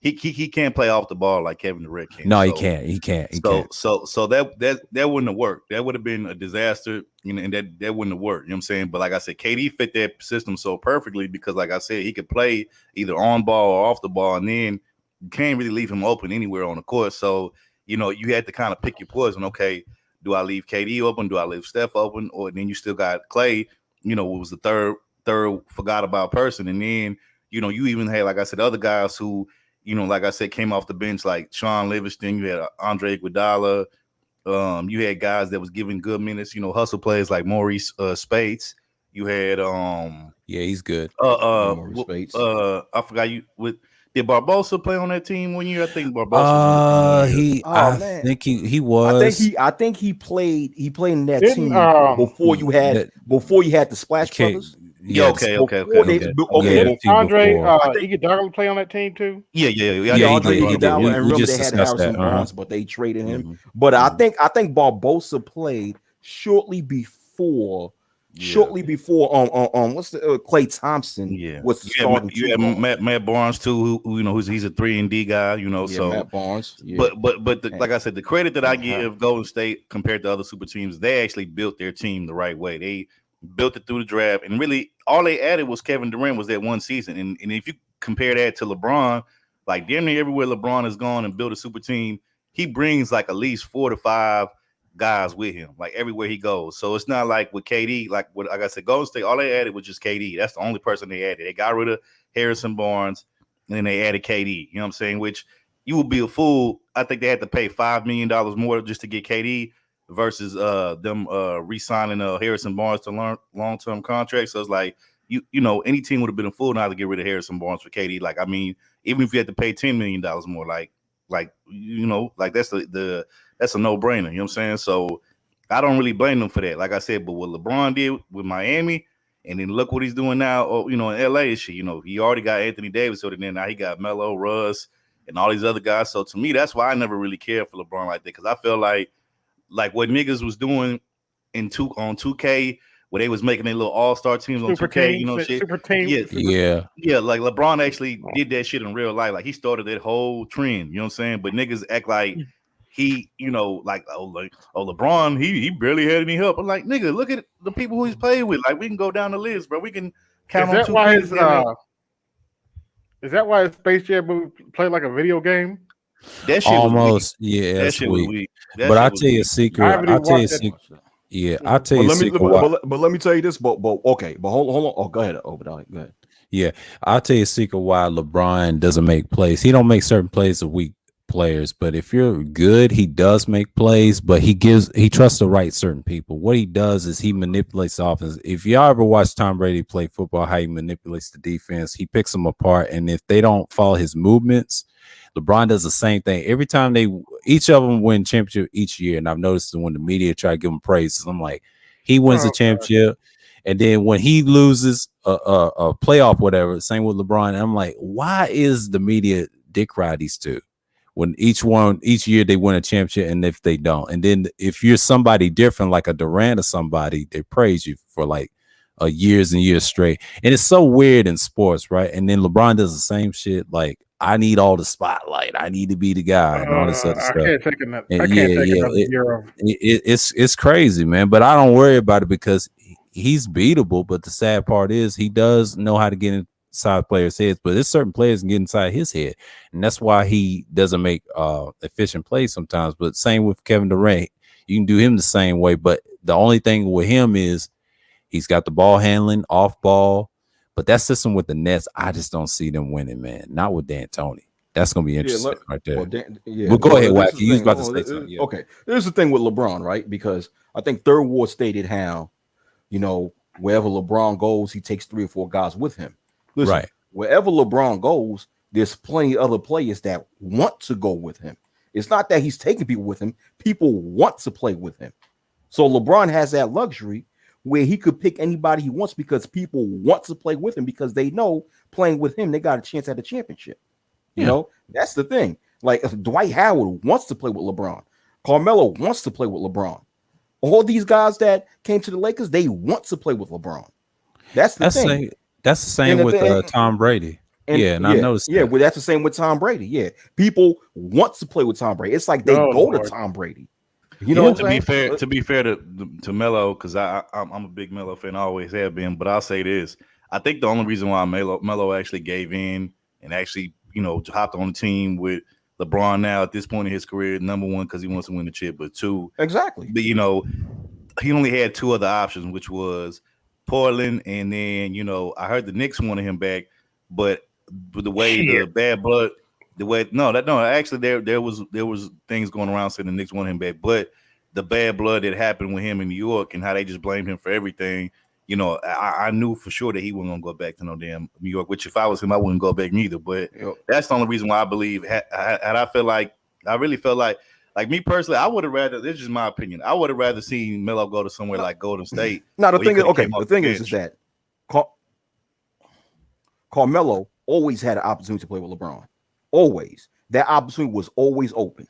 He can't play off the ball like Kevin Durant can. No, he can't. He can't. So that wouldn't have worked. That would have been a disaster, and that wouldn't have worked. You know what I'm saying? But like I said, KD fit that system so perfectly because, like I said, he could play either on ball or off the ball, and then you can't really leave him open anywhere on the court. So, you had to kind of pick your poison. Okay, do I leave KD open? Do I leave Steph open? Or then you still got Clay, was the third forgot about person. And then, you even had, like I said, other guys who, like I said, came off the bench like Sean Livingston. You had Andre Iguodala. You had guys that was giving good minutes, hustle players like Maurice Spates. You had he's good. Maurice Spates. I forgot did Barbosa play on that team 1 year? I think Barbosa. I think he was. I think he played in that Didn't, team before you had the Splash Brothers. Yeah, okay. Andre Iguodala play on that team too. Yeah. Andre Iguodala, and remember just they had discussed Harrison that, Barnes, but they traded him. But I think Barbosa played shortly before what's the Klay Thompson was the starting. You have Matt Barnes too, who he's a 3-and-D guy, so Matt Barnes. Yeah. But like I said, the credit that I give Golden State compared to other super teams, they actually built their team the right way. They built it through the draft, and really all they added was Kevin Durant was that one season. And if you compare that to LeBron, like damn near everywhere LeBron has gone and built a super team, he brings like at least 4 to 5 guys with him, like everywhere he goes. So it's not like with KD, like I said, Golden State, all they added was just KD. That's the only person they added. They got rid of Harrison Barnes, and then they added KD. You know what I'm saying? Which you would be a fool. I think they had to pay $5 million more just to get KD versus them re-signing Harrison Barnes to long-term contract. So it's like any team would have been a fool not to get rid of Harrison Barnes for KD. Like, I mean, even if you had to pay $10 million more, like that's a no-brainer. You know what I'm saying? So I don't really blame them for that. Like I said, but what LeBron did with Miami, and then look what he's doing now, in LA, he already got Anthony Davis, so then now he got Melo, Russ, and all these other guys. So to me, that's why I never really cared for LeBron like that, because I feel like what niggas was doing on 2K, where they was making their little all-star teams on 2K, shit. Super team. Yeah, like LeBron actually did that shit in real life. Like he started that whole trend, you know what I'm saying? But niggas act like he, LeBron, he barely had any help. I'm like, nigga, look at the people who he's played with. Like, we can go down the list, bro. We can count on 2 fingers. Is that why his Space Jam movie played like a video game? That shit almost, that shit was weak. But I'll tell you a secret. I'll tell you a secret. Yeah, I'll tell you a secret. But let me tell you this. But okay. But hold on. Oh, go ahead. Obadiah. Go ahead. Yeah, I'll tell you a secret why LeBron doesn't make plays. He don't make certain plays of weak players, but if you're good, he does make plays, but he trusts the right certain people. What he does is he manipulates the offense. If y'all ever watch Tom Brady play football, how he manipulates the defense, he picks them apart, and if they don't follow his movements, LeBron does the same thing. Every time each of them win championship each year, and I've noticed that when the media try to give him praise, I'm like, he wins the championship, and then when he loses a playoff, whatever, same with LeBron, and I'm like, why is the media dick ride these two? When each year they win a championship, and if they don't, and then if you're somebody different, like a Durant or somebody, they praise you for like years and years straight. And it's so weird in sports, right? And then LeBron does the same shit. Like, I need all the spotlight. I need to be the guy and all this other stuff. I can't take another year off. It's crazy, man. But I don't worry about it because he's beatable. But the sad part is he does know how to get inside players' heads. But there's certain players can get inside his head, and that's why he doesn't make efficient plays sometimes. But same with Kevin Durant, you can do him the same way. But the only thing with him is he's got the ball handling, off ball, But that system with the Nets, I just don't see them winning, man. Not with D'Antoni. That's gonna be interesting right there. Well, go ahead, Wacky. You was about to say something. Yeah. Okay, here's the thing with LeBron, right? Because I think Third Ward stated how, wherever LeBron goes, he takes 3 or 4 guys with him. Listen, Right. Wherever LeBron goes, there's plenty of other players that want to go with him. It's not that he's taking people with him. People want to play with him. So LeBron has that luxury where he could pick anybody he wants because people want to play with him because they know playing with him, they got a chance at a championship. You know, that's the thing. Like Dwight Howard wants to play with LeBron. Carmelo wants to play with LeBron. All these guys that came to the Lakers, they want to play with LeBron. That's the thing. That's the same with Tom Brady. I noticed. Yeah, well, that's the same with Tom Brady. Yeah, people want to play with Tom Brady. It's like they go to Tom Brady. You know, to be fair to Melo, because I'm a big Melo fan, I always have been. But I'll say this: I think the only reason why Melo actually gave in and actually hopped on the team with LeBron now at this point in his career, number one, because he wants to win the chip, but 2, exactly. But he only had 2 other options, which was Portland, and then I heard the Knicks wanted him back, but the way the bad blood, actually there was things going around saying the Knicks wanted him back, but the bad blood that happened with him in New York and how they just blamed him for everything. I knew for sure that he wasn't gonna go back to no damn New York. Which if I was him, I wouldn't go back neither. But that's the only reason why I believe. I really felt like me personally, I would have rather. This is just my opinion. I would have rather seen Melo go to somewhere like Golden State. Now the thing is that Carmelo always had an opportunity to play with LeBron. Always, that opportunity was always open.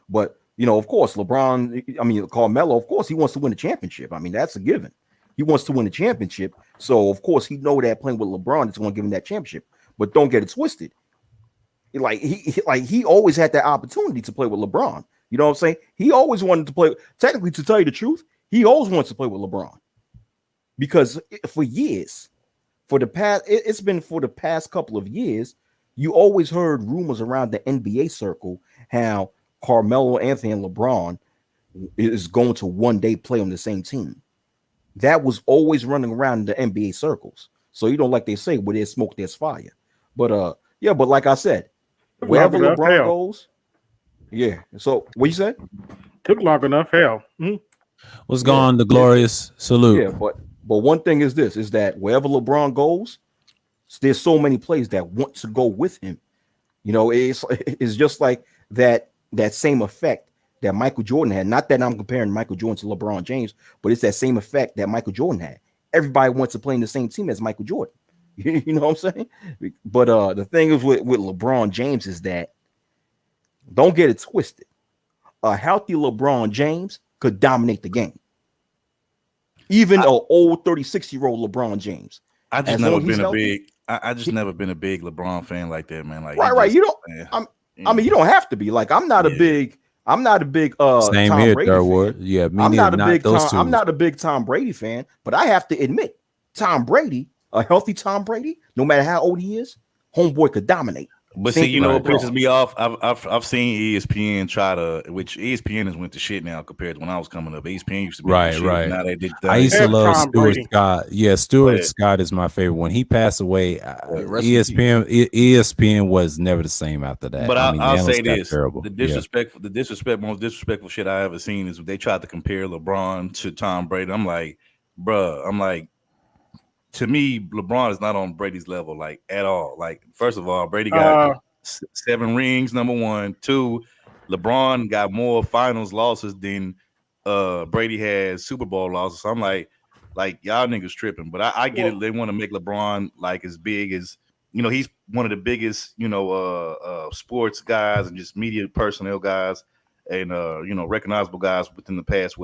But of course, Carmelo, of course, he wants to win the championship. I mean, that's a given. He wants to win the championship. So, of course, he know that playing with LeBron is going to give him that championship. But don't get it twisted. He always had that opportunity to play with LeBron. You know what I'm saying? He always wanted to play. Technically, to tell you the truth, he always wants to play with LeBron. Because for years, it's been for the past couple of years, you always heard rumors around the NBA circle how Carmelo Anthony and LeBron is going to one day play on the same team. That was always running around in the NBA circles. So like they say, where there's smoke, there's fire. But but like I said, wherever LeBron goes, So what you said? Took long enough. Hell. What's going on? The glorious salute. Yeah, but one thing is this: is that wherever LeBron goes, there's so many players that want to go with him. It's just like that same effect that Michael Jordan had. Not that I'm comparing Michael Jordan to LeBron James, but it's that same effect that Michael Jordan had. Everybody wants to play in the same team as Michael Jordan. You know what I'm saying? But the thing is with LeBron James is that, don't get it twisted, a healthy LeBron James could dominate the game. Even an old 36-year-old LeBron James. I just never been a big. I just never been a big LeBron fan like that, man. Like right. You don't. I mean, you don't have to be. Like, I'm not a big Same Tom here, Brady Darwood. Yeah, me I'm neither. I'm not a big Tom Brady fan, but I have to admit, Tom Brady, a healthy Tom Brady, no matter how old he is, homeboy could dominate. But see, what pisses me off? I've seen ESPN try to, which ESPN has went to shit now compared to when I was coming up. ESPN used to be right. Now they did. I used to love Stuart Scott. Yeah, Stuart Scott is my favorite. When he passed away, ESPN was never the same after that. But I'll say this: terrible. the most disrespectful shit I ever seen is they tried to compare LeBron to Tom Brady. I'm like, bruh, to me, LeBron is not on Brady's level, like at all. Like, first of all, Brady got 7 rings, number 1. 2, LeBron got more finals losses than Brady has Super Bowl losses. So I'm like y'all niggas tripping. But I get it. They want to make LeBron like as big as, he's one of the biggest, sports guys and just media personnel guys and recognizable guys within the past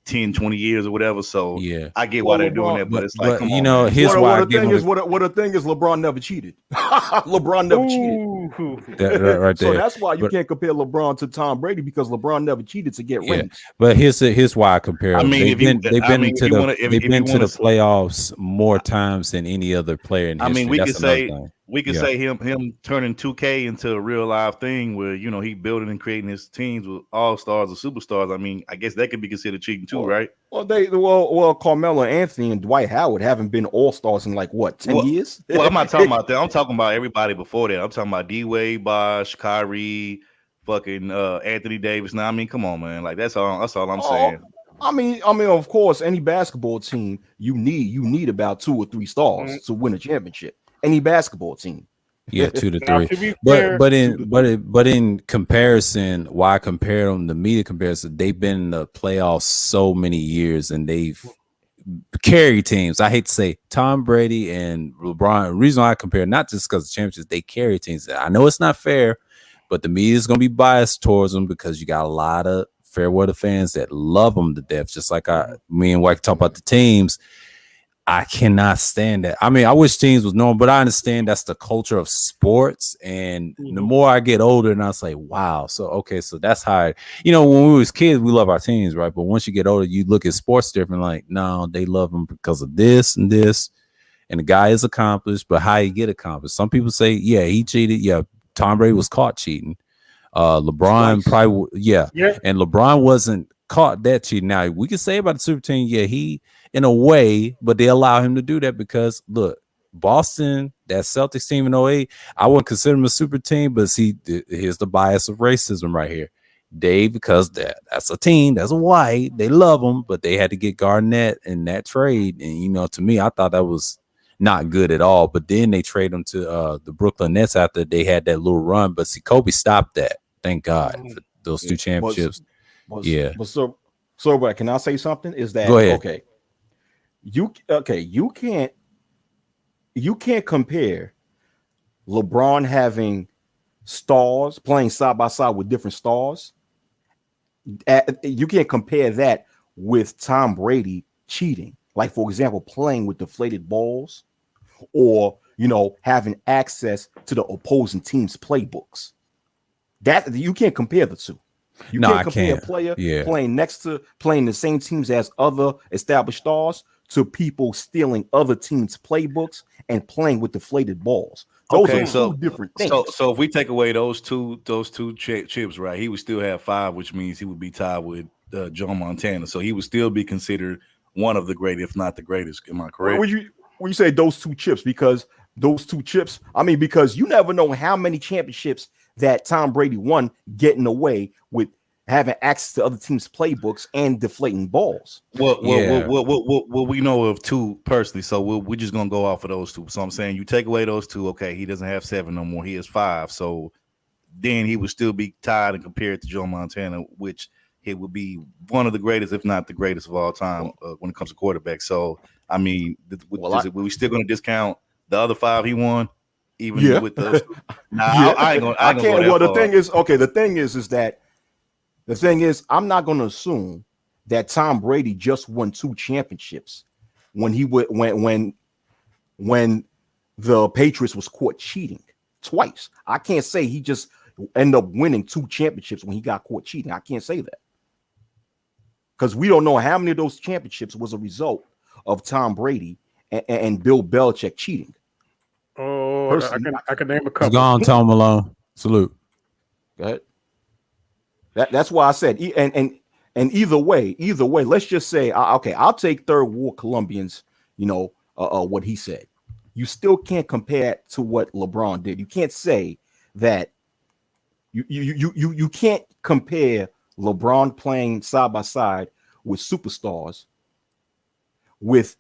10, 20 years or whatever. So I get why they're doing that, but it's like, here's why the thing is LeBron never cheated. LeBron never cheated. right So there. that's why you But- can't compare LeBron to Tom Brady because LeBron never cheated to get Yeah. rings. But here's why I compare. I them. mean, they've if you- been I mean, into if you the wanna- if- they've if been you to the wanna- playoffs more times than any other player in I history. mean, we That's could another say thing. we could Yeah. say him turning 2K into a real live thing where he building and creating his teams with all stars or superstars. I mean, I guess that could be considered cheating too, right? Well, Carmelo Anthony and Dwight Howard haven't been all stars in like what 10 years? Well, I'm not talking about that. I'm talking about everybody before that. I'm talking about D-Wade, Bosh, Kyrie, fucking Anthony Davis. Now, I mean, come on, man. Like that's all I'm saying. I mean, of course, any basketball team you need about 2 or 3 stars to win a championship. Any basketball team. Yeah, 2 to Now, 3. to be fair, But in comparison, why I compare them, the media comparison, they've been in the playoffs so many years and they've carried teams. I hate to say Tom Brady and LeBron. The reason why I compare, not just because of championships, they carry teams. I know it's not fair, but the media is going to be biased towards them because you got a lot of fair weather fans that love them to death. Just like me and White talk about the teams. I cannot stand that. I mean, I wish teams was known, but I understand that's the culture of sports. And the more I get older, and I was like, wow. So, okay, so that's how, when we was kids, we love our teams, right? But once you get older, you look at sports different, like, no, they love them because of this and this. And the guy is accomplished, but how he get accomplished? Some people say, yeah, he cheated. Yeah, Tom Brady was caught cheating. LeBron probably, yeah. And LeBron wasn't caught that cheating. Now, we can say about the super team, yeah, he, in a way, but they allow him to do that because look, Boston, that Celtics team in 08, I wouldn't consider them a super team, but see, here's the bias of racism right here. Because that's a team, that's a white, they love them, but they had to get Garnett in that trade. And to me, I thought that was not good at all. But then they trade him to the Brooklyn Nets after they had that little run. But see, Kobe stopped that. Thank God for those 2 championships. But so, can I say something? Is that Go ahead. okay? You can't compare LeBron having stars playing side by side with different stars. You can't compare that with Tom Brady cheating. Like, for example, playing with deflated balls or, having access to the opposing team's playbooks. That you can't compare the two. You can't compare a player playing the same teams as other established stars to people stealing other teams' playbooks and playing with deflated balls. Those are two different things. So if we take away those two chips, right, he would still have 5, which means he would be tied with Joe Montana. So he would still be considered one of the greatest, if not the greatest. Am I correct? When you say those 2 chips, because those 2 chips, I mean, because you never know how many championships that Tom Brady won getting away with having access to other teams' playbooks and deflating balls. Well, we know of 2 personally, so we're just gonna go off of those 2. So I'm saying you take away those 2, okay, he doesn't have 7 no more, he has 5. So then he would still be tied and compared to Joe Montana, which it would be one of the greatest, if not the greatest of all time when it comes to quarterback. So I mean, we still gonna discount the other 5 he won? Even with those? I can't. Well, the thing is, I'm not going to assume that Tom Brady just won 2 championships when the Patriots was caught cheating twice. I can't say he just ended up winning 2 championships when he got caught cheating. I can't say that because we don't know how many of those championships was a result of Tom Brady and Bill Belichick cheating. Oh, I can name a couple. Go on, Tom Malone. Salute. Go ahead. That's why I said, and either way, let's just say, okay, I'll take third war Colombians, what he said. You still can't compare it to what LeBron did. You can't say that you can't compare LeBron playing side by side with superstars with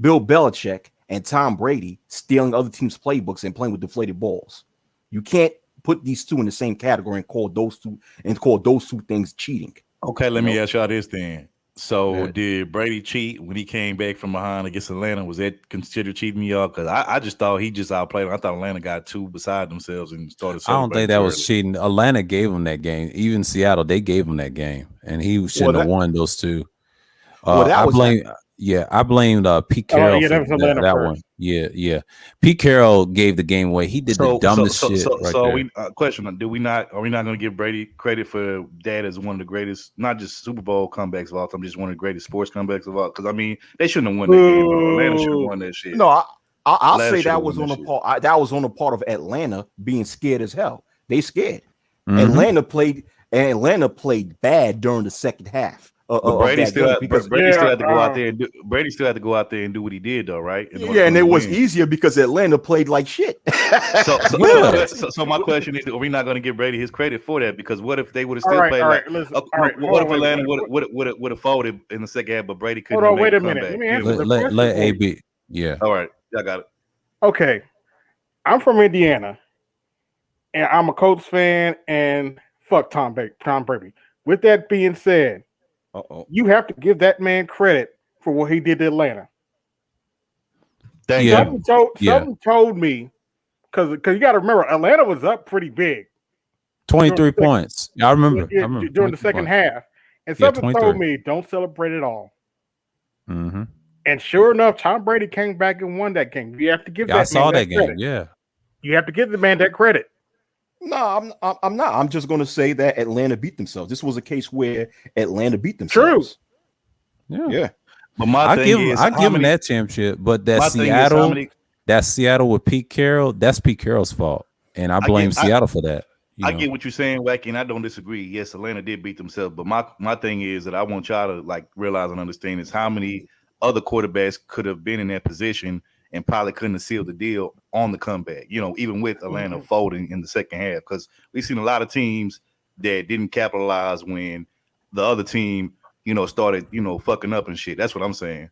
Bill Belichick and Tom Brady stealing other teams' playbooks and playing with deflated balls. You can't put these 2 in the same category and call those two things cheating. Okay, let me ask y'all this then. So did Brady cheat when he came back from behind against Atlanta? Was that considered cheating, y'all? Because I just thought he just outplayed him. I thought Atlanta got 2 beside themselves and started. I don't think that was cheating. Atlanta gave him that game. Even Seattle, they gave him that game, and he shouldn't have won those 2. Yeah, I blamed Pete Oh, Carroll yeah, for that was Atlanta that first. one. Yeah. Pete Carroll gave the game away. He did the dumbest shit right so there. we question: are we not going to give Brady credit for that as one of the greatest, not just Super Bowl comebacks of all time, just one of the greatest sports comebacks of all? Because I mean, they shouldn't have won that game. Bro. Atlanta should have won that shit. No, I'll Atlanta say should have that was won on that the shit. part. That was on the part of Atlanta being scared as hell. They scared. Mhm. Atlanta played bad during the second half. But Brady still had to go out Yeah, there and do. Brady still had to go out there and do what he did, though, right? In order Yeah, for and him it to was win. easier because Atlanta played like shit. So my question is: are we not going to give Brady his credit for that? Because what if they would have still played like? Listen, What if Atlanta would have folded in the second half, but Brady couldn't hold on, make wait a a minute. comeback? Let me answer the Let question for you. AB. Yeah. All right, I got it. Okay, I'm from Indiana, and I'm a Colts fan, and fuck Tom Brady. With that being said, you have to give that man credit for what he did to Atlanta. Thank Yeah. you. Something told me, because you got to remember, Atlanta was up pretty big. 23 points. Yeah, I remember. During the second half. And something told me, don't celebrate at all. Mm-hmm. And sure enough, Tom Brady came back and won that game. You have to give that man I saw that game. credit. Yeah. You have to give the man that credit. No, I'm not. I'm just going to say that Atlanta beat themselves. This was a case where Atlanta beat themselves. True. Yeah. But I give him that championship, but that Seattle with Pete Carroll, that's Pete Carroll's fault. And I blame Seattle for that. I get what you're saying, Wacky, and I don't disagree. Yes, Atlanta did beat themselves, but my thing is that I want y'all to like realize and understand is how many other quarterbacks could have been in that position and probably couldn't have sealed the deal on the comeback. You know, even with Atlanta folding in the second half, because we've seen a lot of teams that didn't capitalize when the other team, started, fucking up and shit. That's what I'm saying.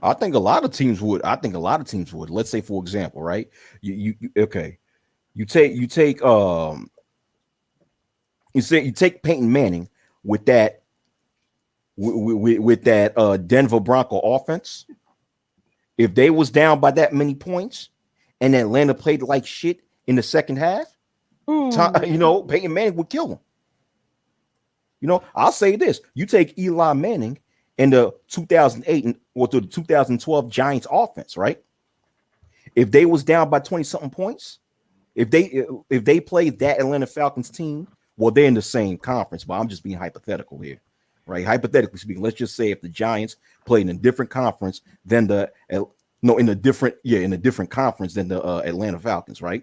I think a lot of teams would. Let's say, for example, right? You take Peyton Manning with that with that Denver Bronco offense. If they was down by that many points and Atlanta played like shit in the second half, Peyton Manning would kill them. I'll say this: you take Eli Manning in the 2008 or the 2012 Giants offense, right? If they was down by 20 something points, if they played that Atlanta Falcons team, well, they're in the same conference, but I'm just being hypothetical here, right? Hypothetically speaking, let's just say if the Giants played in a different conference than in a different conference than the Atlanta Falcons, right?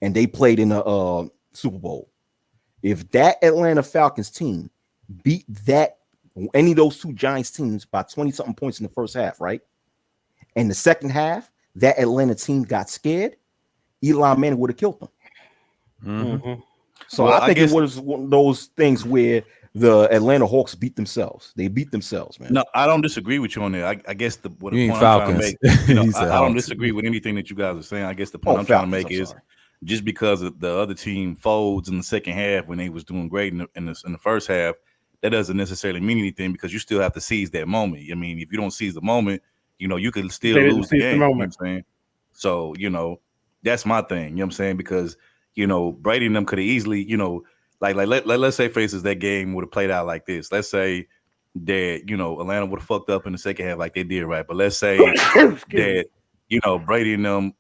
And they played in the Super Bowl. If that Atlanta Falcons team beat any of those two Giants teams by 20 something points in the first half, right? And the second half, that Atlanta team got scared, Eli Manning would have killed them. Mm-hmm. So I think it was one of those things where the Atlanta Hawks beat themselves. They beat themselves, man. No, I don't disagree with you on that. I guess the point I'm trying to make, I don't Hawks. disagree with anything that you guys are saying. I guess the point I'm trying to make is just because the other team folds in the second half when they was doing great in the first half, that doesn't necessarily mean anything because you still have to seize that moment. I mean, if you don't seize the moment, you could still lose the game. You know what I'm saying? So, that's my thing. You know what I'm saying? Because, Brady and them could have easily, let's say, for instance, that game would have played out like this. Let's say that, Atlanta would have fucked up in the second half like they did, right? But let's say that, Brady and them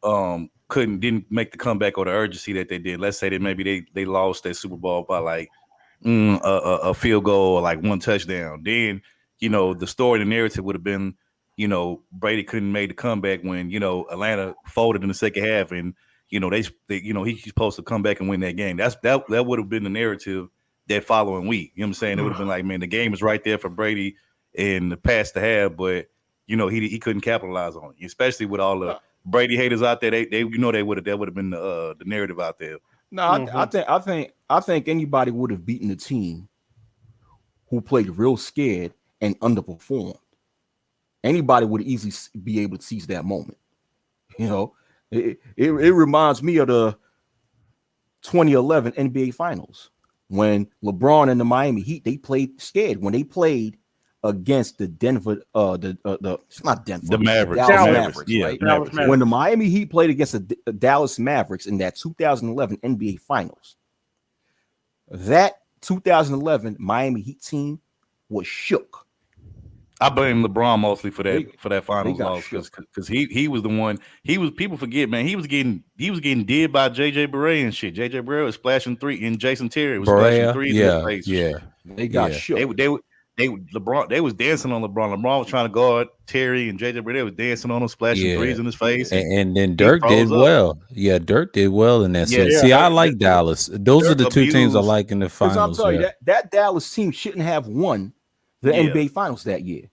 didn't make the comeback or the urgency that they did. Let's say that maybe they lost that Super Bowl by like a field goal or like one touchdown. Then, the story, the narrative would have been, Brady couldn't make the comeback when, Atlanta folded in the second half and, he's supposed to come back and win that game. That would have been the narrative that following week. You know what I'm saying? It would have been like, man, the game is right there for Brady in the past to have, but he couldn't capitalize on it, especially with all the Brady haters out there. That would have been the narrative out there. No, I think anybody would have beaten the team who played real scared and underperformed. Anybody would easily be able to seize that moment. It reminds me of the 2011 NBA Finals when LeBron and the Miami Heat, they played scared when they played against the Denver, it's not Denver, the Mavericks, Dallas Mavericks, yeah, right? Dallas Mavericks. When the Miami Heat played against the Dallas Mavericks in that 2011 NBA Finals, that 2011 Miami Heat team was shook. I blame LeBron mostly for They that finals got loss shook. because he was the one. People forget, man. He was getting did by JJ Barea and shit. JJ Barea was splashing three, and Jason Terry was splashing Barea, threes in his yeah, face. yeah, They got yeah. shook. They was dancing on LeBron. LeBron was trying to guard Terry and JJ Barea. They was dancing on him, splashing Yeah. threes in his face. And then Dirk did froze up. well. Yeah, Dirk did well in that Yeah. series. Yeah, See, I Dirk- like Dallas. Those are Dirk the two teams I abused- like in the Because I'm finals. telling Yeah. you that Dallas team shouldn't have won the Yeah. NBA Finals that year.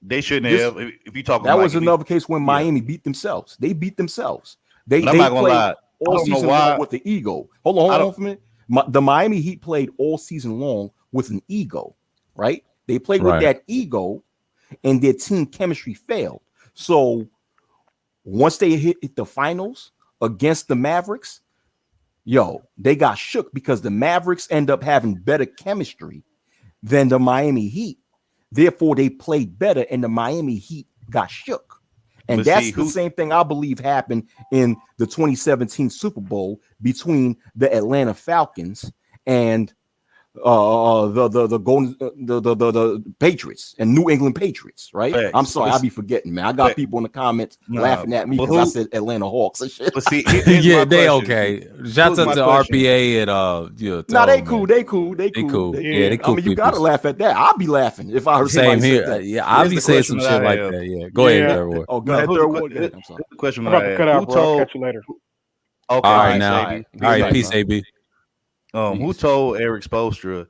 They shouldn't This- have. If you talk That about was another case when yeah. Miami beat themselves. They beat themselves. They I'm not gonna played lie. I all don't know season why. long with the ego. Hold on for a minute. The Miami Heat played all season long with an ego, right? They played Right. with that ego, and their team chemistry failed. So once they hit the finals against the Mavericks, they got shook because the Mavericks end up having better chemistry than the Miami Heat. Therefore, they played better, and the Miami Heat got shook. And But that's see, the same thing I believe happened in the 2017 Super Bowl between the Atlanta Falcons and the Golden the Patriots and New England Patriots, right? Facts. I'm sorry, But I'll be forgetting, man. I got Facts. people in the comments Nah, laughing at me but because I who- said Atlanta Hawks and shit. But see, here's Yeah, my they question. okay. Shouts Here's out my to question. RPA and Nah, they Tom, cool. man. They cool. They cool. Yeah, they I cool mean, you gotta peoples. laugh at that. I'll be laughing if I heard Same somebody here. say that. Yeah, I'll Here's be the saying question some that shit I like have. that. Yeah, go Yeah. ahead, Third Ward. Oh, go No, ahead, who's third the one. que- Go ahead. I'm sorry. The question I'm that about I to have. cut Who out, bro. I'll told? catch you later. Okay, All all right, right, now. Sabi. All right, Peace, peace, man. AB. Who told Eric Spoelstra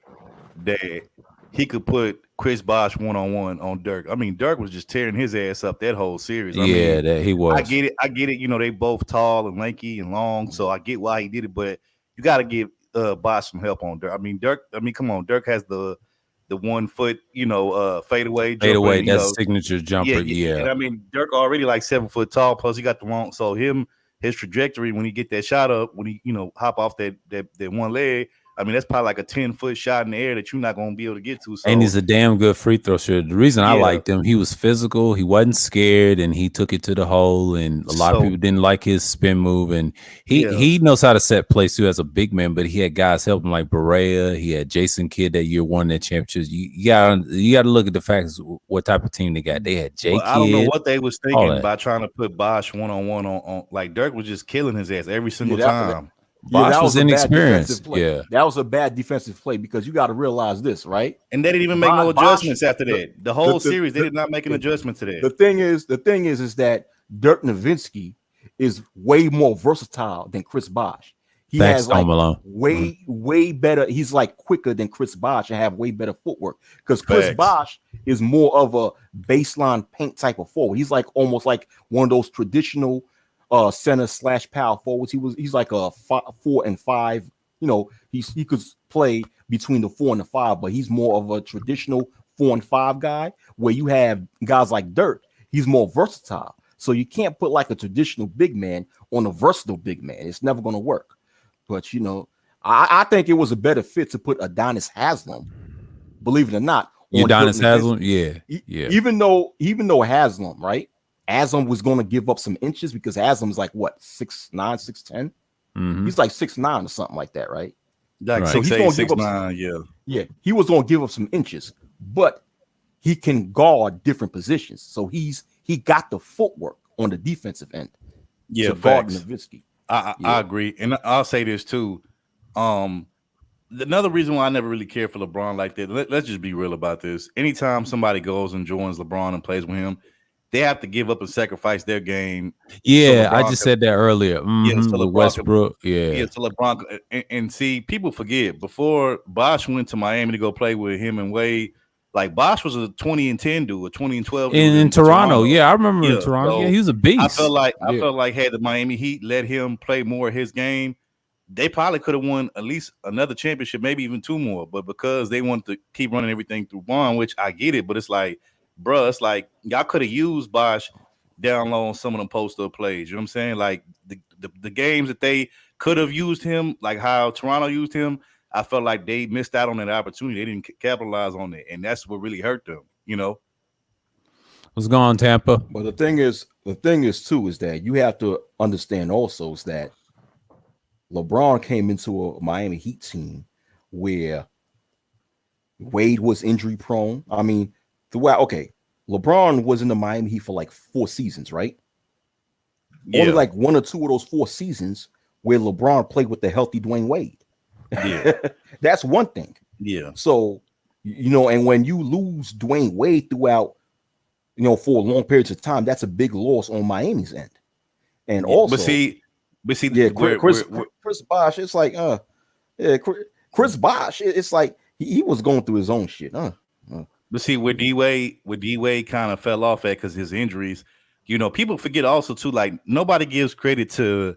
that he could put Chris Bosh one-on-one on Dirk? I mean, Dirk was just tearing his ass up that whole series. I Yeah, mean, that he was. I get it. You know, they both tall and lanky and long, so I get why he did it. But you got to give Bosh some help on Dirk. I mean, come on. Dirk has the 1 foot, fadeaway jumper. Fade away. you That's know. signature jumper. Yeah. And I mean, Dirk already like 7 foot tall. Plus, he got the long. So his trajectory when he get that shot up, when he hop off that one leg. I mean, that's probably like a 10-foot shot in the air that you're not gonna be able to get to. So And he's a damn good free throw shooter. The reason I Yeah. liked him, he was physical, he wasn't scared, and he took it to the hole. And a lot of So- people didn't like his spin move. And he Yeah. he knows how to set plays too as a big man. But he had guys helping like Barea. He had Jason Kidd that year won that championship. You gotta look at the facts. What type of team they got? They had J Well, I don't know Kidd. what they was all thinking that. by trying to put Bosh one-on-one on like Dirk was just killing his ass every single that- time. Bosh that was a bad inexperienced. defensive play. Yeah. That was a bad defensive play because you got to realize this, right? And they didn't even make no Bosh- adjustments after that. The whole the- series, they the- did not make an adjustment to that. The thing is that Dirk Nowitzki is way more versatile than Chris Bosh. He Thanks, has like Tom Malone. way better. He's like quicker than Chris Bosh and have way better footwork because Chris Facts. Bosh is more of a baseline paint type of forward. He's like almost like one of those traditional center / power forwards. He's like a 4 and 5. He could play between the 4 and the 5, but he's more of a traditional 4 and 5 guy. Where you have guys like Dirk, he's more versatile. So you can't put like a traditional big man on a versatile big man. It's never going to work. But I think it was a better fit to put Adonis Haslam, believe it or not. on Udonis Dirk Nowitzki. Haslam. Yeah. Even though Haslam, right? Haslam was going to give up some inches because Haslam's like what 6'9", 6'10". Mhm. He's like 6'9" or something like that, right? Like Right. So he's 6'8", gonna give up 6'9", yeah. Yeah, he was going to give up some inches, but he can guard different positions. So he got the footwork on the defensive end. Yeah, to guard facts. Nowitzki. I Yeah. agree, and I'll say this too. Another reason why I never really cared for LeBron like that. Let's just be real about this. Anytime somebody goes and joins LeBron and plays with him, they have to give up and sacrifice their game. Yeah, So I LeBron just could- said that earlier. Mhm, so with LeBron Westbrook. Yeah. Yeah, to LeBron. And see, people forget before Bosh went to Miami to go play with him and Wade. Like Bosh was a 20 and 10 dude, a 20 and 12 dude In Toronto. Yeah, I remember in Yeah, Toronto. so Yeah, he was a beast. I felt Yeah. like had the Miami Heat let him play more of his game, they probably could have won at least another championship, maybe even 2 more. But because they wanted to keep running everything through Bond, which I get it, but it's like, bruh, it's like y'all could have used Bosh down low on some of them post-up plays. You know what I'm saying? Like the games that they could have used him, like how Toronto used him, I felt like they missed out on that opportunity. They didn't capitalize on it, and that's what really hurt them. What's going on, Tampa? But the thing is too is that you have to understand also is that LeBron came into a Miami Heat team where Wade was injury prone. I mean, LeBron was in the Miami Heat for like 4 seasons, right? Yeah. Only like 1 or 2 of those 4 seasons where LeBron played with the healthy Dwayne Wade. Yeah. That's one thing. Yeah. So, and when you lose Dwayne Wade throughout, for long periods of time, that's a big loss on Miami's end. And also, but see, yeah, Chris Bosh, it's like, Chris Bosh, it's like he was going through his own shit, But see, where D Wade kind of fell off at because his injuries, people forget also too. Like nobody gives credit to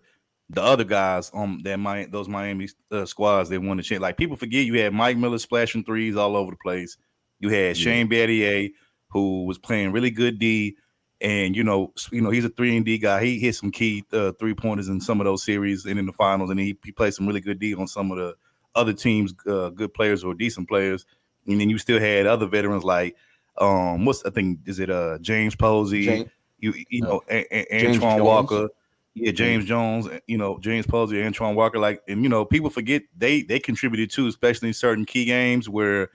the other guys on those Miami squads that won the championship. Like people forget you had Mike Miller splashing threes all over the place. You had Shane Battier, who was playing really good D, and he's a 3-and-D guy. He hit some key 3-pointers in some of those series and in the finals, and he played some really good D on some of the other teams, good players or decent players. And then you still had other veterans like James Posey, Antoine Walker. Yeah, James Jones, James Posey, Antoine Walker, people forget they contributed too, especially in certain key games where,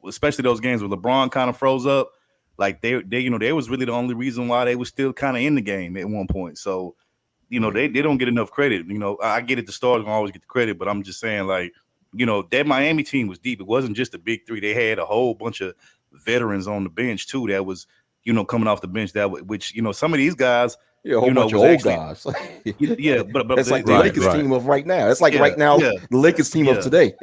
especially those games where LeBron kind of froze up, like they was really the only reason why they were still kind of in the game at one point. So, they don't get enough credit. I get it, the stars don't always get the credit, but I'm just saying, like, that Miami team was deep. It wasn't just the big three. They had a whole bunch of veterans on the bench too that was, coming off the bench which some of these guys. Yeah, a whole bunch of old guys. Yeah, but it's like the Lakers team of right now. It's like right now the Lakers team of today.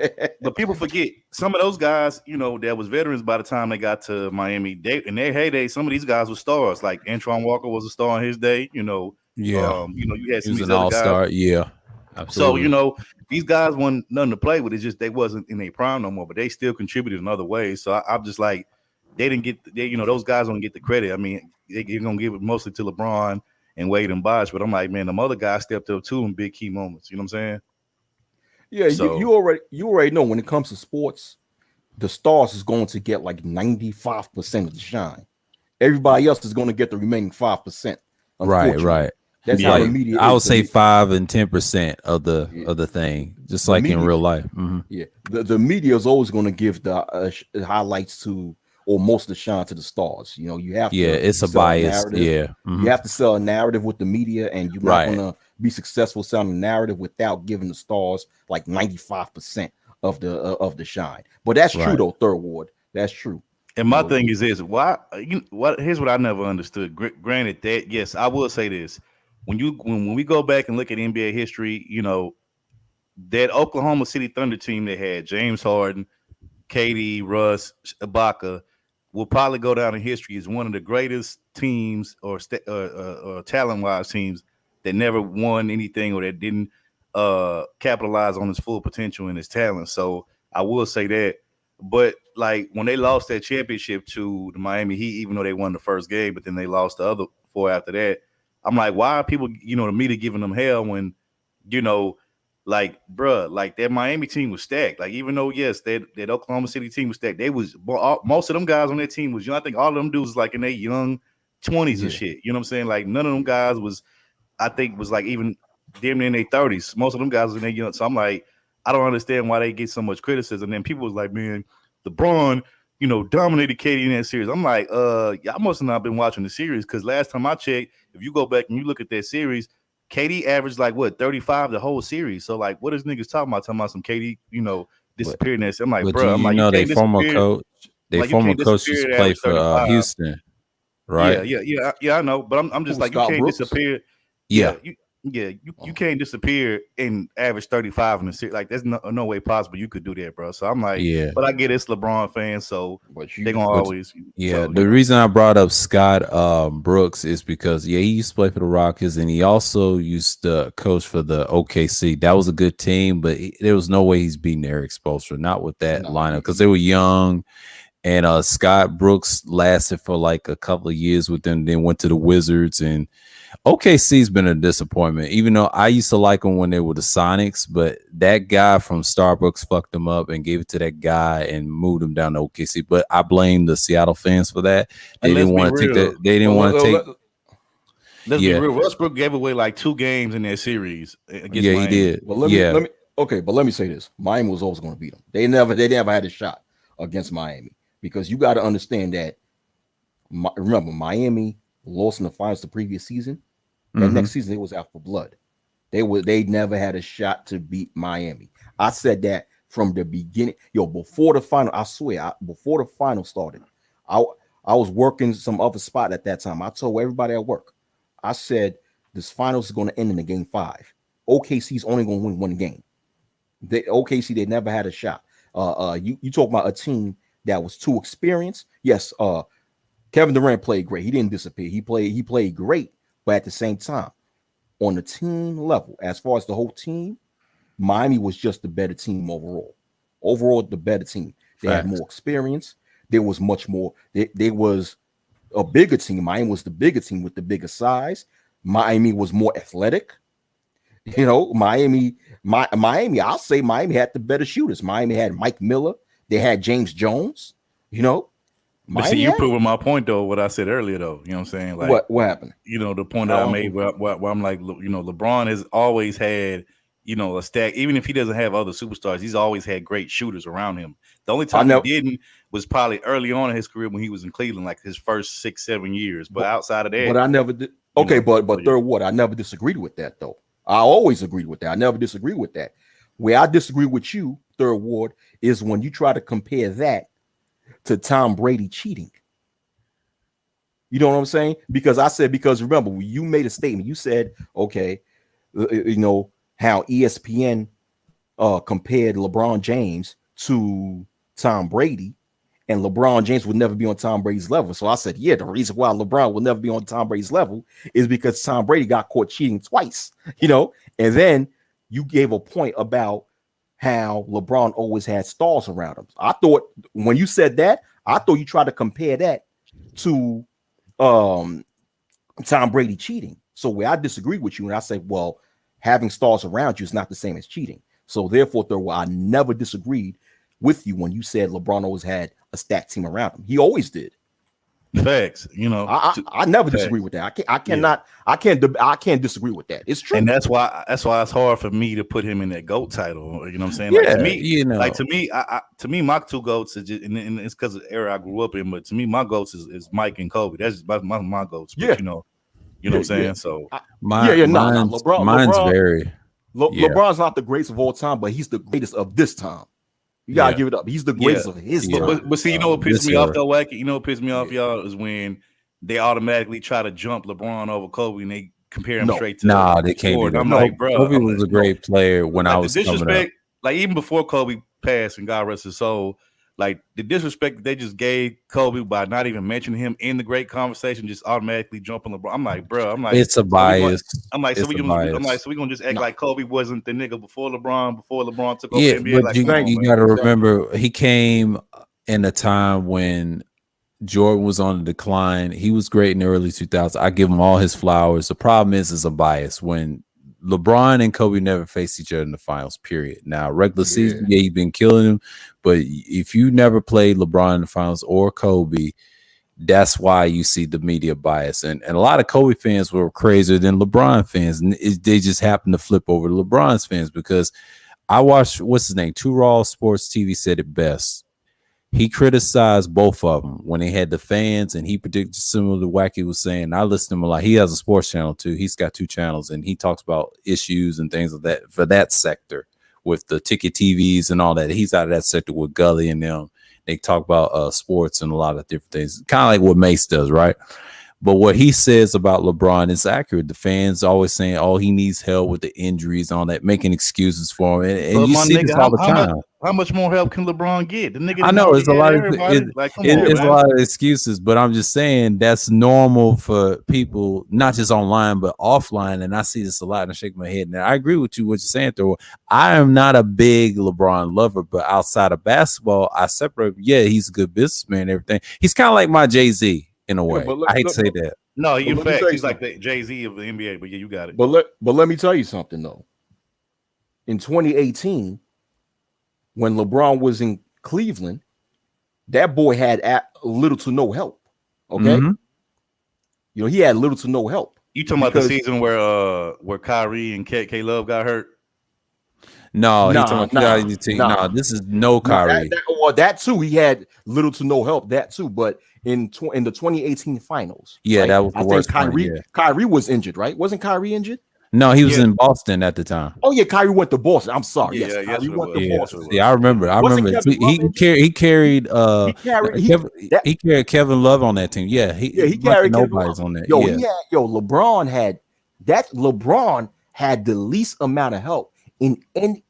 But people forget some of those guys, that was veterans by the time they got to Miami. In their heyday, some of these guys were stars. Like Antoine Walker was a star in his day. You had some of these other all-star. guys. Yeah, absolutely. So these guys wasn't nothing to play with. It's just they wasn't in their prime no more, but they still contributed in other ways. So I'm just like, they didn't get. Those guys don't get the credit. I mean, they're gonna give it mostly to LeBron and Wade and Bosh, but I'm like, man, the other guys stepped up too in big key moments. You know what I'm saying? Yeah, so, you already know when it comes to sports, the stars is going to get like 95% of the shine. Everybody else is going to get the remaining 5%. Right. That's how the media. I would say 5 and 10% of the thing, just like in real life. Mm-hmm. Yeah, the media is always going to give the highlights to. Or most of the shine to the stars. You have to. Yeah, it's a bias. Yeah, you have to sell a narrative with the media, and you're not gonna be successful selling a narrative without giving the stars like 95% of the shine. But that's true though, Third Ward. That's true. And my thing is this: why? Here's what I never understood. Granted, that yes, I will say this: when we go back and look at NBA history, that Oklahoma City Thunder team that had James Harden, KD, Russ, Ibaka will probably go down in history as one of the greatest teams or talent-wise teams that never won anything or that didn't capitalize on his full potential and his talent. So I will say that. But like when they lost that championship to the Miami Heat, even though they won the first game, but then they lost the other 4 after that, I'm like, why are people, the media giving them hell when, like, bruh, like that Miami team was stacked. Like, even though, yes, that Oklahoma City team was stacked, most of them guys on that team was young. I think all of them dudes was like in their young 20s and shit. You know what I'm saying? Like, none of them guys was like even damn near in their 30s. Most of them guys was in their young. So I'm like, I don't understand why they get so much criticism. And then people was like, man, LeBron, dominated KD in that series. I'm like, y'all must have not been watching the series because last time I checked, if you go back and you look at that series, KD averaged like 35 the whole series. So like, what is niggas talking about? Talking about some KD, disappeared in that. I'm like, bro, I'm like, they former coach, used to play for Houston, right? Yeah, I know, but I'm just like, you can't disappear. Yeah. You can't disappear and average 35 in the series. Like, there's no way possible you could do that, bro. So I'm like, but I get it's LeBron fans, so they're gonna always. Yeah, the reason I brought up Scott Brooks is because he used to play for the Rockets and he also used to coach for the OKC. That was a good team, but there was no way he's beating Eric Spoelstra, not with that lineup because they were young. And Scott Brooks lasted for like a couple of years with them, then went to the Wizards. And OKC's been a disappointment, even though I used to like them when they were the Sonics. But that guy from Starbucks fucked them up and gave it to that guy and moved him down to OKC. But I blame the Seattle fans for that. They didn't want to take that. They didn't want to take. Let's be real. Westbrook gave away like 2 games in that series against Miami. He did. Well, let me say this: Miami was always going to beat them. They never had a shot against Miami. Because you got to understand that remember, Miami lost in the finals the previous season. And next season, they was out for blood. They never had a shot to beat Miami. I said that from the beginning. Before the final, I swear, before the final started, I was working some other spot at that time. I told everybody at work, I said, this finals is going to end in the game 5. OKC's only going to win one game. OKC, they never had a shot. You talk about a team that was too experienced. Yes, Kevin Durant played great. He didn't disappear. He played great, but at the same time, on the team level, as far as the whole team, Miami was just the better team overall. Overall, the better team. They had more experience. There was much more. There was a bigger team. Miami was the bigger team with the bigger size. Miami was more athletic. Miami, I'll say Miami had the better shooters. Miami had Mike Miller. They had James Jones. But see, you proving my point though. What I said earlier, though, you know what I'm saying? Like, what happened? The point that I made, where I'm like, LeBron has always had, a stack. Even if he doesn't have other superstars, he's always had great shooters around him. The only time he didn't was probably early on in his career when he was in Cleveland, like his first 6-7 years. But outside of that, but I never did. Okay, but third ward, I never disagreed with that though. I always agreed with that. I never disagreed with that. Where I disagree with you, third ward, is when you try to compare that to Tom Brady cheating. You know what I'm saying? Because remember, when you made a statement, you said, okay, how ESPN compared LeBron James to Tom Brady, and LeBron James would never be on Tom Brady's level. So I said, yeah, the reason why LeBron will never be on Tom Brady's level is because Tom Brady got caught cheating twice, and then you gave a point about how LeBron always had stars around him. I thought when you said that, I thought you tried to compare that to Tom Brady cheating. So where I disagree with you, and I say, well, having stars around you is not the same as cheating. So therefore, I never disagreed with you when you said LeBron always had a stacked team around him. He always did. Facts, I never disagree with that. I can't disagree with that. It's true, and that's why it's hard for me to put him in that GOAT title. You know what I'm saying? Like, to me, to me, my two GOATs is just, and it's because of the era I grew up in. But to me, my GOATs is Mike and Kobe. That's my GOATs. But, you know what I'm saying? So mine's very. LeBron's not the greatest of all time, but he's the greatest of this time. You gotta give it up. He's the greatest of his time. But see, what pissed me off though, Wacky? What pissed me off, y'all, is when they automatically try to jump LeBron over Kobe and they compare him straight to. They can't do that. I'm like, bro, Kobe was a great player when I was coming up. Like even before Kobe passed, and God rest his soul, like the disrespect that they just gave Kobe by not even mentioning him in the great conversation, just automatically jumping LeBron. I'm like, bro, it's a bias. So we gonna just act like Kobe wasn't the nigga before LeBron took over the NBA. But you gotta remember, he came in a time when Jordan was on the decline. He was great in the early 2000s. I give him all his flowers. The problem is a bias when LeBron and Kobe never faced each other in the finals, period. Now, regular season, you've been killing him. But if you never played LeBron in the finals or Kobe, that's why you see the media bias. And a lot of Kobe fans were crazier than LeBron fans. And they just happened to flip over to LeBron's fans because I watched, what's his name? Two Raw Sports TV said it best. He criticized both of them when they had the fans, and he predicted similar to Wacky was saying. I listen to him a lot. He has a sports channel too. He's got 2 channels, and he talks about issues and things like that for that sector with the ticket TVs and all that. He's out of that sector with Gully and them. They talk about sports and a lot of different things, kind of like what Mace does, right? But what he says about LeBron is accurate. The fans always saying, "Oh, he needs help with the injuries, on that, making excuses for him." And you see this all the time. How much more help can LeBron get? The nigga, I know it's a lot of a lot of excuses, but I'm just saying that's normal for people, not just online but offline. And I see this a lot, and I shake my head. And I agree with you what you're saying, though. I am not a big LeBron lover, but outside of basketball, I separate. Yeah, he's a good businessman and everything. He's kind of like my Jay-Z. In a way, I hate to say that. No, in fact, he's like the Jay-Z of the NBA. But yeah, you got it. But let me tell you something though. In 2018, when LeBron was in Cleveland, that boy had little to no help. Okay, he had little to no help. You talking about the season where Kyrie and K Love got hurt? No, this is no Kyrie. Well, that too, he had little to no help. That too, but in the 2018 finals, Yeah, right, that was the worst Kyrie. one, yeah. Kyrie was injured, right? Wasn't Kyrie injured? No, he was in Boston at the time. Oh yeah, Kyrie went to Boston. I'm sorry. Yeah, Yes, yes, Kyrie it went was. to Yeah, Boston. I remember. Wasn't Kevin Love injured? He carried He carried Kevin Love on that team. Yeah, he bunch of carried Kevin nobody's Love. on that. Yo, Yeah. LeBron had the least amount of help in any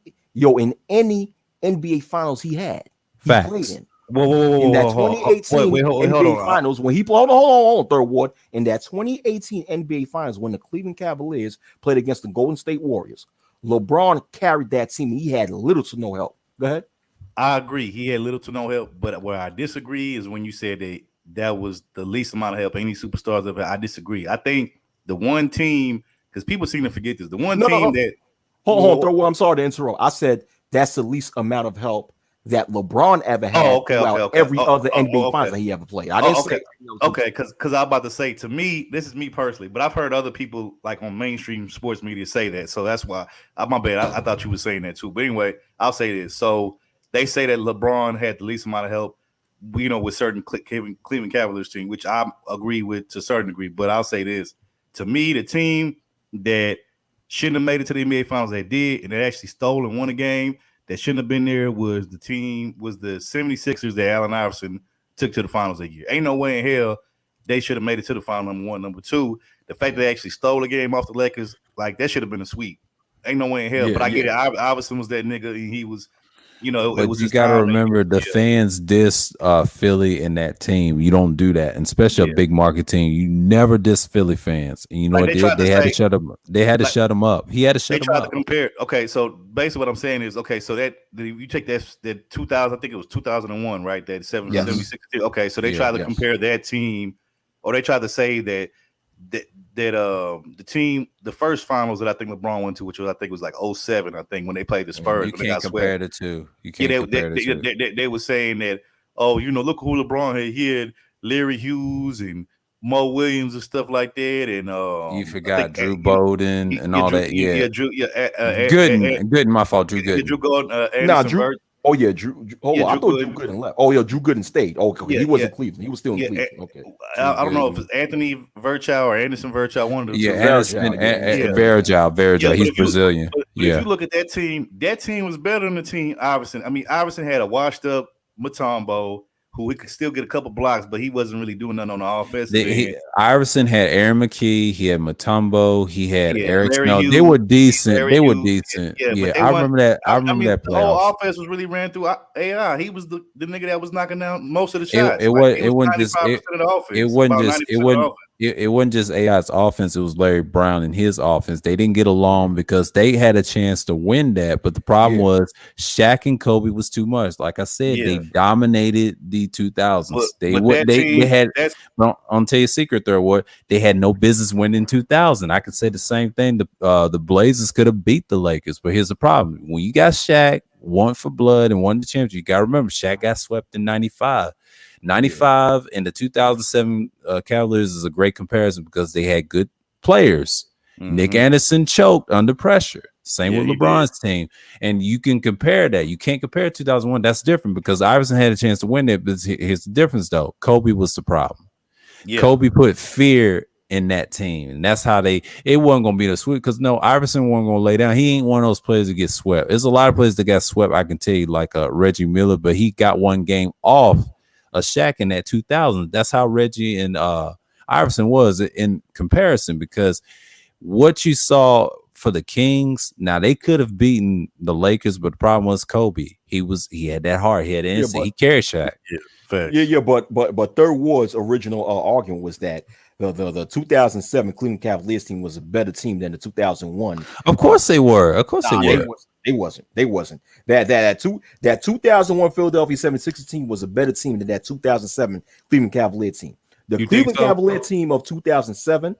NBA finals he had. He Facts. played in. Whoa, In that 2018 NBA finals, when he played, hold on, third ward. In that 2018 NBA finals, when the Cleveland Cavaliers played against the Golden State Warriors, LeBron carried that team. He had little to no help. Go ahead. I agree. He had little to no help, but where I disagree is when you said that was the least amount of help any superstars ever. I disagree. I think the one team, because people seem to forget this, the one team that hold on, throw. I'm sorry to interrupt. I said that's the least amount of help that LeBron ever had every other NBA finals that he ever played. I didn't say okay, because I'm about to say, to me, this is me personally, but I've heard other people like on mainstream sports media say that, so that's why. My bad. I thought you were saying that too, but anyway, I'll say this. So they say that LeBron had the least amount of help, with certain Cleveland Cavaliers team, which I agree with to a certain degree. But I'll say this: to me, the team that shouldn't have made it to the NBA finals, they did, and they actually stole and won a game that shouldn't have been there, was the 76ers that Allen Iverson took to the finals that year. Ain't no way in hell they should have made it to the final, number one. Number two, the fact that they actually stole a game off the Lakers, like that should have been a sweep. Ain't no way in hell. But I get it. Iverson was that nigga, and he was, but it was. You got to remember the fans diss Philly and that team. You don't do that, and especially a big market team. You never diss Philly fans, and you know what they had to shut them. They had to shut him up. He had to shut him up. They tried to compare. Okay, so basically what I'm saying is, so that you take that 2000, I think it was 2001, right? That 76. Okay, so they tried to compare that team, or they tried to say that the team, the first finals that I think LeBron went to, which was, I think was like 07, I think, when they played the Spurs. You can't compare the two. You can't compare the two. They were saying that, look who LeBron had. He had Larry Hughes and Mo Williams and stuff like that, and you forgot Drew Bowden and all that. Drew. Gooden. My fault. Drew Gooden. Drew Gooden. Drew. Oh yeah, Drew. Hold on, I thought Drew Gooden left. Oh yeah, Drew Gooden stayed. Okay, he was in Cleveland. He was still in Cleveland. Okay, I don't know if it's Anthony Virchow or Anderson Virchow. One of the Virchow. He's Brazilian. But if you look at that team was better than the team Iverson. I mean, Iverson had a washed up Mutombo, who he could still get a couple blocks, but he wasn't really doing nothing on the offense. Iverson had Aaron McKee, he had Mutombo, he had Eric Snow. Hughes, they were decent. I remember that. I remember that playoffs. The whole offense was really ran through AI. He was the nigga that was knocking down most of the shots. It wasn't just AI's offense. It was Larry Brown and his offense. They didn't get along because they had a chance to win that. But the problem was Shaq and Kobe was too much. Like I said, they dominated the 2000s. They had, I'll tell you a secret, third ward, they had no business winning 2000. I could say the same thing. The Blazers could have beat the Lakers. But here's the problem. When you got Shaq, won for blood and won the championship, you got to remember, Shaq got swept in 95. 95 and the 2007 Cavaliers is a great comparison because they had good players. Mm-hmm. Nick Anderson choked under pressure. Same with LeBron's team. And you can compare that. You can't compare 2001. That's different because Iverson had a chance to win it. But here's the difference, though. Kobe was the problem. Yeah. Kobe put fear in that team. And that's how it wasn't going to be the sweep because, no, Iverson wasn't going to lay down. He ain't one of those players that get swept. There's a lot of players that got swept, I can tell you, like Reggie Miller, but he got one game off a Shaq in that 2000. That's how Reggie and Iverson was in comparison, because what you saw for the Kings, now they could have beaten the Lakers, but the problem was Kobe. He had that heart. He had an instinct. He carried Shaq. But Third Ward's original argument was that the 2007 Cleveland Cavaliers team was a better team than the 2001. Of course they were. They wasn't. That 2001 Philadelphia 76ers team was a better team than that 2007 Cleveland Cavalier team. The Cleveland Cavalier team of 2007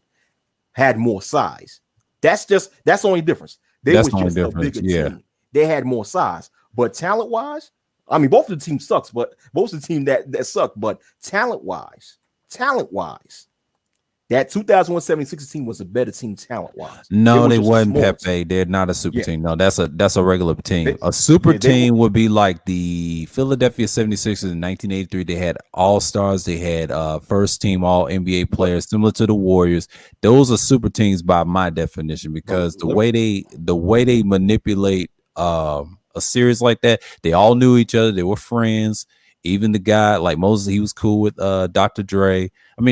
had more size. That's the only difference. They was just a bigger team. They had more size, but talent wise, I mean, both of the teams sucks, but most of the team that sucked, but talent wise, That 2001 76ers team was a better team talent-wise. No, they just a wasn't smaller Pepe. team. They're not a super Yeah. team. No, that's a regular team. They- A super yeah, they team would be like the Philadelphia 76ers in 1983. They had all-stars. They had first team all NBA players, similar to the Warriors. Those are super teams by my definition, because the way they manipulate a series like that, they all knew each other. They were friends. Even the guy like Moses, he was cool with Dr. J, and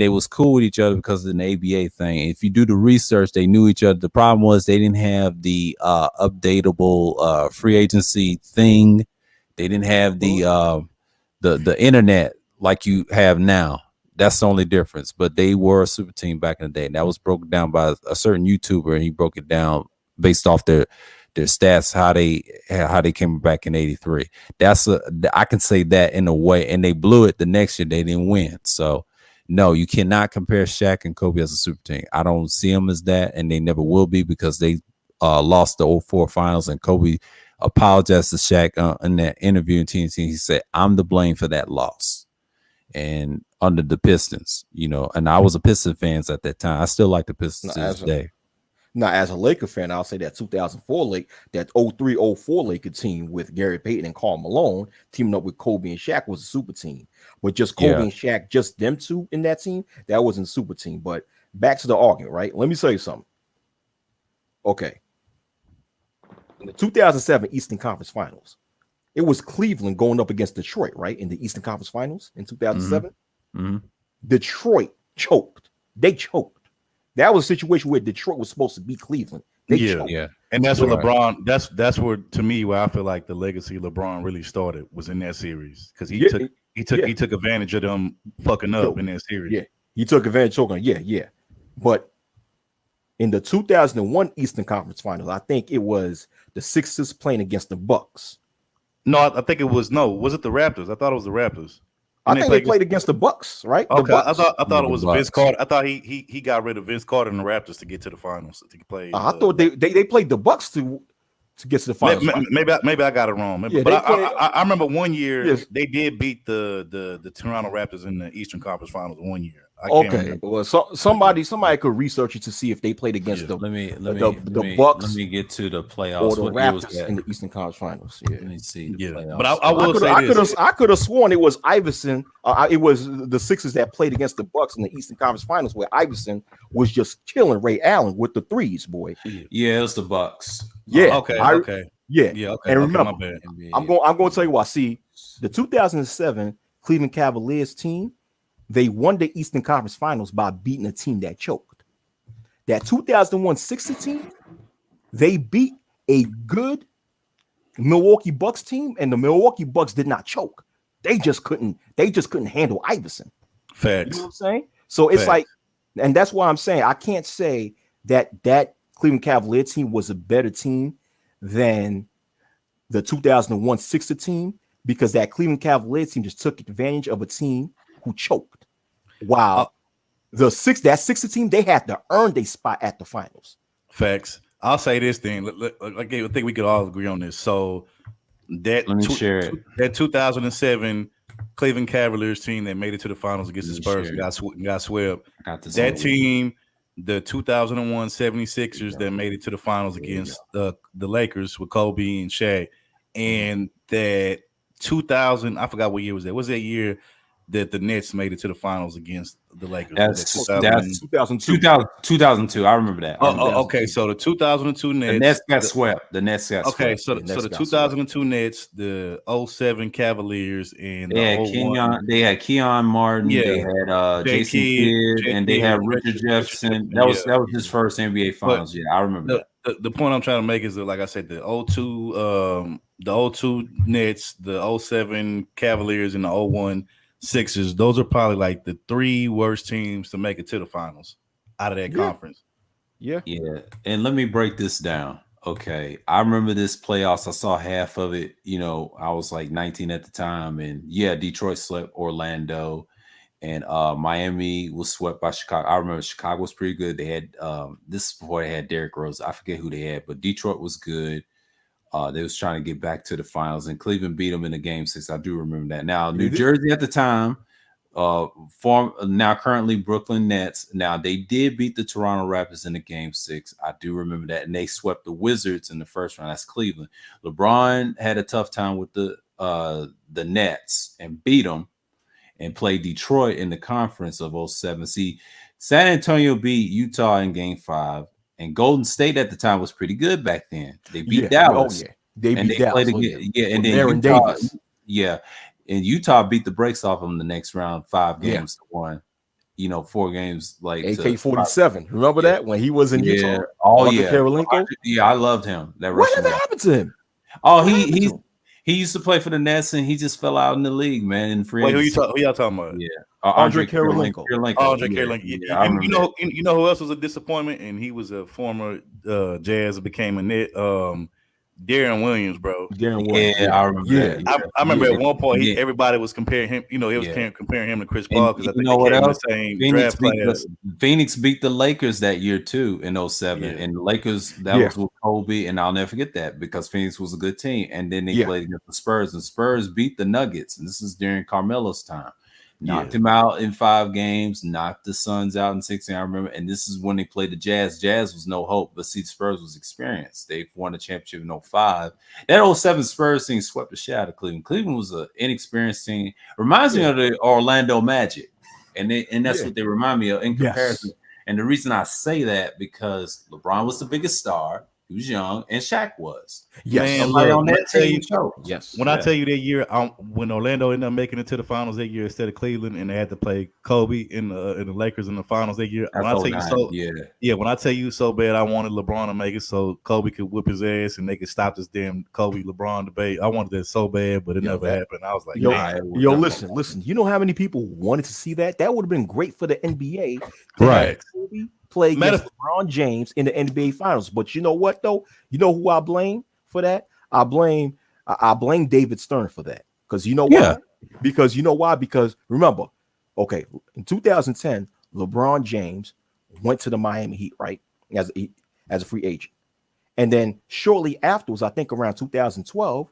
they was cool with each other because of an ABA thing. If you do the research, they knew each other. The problem was they didn't have the updatable free agency thing. They didn't have the internet like you have now. That's the only difference. But they were a super team back in the day, and that was broken down by a certain YouTuber, and he broke it down based off their stats, how they came back in 83. I can say that in a way, and they blew it the next year. They didn't win. So no, you cannot compare Shaq and Kobe as a super team. I don't see them as that, and they never will be, because they lost the 04 finals, and Kobe apologized to Shaq in that interview in TNT. He said, "I'm to blame for that loss." And under the Pistons, and I was a Pistons fan at that time. I still like the Pistons to this day. Now, as a Laker fan, I'll say that 2004 that 03-04 Laker team with Gary Payton and Karl Malone teaming up with Kobe and Shaq was a super team. But just Kobe and Shaq, just them two in that team, that wasn't a super team. But back to the argument, right? Let me tell you something. Okay. In the 2007 Eastern Conference Finals, it was Cleveland going up against Detroit, right? In the Eastern Conference Finals in 2007. Mm-hmm. Detroit choked. They choked. That was a situation where Detroit was supposed to beat Cleveland. They choked. And that's what LeBron. That's where, to me, where I feel like the legacy of LeBron really started was in that series, because he took advantage of them fucking up in that series. Yeah, he took advantage of them. Yeah. But in the 2001 Eastern Conference Finals, I think it was the Sixers playing against the Bucks. No, I think it was Was it the Raptors? I thought it was the Raptors. I think they played against the Bucks, right? Okay, I thought it was Vince Carter. I thought he got rid of Vince Carter and the Raptors to get to the finals to play. I thought they played the Bucks to get to the finals. Maybe I got it wrong. I remember one year they did beat the Toronto Raptors in the Eastern Conference Finals one year. Well, somebody could research it to see if they played against the Bucks. Let me get to the playoffs. Or the Raptors in the Eastern Conference Finals. Yeah. Let me see. But I will say this. I could have sworn it was Iverson. It was the Sixers that played against the Bucks in the Eastern Conference Finals, where Iverson was just killing Ray Allen with the threes, boy. Yeah, it was the Bucks. Yeah. Okay. Yeah. Okay. And remember, my bad. I'm going to tell you why. See, the 2007 Cleveland Cavaliers team, they won the Eastern Conference Finals by beating a team that choked. That 2001 Sixers team, they beat a good Milwaukee Bucks team, and the Milwaukee Bucks did not choke. They just couldn't handle Iverson. Facts. You know what I'm saying? So it's like, and that's why I'm saying I can't say that Cleveland Cavalier team was a better team than the 2001 Sixers team, because that Cleveland Cavalier team just took advantage of a team who choked. Wow. That Sixers team, they had to earn their spot at the finals. Facts. I'll say this thing. I think we could all agree on this. So let me share it. That 2007 Cleveland Cavaliers team that made it to the finals against the Spurs and got swept. That team, the 2001 76ers that made it to the finals against the Lakers with Kobe and Shaq, and that 2000, I forgot what year was that. Was that year that the Nets made it to the finals against the Lakers? That's 2002. 2002. I remember that. Okay. So the 2002 Nets. The Nets got swept. The Nets got okay, swept. So the 2002 Nets, the 07 Cavaliers, and they had Keon Martin. Yeah. They had Jason Kidd, and they had Richard Jefferson. That was his first NBA Finals. I remember that. The point I'm trying to make is that, like I said, the 02 Nets, the 07 Cavaliers, and the 01 Sixers, those are probably like the three worst teams to make it to the finals out of that conference. Yeah. And let me break this down. Okay. I remember this playoffs. I saw half of it. I was like 19 at the time. And Detroit swept Orlando, and Miami was swept by Chicago. I remember Chicago was pretty good. They had this is before they had Derrick Rose. I forget who they had, but Detroit was good. They was trying to get back to the finals, and Cleveland beat them in the game 6. I do remember that. Now, New Jersey at the time Now currently Brooklyn Nets. Now they did beat the Toronto Raptors in the game 6. I do remember that, and they swept the Wizards in the first round. That's Cleveland. LeBron had a tough time with the Nets and beat them, and played Detroit in the conference of 07. See, San Antonio beat Utah in game 5, and Golden State at the time was pretty good back then. They beat Dallas. Oh, yeah. They beat Dallas. And then Aaron Utah, Davis. yeah. And Utah beat the brakes off them the next round, 5 games to 1. 4 games like AK-47. Remember that when he was in Utah? Oh, Arthur yeah. Karolinko? Yeah, I loved him. That Whatever happened to him? Oh, he used to play for the Nets, and he just fell out in the league, man. In free Wait, who y'all talking about? Yeah, Andre Karolinko. Andre Karolinko. Yeah, and you know who else was a disappointment, and he was a former Jazz, became a Net. Darren Williams, bro. Darren Williams. Yeah, I remember. Yeah. That. I remember at one point everybody was comparing him. It was comparing him to Chris Paul because I think what they came else? the same draft class. Phoenix beat the Lakers that year too in 07. Yeah. And the Lakers was with Kobe, and I'll never forget that because Phoenix was a good team. And then they played against the Spurs, and Spurs beat the Nuggets. And this is during Carmelo's time. Knocked him out in 5 games, knocked the Suns out in 16. I remember, and this is when they played the Jazz. Jazz was no hope, but see, the Spurs was experienced. They won a championship in 05. That 07 Spurs team swept the shit out of Cleveland. Cleveland was an inexperienced team. Reminds me of the Orlando Magic, and that's what they remind me of in comparison. And the reason I say that because LeBron was the biggest star. He was young, and Shaq was. Yes. Man, on that team show. Yes. When I tell you that year, when Orlando ended up making it to the finals that year instead of Cleveland, and they had to play Kobe in the Lakers in the finals that year. When I tell you so bad, I wanted LeBron to make it so Kobe could whip his ass and they could stop this damn Kobe LeBron debate. I wanted that so bad, but it never happened. I was like, listen. You know how many people wanted to see that? That would have been great for the NBA. Right. Kobe play against LeBron James in the NBA Finals. But you know what, though? You know who I blame for that? I blame David Stern for that. Because you know why? Yeah. Because you know why? Because remember, okay, in 2010, LeBron James went to the Miami Heat, right? As a free agent. And then shortly afterwards, I think around 2012,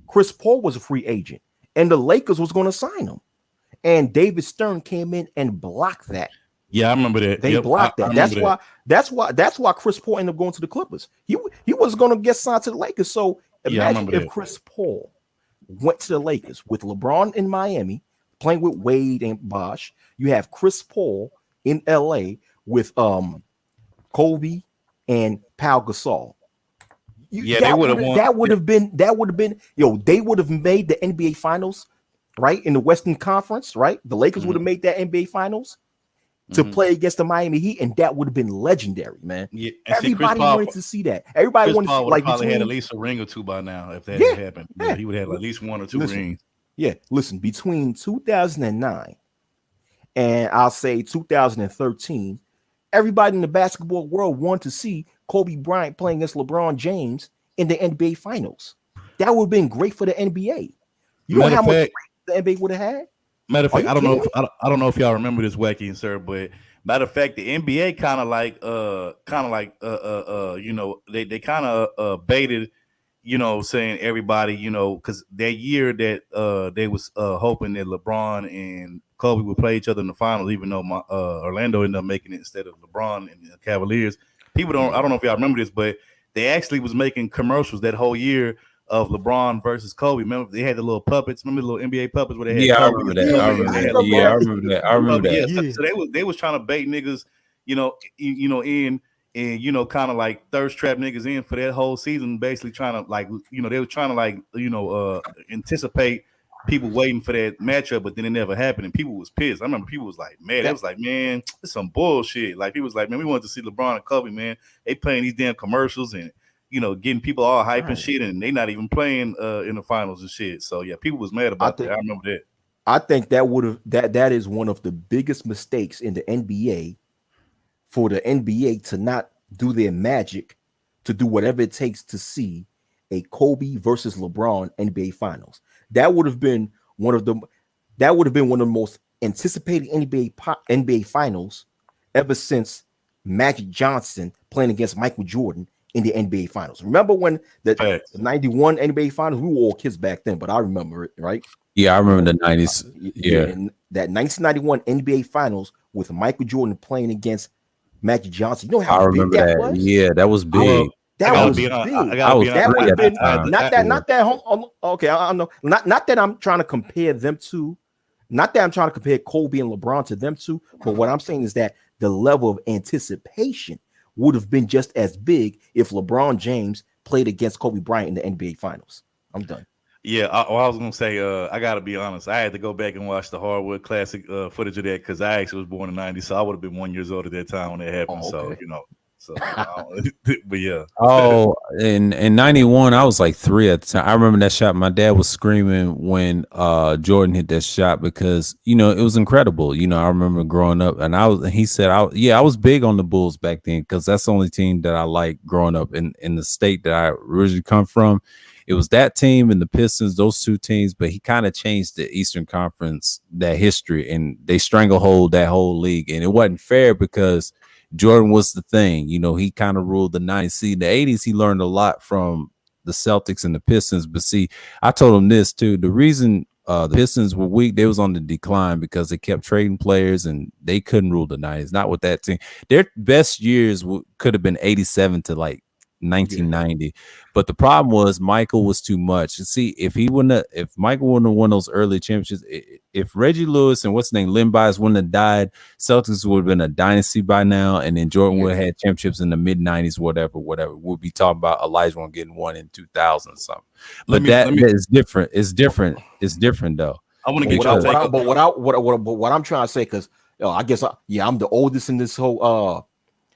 Chris Paul was a free agent. And the Lakers was going to sign him. And David Stern came in and blocked that. Yeah, I remember that. They blocked that. That's why Chris Paul ended up going to the Clippers. He was going to get signed to the Lakers. So imagine if Chris Paul went to the Lakers with LeBron in Miami, playing with Wade and Bosh. You have Chris Paul in LA with Kobe and Pau Gasol. That would have been. They would have made the NBA Finals, right, in the Western Conference, right? The Lakers would have made that NBA Finals to play against the Miami Heat, and that would have been legendary, man. Yeah, everybody wanted to see that. Everybody wanted to see, like, probably had at least a ring or two by now if that had happened. Yeah, he would have at least 1 or 2 rings. Yeah, listen, between 2009 and I'll say 2013, everybody in the basketball world wanted to see Kobe Bryant playing against LeBron James in the NBA Finals. That would have been great for the NBA. You know how much the NBA would have had? Matter of fact, I don't know if y'all remember this, Wacky and Sir, but matter of fact, the NBA kind of like they kind of baited, saying everybody, because that year that they was hoping that LeBron and Kobe would play each other in the finals, even though Orlando ended up making it instead of LeBron and the Cavaliers. I don't know if y'all remember this, but they actually was making commercials that whole year of LeBron versus Kobe. Remember, they had the little puppets. Remember the little NBA puppets where they had I remember that. I remember that. So they was trying to bait niggas, in and kind of like thirst trap niggas in for that whole season, basically trying to they were trying to anticipate people waiting for that matchup, but then it never happened, and people was pissed. I remember people was like, man, it was like, man, it's some bullshit. Like, people was like, man, we wanted to see LeBron and Kobe, man. They playing these damn commercials and getting people all hype and shit, and they not even playing in the finals and shit. So yeah, people was mad about that. I remember that. I think that is one of the biggest mistakes in the NBA, for the NBA to not do their magic to do whatever it takes to see a Kobe versus LeBron NBA Finals. That would have been one of the most anticipated NBA Finals ever since Magic Johnson playing against Michael Jordan in the NBA Finals. Remember when the 91 NBA Finals? We were all kids back then, but I remember it, right? Yeah, I remember the 90s. Yeah. And that 1991 NBA Finals with Michael Jordan playing against Magic Johnson. You know how I big remember that that. was? Yeah, that was big. That I gotta was be big. I gotta be That would have been not okay. I know. Not that I'm trying to compare them to. Not that I'm trying to compare Kobe and LeBron to them two, but what I'm saying is that the level of anticipation would have been just as big if LeBron James played against Kobe Bryant in the NBA Finals. I'm done. Yeah, I was gonna say, I gotta be honest. I had to go back and watch the Hardwood Classic footage of that because I actually was born in '90, so I would have been 1 year old at that time when that happened. Oh, okay. So you know, so but yeah. Oh, in 91, I was like 3 at the time. I remember that shot. My dad was screaming when Jordan hit that shot because it was incredible. I remember growing up, and he said, I was big on the Bulls back then because that's the only team that I liked growing up in the state that I originally come from. It was that team and the Pistons, those two teams, but he kind of changed the Eastern Conference, that history, and they stranglehold that whole league. And it wasn't fair because Jordan was the thing. He kind of ruled the 90s. See, in the 80s, he learned a lot from the Celtics and the Pistons. But see, I told him this too. The reason the Pistons were weak, they was on the decline because they kept trading players and they couldn't rule the 90s. Not with that team. Their best years could have been 87 to like 1990, but the problem was Michael was too much. You see, if Michael wouldn't have won those early championships, if Reggie Lewis and Len Bias wouldn't have died, Celtics would have been a dynasty by now, and then Jordan would have had championships in the mid 90s, whatever. We'll be talking about Olajuwon getting one in 2000 or something. But that is different. It's different. It's different though. I want to get your take. But what I'm trying to say, because I guess I'm the oldest in this whole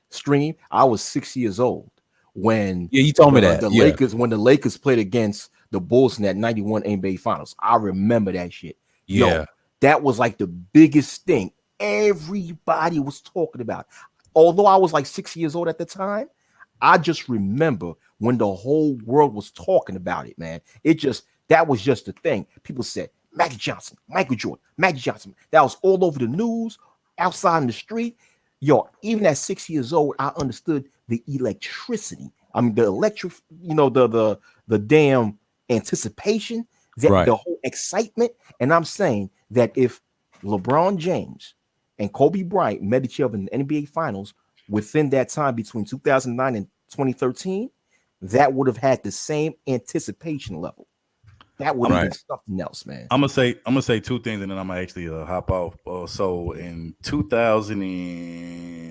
stream. I was 6 years old when you told me that the Lakers played against the Bulls in that 91 NBA Finals. I remember that shit. That was like the biggest thing everybody was talking about. Although I was like 6 years old at the time, I just remember when the whole world was talking about it, man. That was just the thing. People said Magic Johnson, Michael Jordan, Magic Johnson. That was all over the news, outside in the street. Even at 6 years old, I understood the electricity. I mean, the electric, the damn anticipation, the whole excitement. And I'm saying that if LeBron James and Kobe Bryant met each other in the NBA Finals within that time between 2009 and 2013, that would have had the same anticipation level. That would have been something else, man. I'm gonna say two things, and then I'm gonna actually hop off. So in 2000,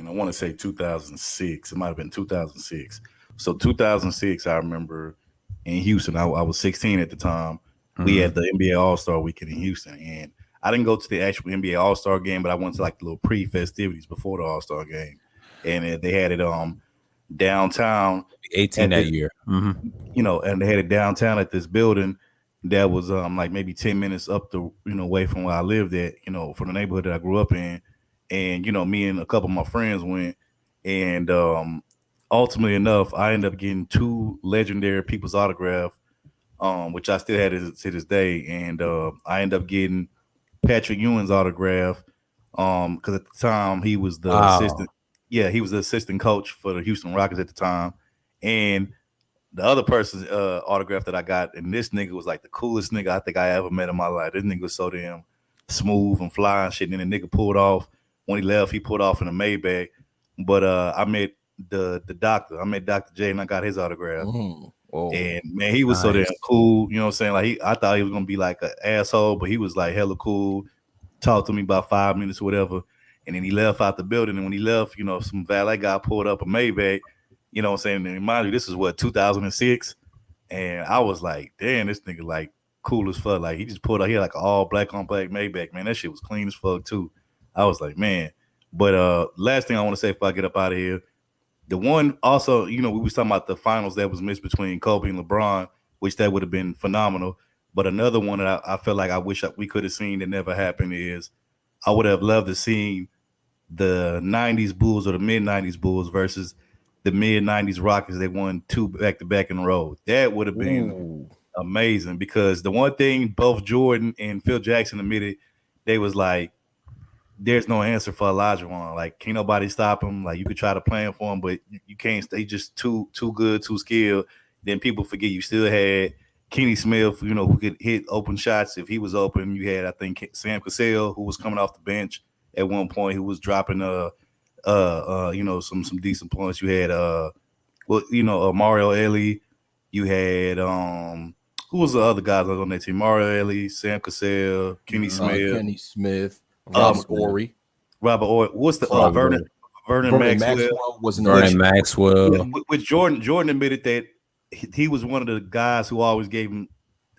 I want to say 2006. It might have been 2006. So 2006, I remember in Houston. I was 16 at the time. Mm-hmm. We had the NBA All-Star Weekend in Houston, and I didn't go to the actual NBA All-Star game, but I went to like the little pre-festivities before the All-Star game, and they had it downtown. 18 that year, mm-hmm. And they had it downtown at this building that was like maybe 10 minutes up the way from where I lived at, from the neighborhood that I grew up in. And me and a couple of my friends went, and ultimately enough, I ended up getting 2 legendary people's autograph, which I still had to this day. And I ended up getting Patrick Ewing's autograph because at the time he was the assistant. Yeah, he was the assistant coach for the Houston Rockets at the time. And the other person's autograph that I got, and this nigga was like the coolest nigga I think I ever met in my life. This nigga was so damn smooth and fly and shit. And then the nigga pulled off. When he left, he pulled off in a Maybach. But I met the doctor. I met Dr. J, and I got his autograph. And man, he was so damn cool. You know what I'm saying? Like I thought he was gonna be like an asshole, but he was like hella cool. Talked to me about 5 minutes or whatever. And then he left out the building. And when he left, some valet guy pulled up a Maybach. You know what I'm saying? And mind you, this is 2006. And I was like, damn, this nigga like cool as fuck. Like he just pulled out here like all black on black Maybach. Man, that shit was clean as fuck too. I was like, man. But last thing I want to say before I get up out of here, the one also, we was talking about the finals that was missed between Kobe and LeBron, which that would have been phenomenal. But another one that I felt like I wish we could have seen that never happened is I would have loved to see the 90s Bulls or the mid-90s Bulls versus the mid-90s Rockets. They won 2 back-to-back in a row. That would have been amazing because the one thing both Jordan and Phil Jackson admitted, they was like, there's no answer for Olajuwon. Like, can't nobody stop him. Like, you could try to plan for him, but you can't stay just too good, too skilled. Then people forget you still had Kenny Smith, you know, who could hit open shots if he was open. You had, I think, Sam Cassell, who was coming off the bench at one point, who was dropping you know, some decent points. You had Mario Elie. You had who was the other guys on that team? Mario Elie, Sam Cassell, Kenny Smith, Robert Horry. What's the Vernon Maxwell was in Vernon Maxwell. Yeah, which Jordan admitted that he was one of the guys who always gave him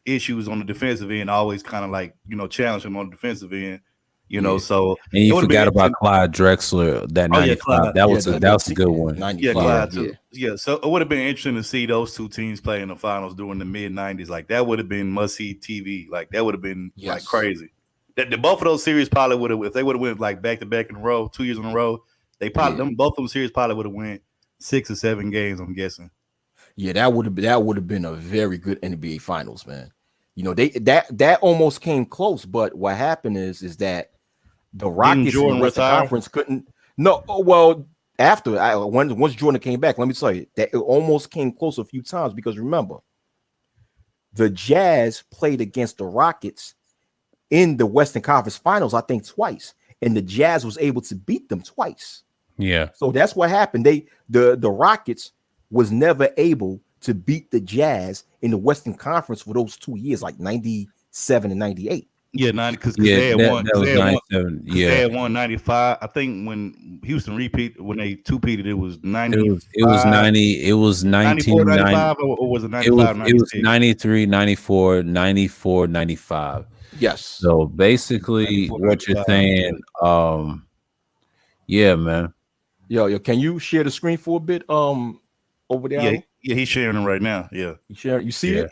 issues on the defensive end, always kind of like, you know, challenge him on the defensive end, you know. So and you forgot about Clyde Drexler, that 95. That was a good one. 95, yeah, Clyde too. Yeah, so it would have been interesting to see those two teams play in the finals during the mid-90s. Like that would have been must-see TV. Like that would have been like crazy. That both of those series probably would have, if they would have went like back-to-back in a row, 2 years in a row, they probably both of them series probably would have went 6 or 7 games, I'm guessing. Yeah, that would have been a very good NBA Finals, man. You know, that almost came close, but what happened is that the Rockets in the Western Conference couldn't. No, well, once Jordan came back, let me tell you that it almost came close a few times because remember, the Jazz played against the Rockets in the Western Conference Finals, I think twice, and the Jazz was able to beat them twice. Yeah, so that's what happened. The Rockets was never able to beat the Jazz in the Western Conference for those 2 years, like 97 and 98. Yeah, 90 because they had won. That was 97. Yeah, they had won 95. I think when Houston when they two-peated, it was 90. It was 90. It was 1995, or was it 95? It was 93, 94, 94, 95. Yes. So basically, what you're saying, yeah, man. Yo, can you share the screen for a bit? Over there. Yeah, he's sharing it right now. Yeah, you see it.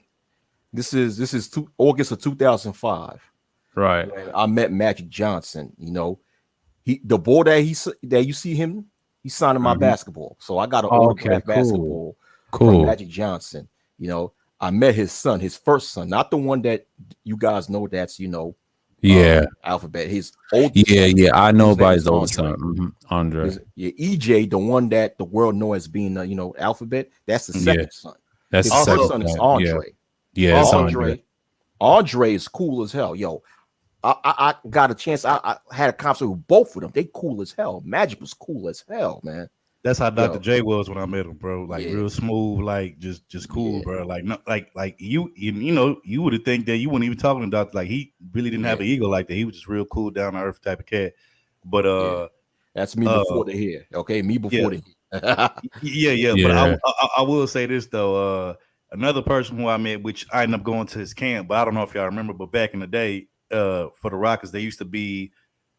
This is August of 2005. Right. And I met Magic Johnson. You know, the boy that you see him, he signed my basketball. So I got an autographed basketball from Magic Johnson. You know, I met his son, his first son, not the one that you guys know. That's Alphabet. His oldest son. Yeah. I know about his oldest son, Andre. EJ, the one that the world knows as being Alphabet. That's the second son. That's his first son is Andre. Yeah, Andre is cool as hell. Yo, I got a chance. I had a conversation with both of them. They cool as hell. Magic was cool as hell, man. That's how Dr. J was when I met him, bro. Like real smooth, like just cool, bro. Like no, like you know, you would have think that you wouldn't even talking to Dr. Like he really didn't have an ego like that. He was just real cool, down to earth type of cat. But that's me before the hair. Okay, me before the hair. But I will say this though. Another person who I met, which I ended up going to his camp, but I don't know if y'all remember, but back in the day, for the Rockets, they used to be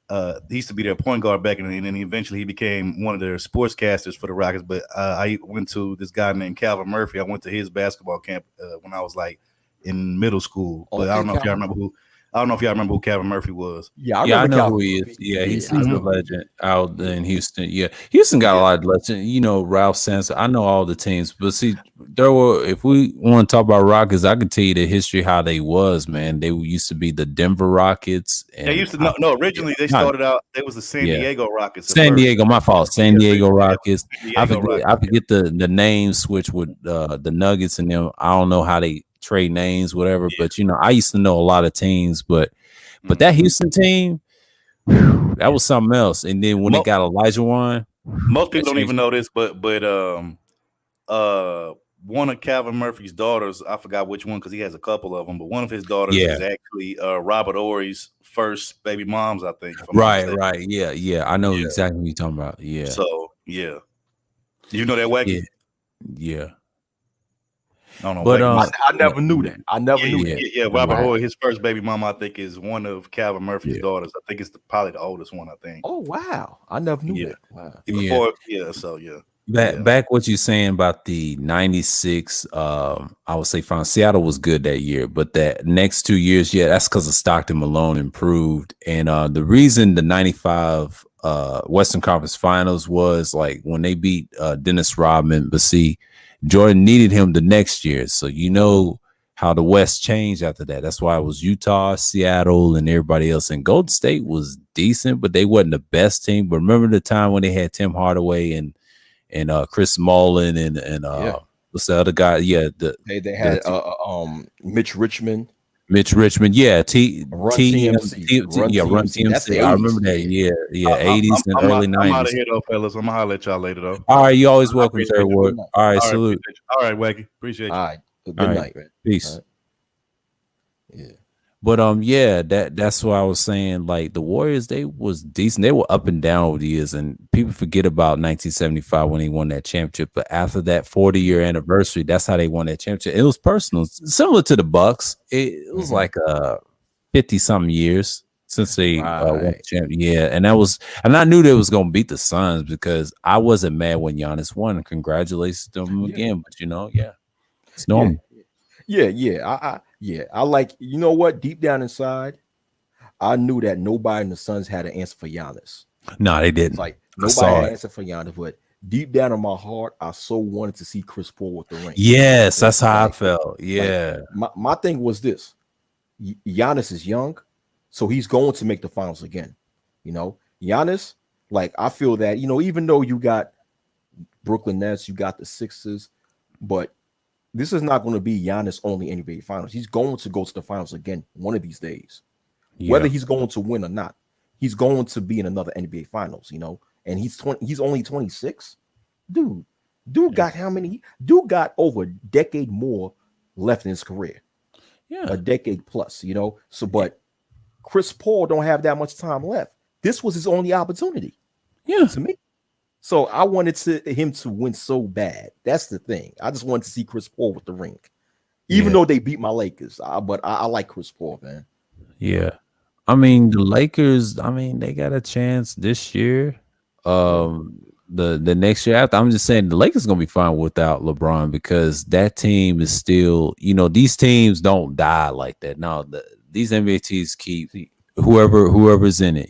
their point guard back in the day, and then eventually he became one of their sportscasters for the Rockets. But I went to this guy named Calvin Murphy. I went to his basketball camp when I was like in middle school. But I don't know if y'all remember who Calvin Murphy was. Yeah, I know who he is. Yeah, he's a legend out in Houston. Yeah, Houston got a lot of legends. You know, Ralph Sampson. I know all the teams, but see, if we want to talk about Rockets, I can tell you the history how they was, man. They used to be the Denver Rockets. And they used to originally they started out. They was the San Diego Rockets. San Diego, my fault. San Diego Rockets. I forget the name switch with the Nuggets and them. I don't know how they trade names, whatever. But you know, I used to know a lot of teams, but that Houston team, that was something else. And then when they got Elijah Wan, most people don't even know this, but one of Calvin Murphy's daughters, I forgot which one because he has a couple of them, but one of his daughters is actually Robert Horry's first baby moms, I think. Right. Yeah. I know exactly what you're talking about. Yeah. So you know that wacky? Yeah. I don't know, but I never knew that. I never knew that. Yeah, Robert Horry, his first baby mom, I think, is one of Calvin Murphy's daughters. I think it's probably the oldest one. I think. Oh wow, I never knew that. Wow. Back what you're saying about the 96, I would say from Seattle was good that year, but that next 2 years, that's because of Stockton Malone improved. And the reason the 95 Western Conference Finals was like when they beat Dennis Rodman, but see, Jordan needed him the next year. So you know how the West changed after that. That's why it was Utah, Seattle, and everybody else. And Golden State was decent, but they wasn't the best team. But remember the time when they had Tim Hardaway and Chris Mullin and What's the other guy? Yeah, They had Mitch Richmond. Mitch Richmond, yeah, Run TMC. yeah, Run TMC. That's TMC. the I 80s, remember that. yeah. Yeah, 80s and early I'm out of 90s. here though, fellas. I'm gonna holler at y'all later though. All right, you always welcome, appreciate Third it. Ward. All right, All right, salute. appreciate you. All right, Wacky. Appreciate you. All right. Good All right. night, man. Peace. All right. Yeah. But yeah, that's what I was saying. Like the Warriors, they was decent. They were up and down over the years, and people forget about 1975 when they won that championship. But after that 40-year anniversary, that's how they won that championship. It was personal, similar to the Bucks. It was like 50-something years since they won the championship. Yeah, and I knew they was gonna beat the Suns because I wasn't mad when Giannis won. Congratulations to them again. But it's normal. I like, you know what? Deep down inside, I knew that nobody in the Suns had an answer for Giannis. No, they didn't. It's like nobody had an answer for Giannis, but deep down in my heart, I so wanted to see Chris Paul with the ring. Yes, that's how I felt. Yeah. My thing was this: Giannis is young, so he's going to make the finals again. Giannis, like I feel that even though you got Brooklyn Nets, you got the Sixers, but this is not going to be Giannis' only NBA Finals. He's going to go to the finals again one of these days. Yeah. Whether he's going to win or not, he's going to be in another NBA Finals, and he's only 26. Dude got how many? Dude got over a decade more left in his career. Yeah. A decade plus, So, but Chris Paul don't have that much time left. This was his only opportunity. Yeah. To me. So I wanted him to win so bad. That's the thing. I just wanted to see Chris Paul with the ring, even though they beat my Lakers. But I like Chris Paul, man. Yeah, I mean the Lakers. I mean they got a chance this year. The next year after. I'm just saying the Lakers gonna be fine without LeBron because that team is still. These teams don't die like that. No, these NBA teams keep whoever's in it.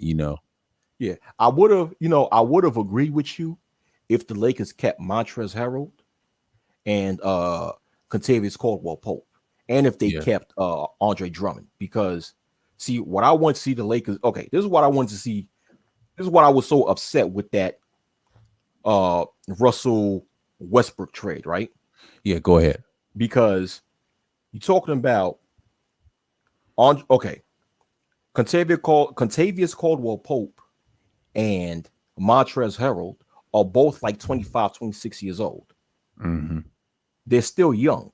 Yeah, I would have agreed with you if the Lakers kept Montrezl Harrell and Kentavious Caldwell-Pope, and if they kept Andre Drummond. Because see, what I want to see the Lakers. Okay, this is what I wanted to see. This is what I was so upset with that Russell Westbrook trade, right? Yeah, go ahead. Because you're talking about Kentavious Caldwell-Pope and Montrezl Harrell are both like 25, 26 years old. Mm-hmm. They're still young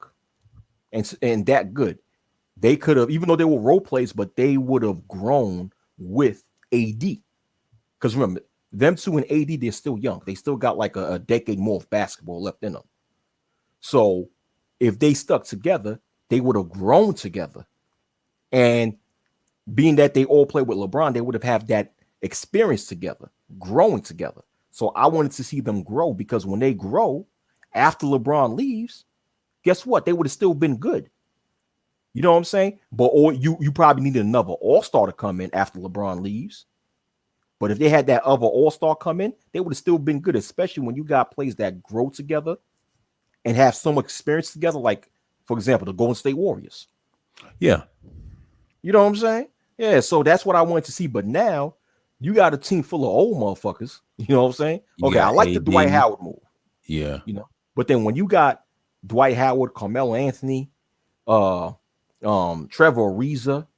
and that good. They could have, even though they were role plays, but they would have grown with AD. Because remember, them two and AD, they're still young. They still got like a decade more of basketball left in them. So if they stuck together, they would have grown together. And being that they all play with LeBron, they would have had that experience together, growing together. So I wanted to see them grow because when they grow after LeBron leaves, guess what? They would have still been good. You know what I'm saying? Or you probably needed another all-star to come in after LeBron leaves. But if they had that other all-star come in, they would have still been good, especially when you got players that grow together and have so much experience together. Like, for example, the Golden State Warriors. Yeah. You know what I'm saying? Yeah, so that's what I wanted to see. But now you got a team full of old motherfuckers. You know what I'm saying? Okay, I like the Dwight Howard move. Yeah. But then when you got Dwight Howard, Carmelo Anthony, Trevor Ariza,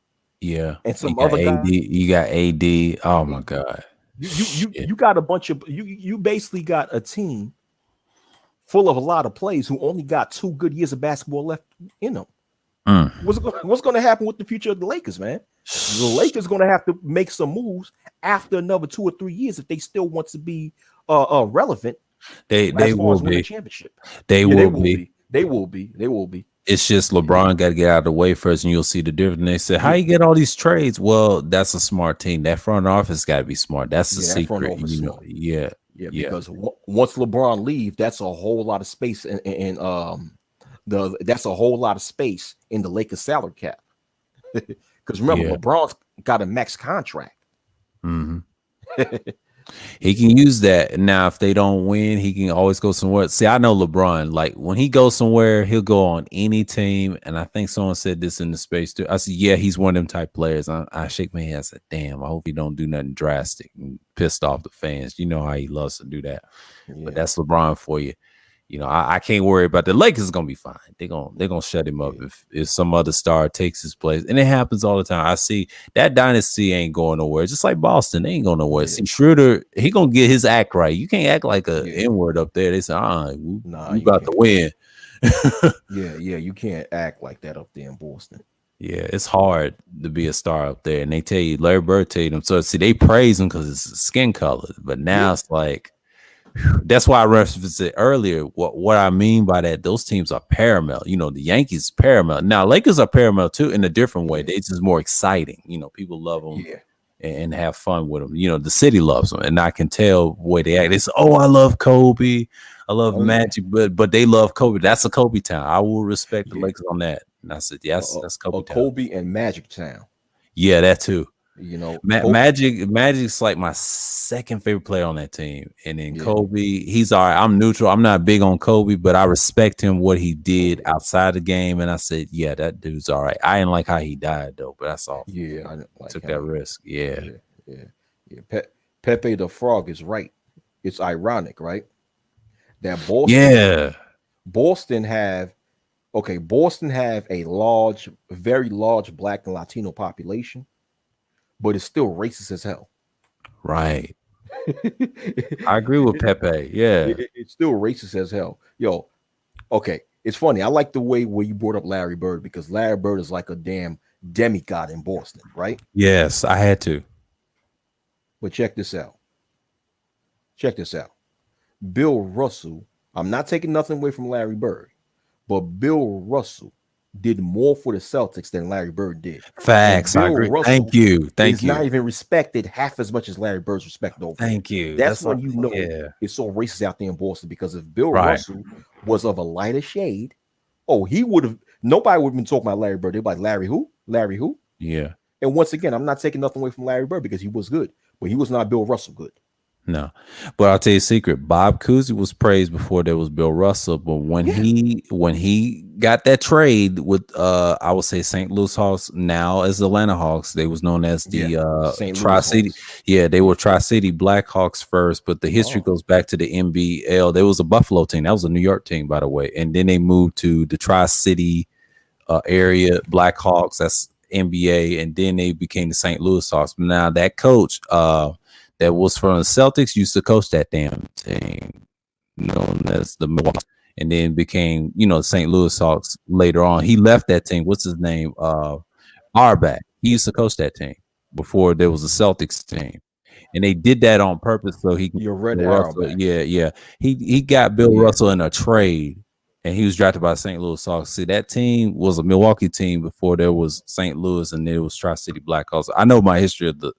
and some other guys. You got AD. Oh my God. You got a bunch of you basically got a team full of a lot of players who only got 2 good years of basketball left in them. What's going to happen with the future of the Lakers, man? The Lakers going to have to make some moves after another 2 or 3 years if they still want to be relevant. They will be. Championship. They will be. They will be. It's just LeBron got to get out of the way first, and you'll see the difference. And they say, "How you get all these trades?" Well, that's a smart team. That front office got to be smart. That's the secret. Yeah. Because once LeBron leaves, that's a whole lot of space, and that's a whole lot of space in the Lakers salary cap. Because remember, LeBron's got a max contract. Mm-hmm. He can use that. Now, if they don't win, he can always go somewhere. See, I know LeBron, like when he goes somewhere, he'll go on any team. And I think someone said this in the space too. I said, yeah, he's one of them type players. I shake my head. I said, damn, I hope he don't do nothing drastic and pissed off the fans. You know how he loves to do that. Yeah. But that's LeBron for you. You know, I can't worry about the Lakers. Is gonna be fine. They're gonna shut him up if some other star takes his place, and it happens all the time. I see that dynasty ain't going nowhere. Just like Boston, they ain't going nowhere. See, Schroeder, he gonna get his act right. You can't act like a N-word up there. They say, we about to win. yeah, you can't act like that up there in Boston. Yeah, it's hard to be a star up there, and they tell you Larry Bird tell them. So see, they praise him because it's skin color, but now it's like. That's why I referenced it earlier. What I mean by that, those teams are paramount. You know, the Yankees paramount. Now, Lakers are paramount too in a different way. They just more exciting. You know, people love them and have fun with them. You know, the city loves them, and I can tell the way they act. They say, "Oh, I love Kobe, I love Magic," but they love Kobe. That's a Kobe town. I will respect the Lakers on that. And I said, "Yes, that's Kobe town." Kobe and Magic town. Yeah, that too. You know, Magic's like my second favorite player on that team, and then Kobe, he's all right. I'm neutral. I'm not big on Kobe, but I respect him what he did outside the game, and I said, yeah, that dude's all right. I didn't like how he died though, but that's all. Yeah, I didn't like took that risk. Yeah. Pepe the Frog is right. It's ironic, right? That Boston, Boston have a very large Black and Latino population. But it's still racist as hell. Right. I agree with Pepe. Yeah. It's still racist as hell. Yo, okay. It's funny. I like the way where you brought up Larry Bird because Larry Bird is like a damn demigod in Boston, right? Yes, I had to. But check this out. Bill Russell, I'm not taking nothing away from Larry Bird, but Bill Russell did more for the Celtics than Larry Bird did. Facts. I agree. Thank you. He's not even respected half as much as Larry Bird's respected over. Thank you. That's when you know it's so racist out there in Boston because if Bill Russell was of a lighter shade, nobody would have been talking about Larry Bird. They'd be like, Larry who? Larry who? Yeah. And once again, I'm not taking nothing away from Larry Bird because he was good, but he was not Bill Russell good. No, but I'll tell you a secret. Bob Cousy was praised before there was Bill Russell, but when he got that trade with I would say St. Louis Hawks, now as the Atlanta Hawks, they was known as the Tri-City. Yeah, they were Tri-City Blackhawks first, but the history goes back to the NBL. There was a Buffalo team. That was a New York team, by the way, and then they moved to the Tri-City area Blackhawks. That's NBA, and then they became the St. Louis Hawks. But now that coach that was from the Celtics used to coach that damn team known as the Milwaukee, and then became, the St. Louis Hawks later on. He left that team. What's his name? Auerbach. He used to coach that team before there was a Celtics team. And they did that on purpose so he can He got Bill Russell in a trade, and he was drafted by St. Louis Hawks. See, that team was a Milwaukee team before there was St. Louis, and there was Tri-City Blackhawks. I know my history of the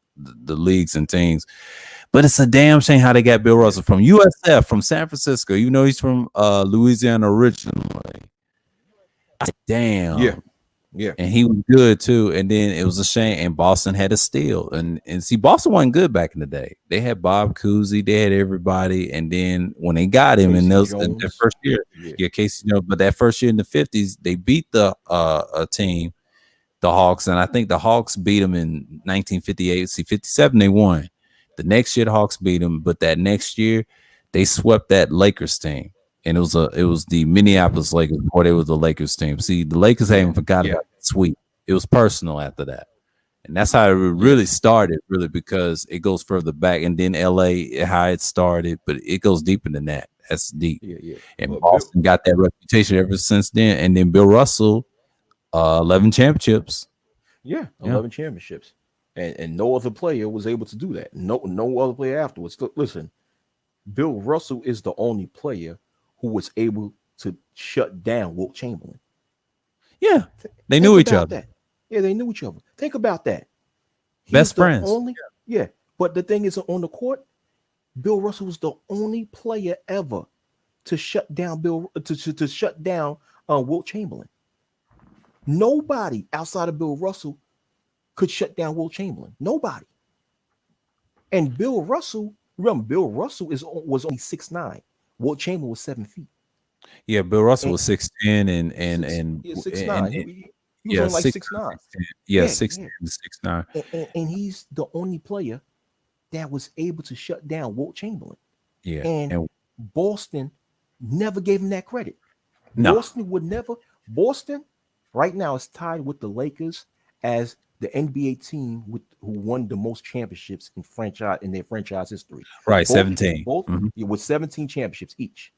leagues and teams, but it's a damn shame how they got Bill Russell from USF, from San Francisco. He's from Louisiana originally. Damn. Yeah. And he was good too. And then it was a shame. And Boston had to steal. And see, Boston wasn't good back in the day. They had Bob Cousy, they had everybody. And then when they got him in that first year, Casey Jones, but that first year in the 50s, they beat the team, the Hawks, and I think the Hawks beat them in 1958. See, 57 they won. The next year the Hawks beat them, but that next year they swept that Lakers team, and it was the Minneapolis Lakers before they was the Lakers team. See, the Lakers haven't forgot about that sweep. It was personal after that, and that's how it really started, really, because it goes further back, and then LA how it started, but it goes deeper than that. That's deep. And Boston got that reputation ever since then, and then Bill Russell. 11 championships. 11 championships. And no other player was able to do that. No other player afterwards. Listen, Bill Russell is the only player who was able to shut down Wilt Chamberlain. Yeah. They knew each other. Yeah, they knew each other. Think about that. Best friends. But the thing is, on the court, Bill Russell was the only player ever to shut down to shut down Wilt Chamberlain. Nobody outside of Bill Russell could shut down Wilt Chamberlain. Nobody. And Bill Russell, remember, Bill Russell was only 6'9". Wilt Chamberlain was 7 feet. Yeah, Bill Russell was 6'10" and 6'9". He was only like 6'9". Yeah, 6'10" to 6'9". And he's the only player that was able to shut down Wilt Chamberlain. Yeah. And Boston never gave him that credit. No. Boston would never. Boston right now is tied with the Lakers as the NBA team who won the most championships in their franchise history. Right, 17. Both with 17 championships each.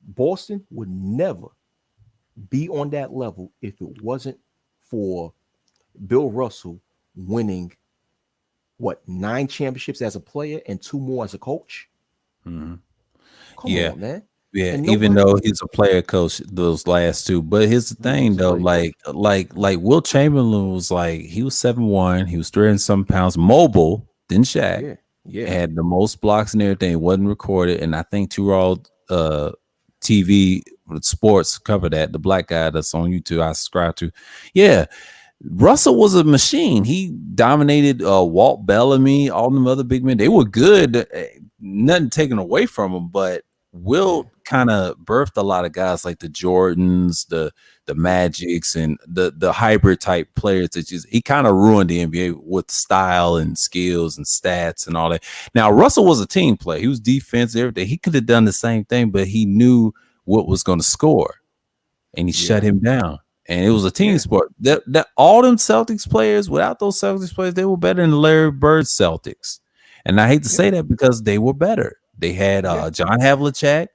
Boston would never be on that level if it wasn't for Bill Russell winning 9 championships as a player and 2 more as a coach. Mhm. Come Yeah. on, man. Yeah, And even nobody- though he's a player coach, those last 2. But here's the thing, he's a though, player like Will Chamberlain was like, he was 7'1", he was 300-some pounds, mobile than Shaq, Yeah. had the most blocks and everything, wasn't recorded, and I think Two Raw TV Sports cover that. The black guy that's on YouTube, I subscribe to. Yeah, Russell was a machine. He dominated Walt Bellamy, all them other big men. They were good, nothing taken away from them, but Will kind of birthed a lot of guys like the Jordans, the Magics, and the hybrid type players that he kind of ruined the NBA with style and skills and stats and all that. Now, Russell was a team player. He was defensive, everything. He could have done the same thing, but he knew what was going to score, and he shut him down. And it was a team sport. That all them Celtics players, without those Celtics players, they were better than Larry Bird Celtics. And I hate to say that because they were better. They had John Havlicek.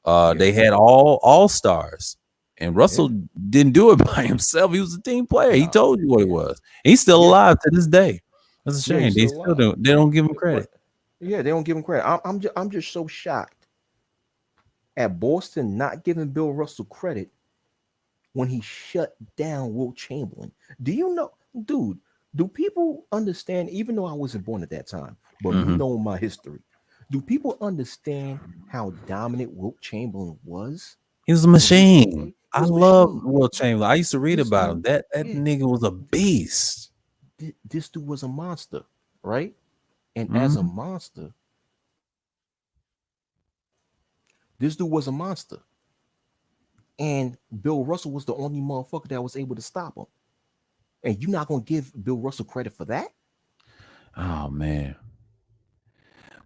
They had all stars. And Russell didn't do it by himself. He was a team player. He told you what it was. And he's still alive to this day. That's a shame. They still don't. They don't give him credit. Yeah, they don't give him credit. I'm just so shocked at Boston not giving Bill Russell credit when he shut down Wilt Chamberlain. Do you know, dude? Do people understand? Even though I wasn't born at that time, but you know my history. Do people understand how dominant Wilt Chamberlain was? He was a machine. I love Wilt Chamberlain. I used to read about him. That nigga was a beast. This dude was a monster, right? And as a monster, this dude was a monster. And Bill Russell was the only motherfucker that was able to stop him. And you're not going to give Bill Russell credit for that? Oh, man.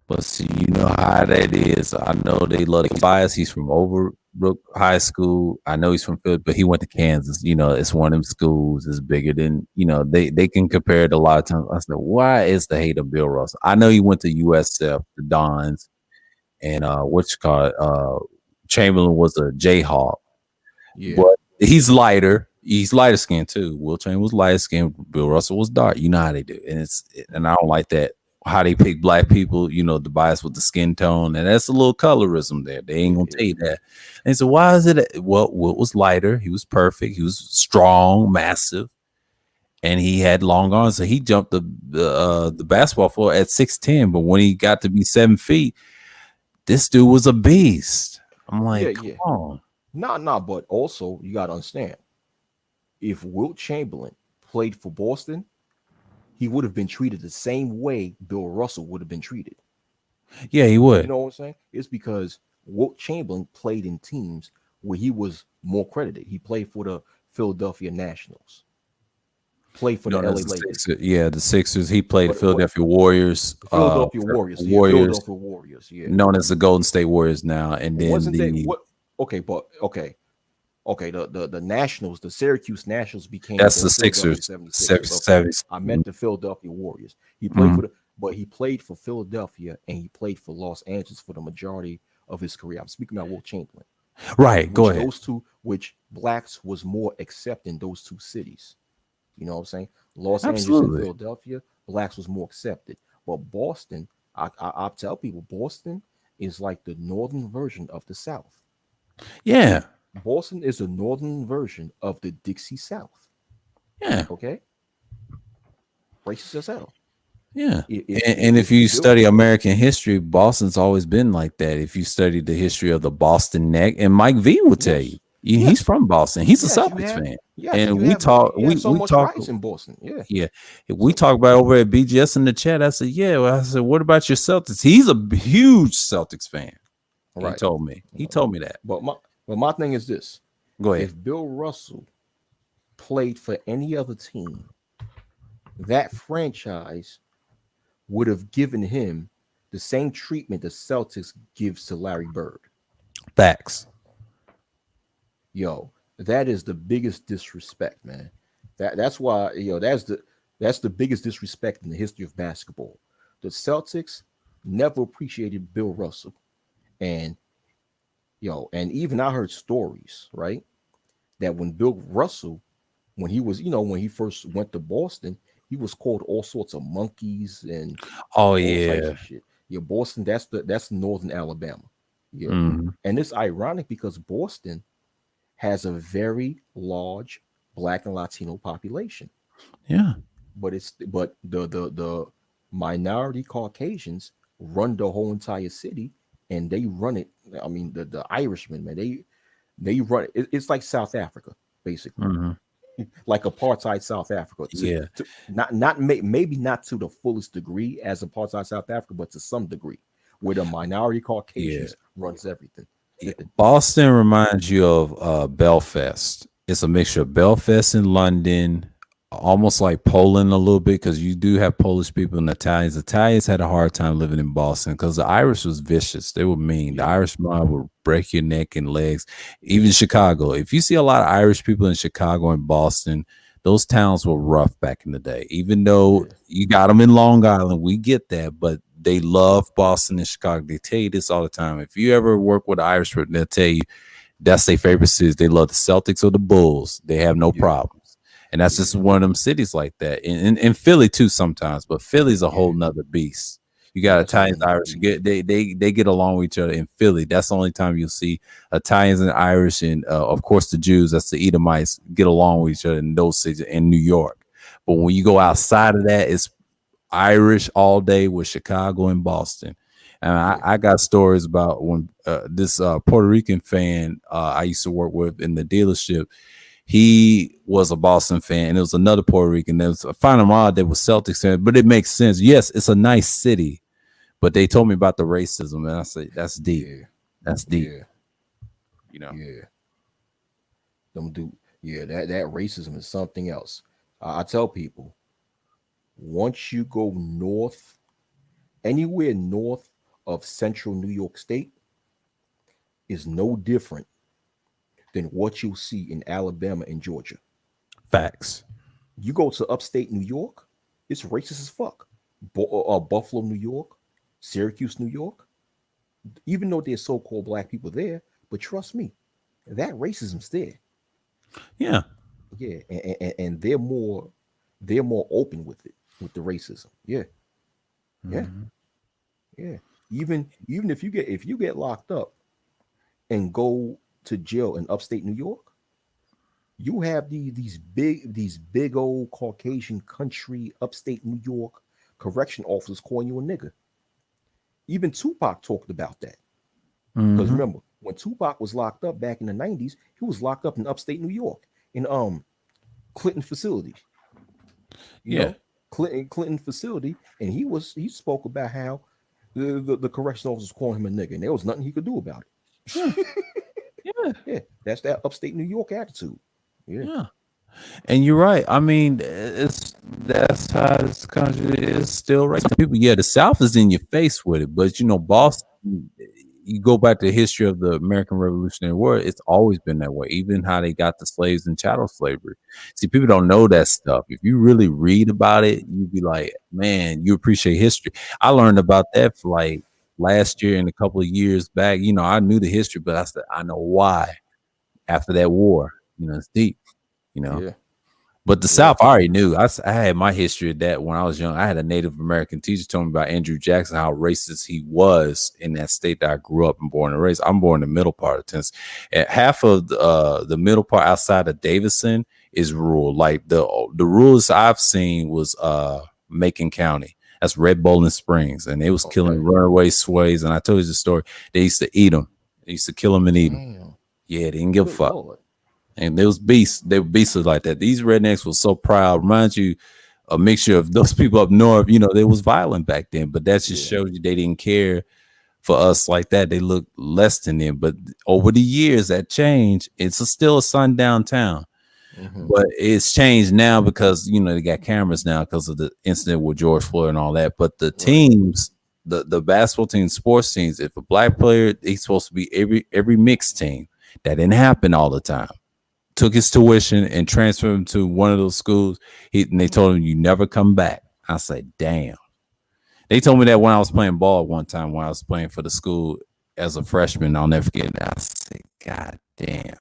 But see, you know how that is. I know they love the bias. He's from Overbrook High School. I know he's from Philly, but he went to Kansas. You know, it's one of them schools. It's bigger than, you know, they can compare it a lot of times. I said, why is the hate of Bill Russell? I know he went to USF, the Dons, and Chamberlain was a Jayhawk. Yeah. But he's lighter. He's lighter skinned too. Will Chamberlain was lighter skinned. Bill Russell was dark. You know how they do. And I don't like that. How they pick black people, you know, the bias with the skin tone. And that's a little colorism there. They ain't gonna tell you that. And so why is it? Well, Wilt was lighter. He was perfect. He was strong, massive, and he had long arms. So he jumped the basketball floor at 6'10". But when he got to be 7 feet, this dude was a beast. I'm like, come on. No, but also you gotta understand, if Wilt Chamberlain played for Boston, he would have been treated the same way Bill Russell would have been treated. Yeah, he would. You know what I'm saying? It's because Wilt Chamberlain played in teams where he was more credited. He played for the Philadelphia Nationals. Played for the LA Lakers. The Sixers. He played Philadelphia Warriors. Philadelphia Warriors. Yeah. Known as the Golden State Warriors now. And then the Nationals, the Syracuse Nationals became that's the Sixers. I meant the Philadelphia Warriors. He played he played for Philadelphia and he played for Los Angeles for the majority of his career. I'm speaking about Wilt Chamberlain. Right. Go ahead. Those two, which blacks was more accepted in those two cities. You know what I'm saying? Los Angeles and Philadelphia, blacks was more accepted. But Boston, I tell people, Boston is like the northern version of the South. Yeah. Boston is the northern version of the Dixie South. Yeah. Okay. Racist as hell. Yeah. If you study American history, Boston's always been like that. If you study the history of the Boston Neck, and Mike V will tell you, he's from Boston. He's a Celtics fan. And we talk in Boston. Yeah. We talk about over at BGS in the chat. I said, I said, what about your Celtics? He's a huge Celtics fan. Right. He told me that. But my thing is this. Go ahead. If Bill Russell played for any other team, that franchise would have given him the same treatment the Celtics gives to Larry Bird. Facts. Yo, that is the biggest disrespect, man. That's why, that's the biggest disrespect in the history of basketball. The Celtics never appreciated Bill Russell. And and even I heard stories, right? That when Bill Russell, when he was, when he first went to Boston, he was called all sorts of monkeys and Oh all types yeah. of shit. Yeah, Boston, that's northern Alabama. Yeah. Mhm. And it's ironic because Boston has a very large Black and Latino population, Yeah. but the minority Caucasians run the whole entire city, and they run it. I mean, the Irishmen, man, they run it. It's like South Africa, basically, Mhm. like apartheid South Africa. Yeah. Maybe not to the fullest degree as apartheid South Africa, but to some degree, where the minority Caucasians runs everything. Yeah. Boston reminds you of Belfast. It's a mixture of Belfast and London, almost like Poland a little bit, because you do have Polish people and Italians. Italians had a hard time living in Boston because the Irish was vicious. They were mean. The Irish mob would break your neck and legs. Even Chicago. If you see a lot of Irish people in Chicago and Boston, those towns were rough back in the day. Even though you got them in Long Island, we get that, but they love Boston and Chicago. They tell you this all the time. If you ever work with Irish, they'll tell you that's their favorite cities. They love the Celtics or the Bulls. They have no problems. And that's just one of them cities like that. In Philly too sometimes, but Philly's a whole nother beast. You got Italians, Irish. They get along with each other in Philly. That's the only time you'll see Italians and Irish, and of course the Jews. That's the Edomites get along with each other in those cities in New York. But when you go outside of that, it's Irish all day with Chicago and Boston. And I got stories about when this Puerto Rican fan I used to work with in the dealership. He was a Boston fan, and it was another Puerto Rican. There was a final odd that was Celtics fan, but it makes sense. Yes, it's a nice city, but they told me about the racism, and I said that's deep. That's deep. That racism is something else. I tell people, once you go north, anywhere north of central New York State is no different than what you'll see in Alabama and Georgia. Facts. You go to upstate New York, it's racist as fuck. Buffalo, New York, Syracuse, New York, even though there's so-called black people there, but trust me, that racism's there. Yeah. Yeah, and they're more open with it, with the racism. Yeah. Even if you get locked up and go to jail in upstate New York, you have these big old Caucasian country upstate New York correction officers calling you a nigger. Even Tupac talked about that. Because remember, when Tupac was locked up back in the 90s, he was locked up in upstate New York in Clinton facility. You know, Clinton facility, and he spoke about how the correction officers calling him a nigger, and there was nothing he could do about it. Yeah, that's that upstate New York attitude. Yeah. And you're right. I mean, that's how this country is still right. People, the South is in your face with it, but Boston. You go back to the history of the American Revolutionary War, it's always been that way, even how they got the slaves in chattel slavery. See, people don't know that stuff. If you really read about it, you'd be like, man, you appreciate history. I learned about that for like last year and a couple of years back. I knew the history, but I said, I know why after that war. It's deep, But the South, I already knew. I had my history of that when I was young. I had a Native American teacher tell me about Andrew Jackson, how racist he was in that state that I grew up and born and raised. I'm born in the middle part of Tennessee. And half of the middle part outside of Davidson is rural. Like the ruralest I've seen was Macon County. That's Red Bowling Springs, and they was killing runaway sways. And I told you the story. They used to eat them. They used to kill them and eat them. Yeah, they didn't give a fuck. Lord. And there was beasts. They were beasts like that. These rednecks were so proud. Reminds you a mixture of those people up north. They was violent back then, but that just shows you they didn't care for us like that. They looked less than them. But over the years, that changed. It's still a sundown town, but it's changed now because they got cameras now because of the incident with George Floyd and all that. But the teams the basketball team, sports teams, if a black player, he's supposed to be every mixed team. That didn't happen all the time. Took his tuition and transferred him to one of those schools. And they told him, you never come back. I said, damn. They told me that when I was playing ball one time, when I was playing for the school as a freshman. I'll never forget that. I said, God damn.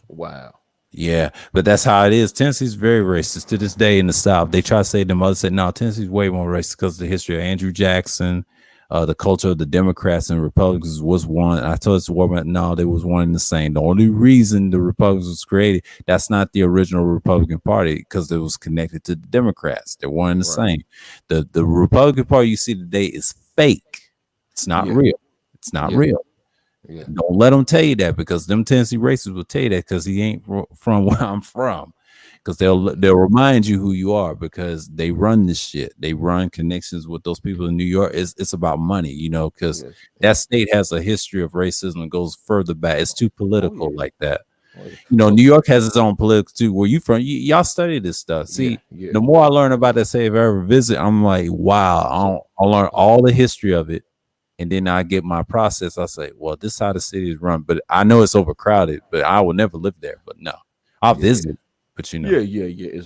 Wow. Yeah, but that's how it is. Tennessee's very racist to this day in the South. They try to say the mother said, no, Tennessee's way more racist because of the history of Andrew Jackson, the culture of the Democrats and Republicans was one. I told this woman, no, they was one and the same. The only reason the Republicans was created, that's not the original Republican Party because it was connected to the Democrats. They're one and the same. The Republican Party you see today is fake. It's not real. It's not real. Yeah. Don't let them tell you that because them Tennessee racists will tell you that because he ain't from where I'm from. Because they'll remind you who you are because they run this shit. They run connections with those people in New York. It's about money, you know, because that state has a history of racism and goes further back. It's too political like that. You know, New York has its own political too. Where you from? Y'all study this stuff. See, the more I learn about that, say if I ever visit, I'm like, wow, I'll learn all the history of it. And then I get my process. I say, well, this is how the city is run. But I know it's overcrowded, but I will never live there. But no, I'll visit. But you know, it's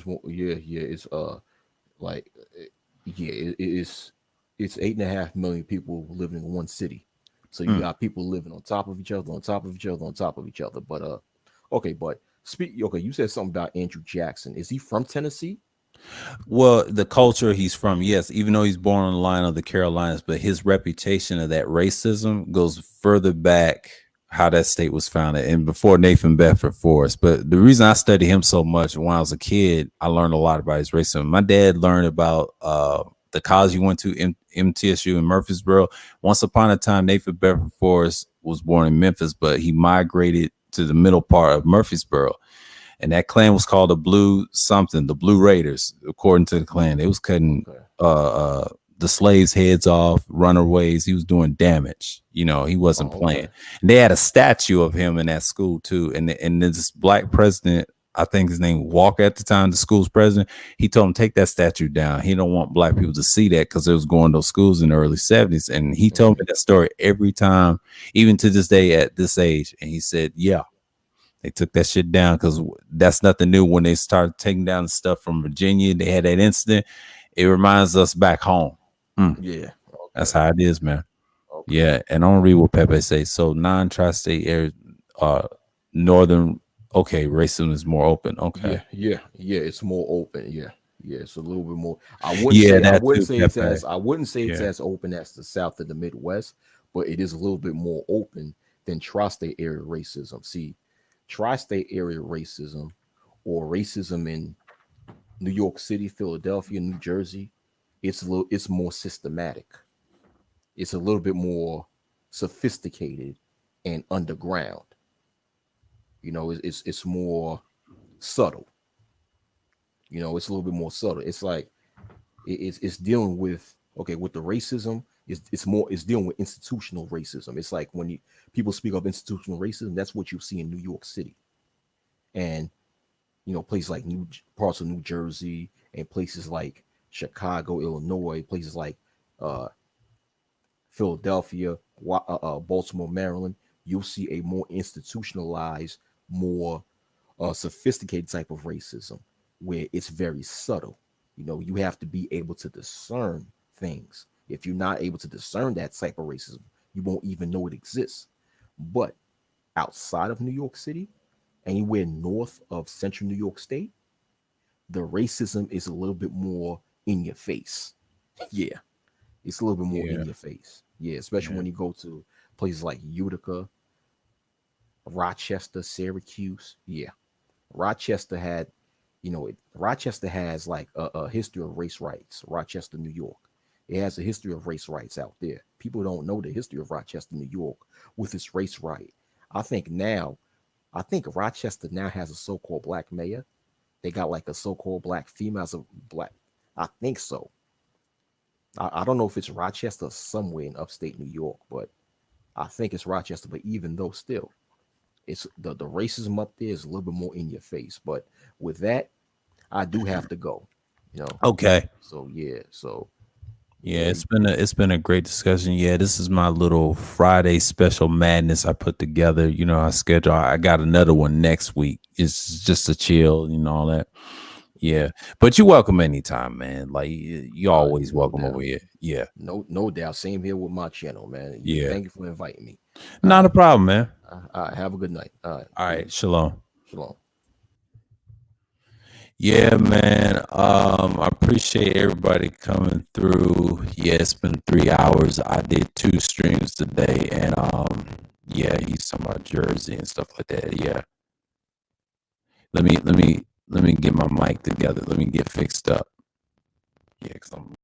like it's 8.5 million people living in one city. So you got people living on top of each other, on top of each other, on top of each other. But you said something about Andrew Jackson. Is he from Tennessee? Well, the culture he's from, yes, even though he's born on the line of the Carolinas, but his reputation of that racism goes further back how that state was founded and before Nathan Bedford Forrest. But the reason I studied him so much when I was a kid, I learned a lot about his racism. My dad learned about the college he went to, MTSU in Murfreesboro. Once upon a time, Nathan Bedford Forrest was born in Memphis, but he migrated to the middle part of Murfreesboro. And that clan was called the Blue Raiders, according to the clan. They was cutting the slaves' heads off, runaways. He was doing damage. You know, he wasn't playing. And they had a statue of him in that school too. And this black president, I think his name Walker at the time, the school's president, he told him take that statue down. He don't want black people to see that because it was going to those schools in the early 70s. And he told me that story every time, even to this day at this age. And he said, yeah. They took that shit down because that's nothing new. When they started taking down stuff from Virginia, they had that incident. It reminds us back home. Yeah. That's how it is, man. Yeah. And I'm gonna read what Pepe says. So non-tri-state area, northern, racism is more open. Okay. Yeah. It's more open. Yeah. It's a little bit more. I wouldn't say it's as open as the South and the Midwest, but it is a little bit more open than tri-state area racism. See, tri-state area racism or racism in New York City, Philadelphia, New Jersey, it's more systematic. It's a little bit more sophisticated and underground. You know, it's more subtle. You know, it's a little bit more subtle. It's like it's dealing with with the racism. It's dealing with institutional racism. It's like when people speak of institutional racism, that's what you see in New York City, and places like parts of New Jersey and places like Chicago, Illinois, places like Philadelphia, Baltimore, Maryland. You'll see a more institutionalized, more sophisticated type of racism where it's very subtle. You have to be able to discern things. If you're not able to discern that type of racism, you won't even know it exists. But outside of New York City, anywhere north of central New York State, the racism is a little bit more in your face. Yeah, it's a little bit more in your face. Yeah, especially when you go to places like Utica, Rochester, Syracuse. Yeah, Rochester has like a history of race rights. Rochester, New York. It has a history of race rights out there. People don't know the history of Rochester, New York with its race right. I think Rochester now has a so-called black mayor. They got like a so-called black female as a black. I think so. I don't know if it's Rochester or somewhere in upstate New York, but I think it's Rochester. But even though still, it's the racism up there is a little bit more in your face. But with that, I do have to go. Okay. So yeah. So Yeah, it's been a great discussion. Yeah, this is my little Friday special madness I put together. You know, I got another one next week. It's just a chill, you know, all that. Yeah. But you're welcome anytime, man. Like you're always no welcome doubt. over here. Yeah. No doubt. Same here with my channel, man. Yeah. Thank you for inviting me. Not a problem, man. All right. Have a good night. All right. Shalom. Shalom. Yeah, man. I appreciate everybody coming through. Yeah, it's been 3 hours. I did 2 streams today, and yeah, he's talking about Jersey and stuff like that. Yeah. Let me get my mic together. Let me get fixed up. Yeah, because I'm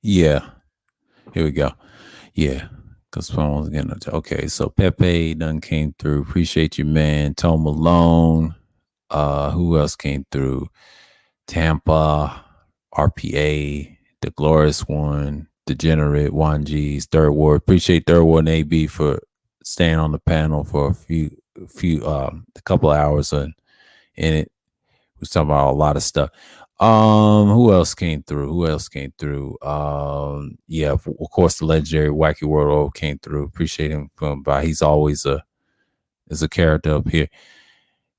yeah. Here we go. Yeah. Because someone's getting okay. So Pepe done came through. Appreciate you, man. Tom Malone. Who else came through? Tampa, RPA, the Glorious One, Degenerate, Juan G's, Third Ward. Appreciate Third Ward and AB for staying on the panel for a couple of hours in it. We was talking about a lot of stuff. Who else came through? Yeah, of course, the legendary Wacky World came through. Appreciate him coming by. He's always a character up here.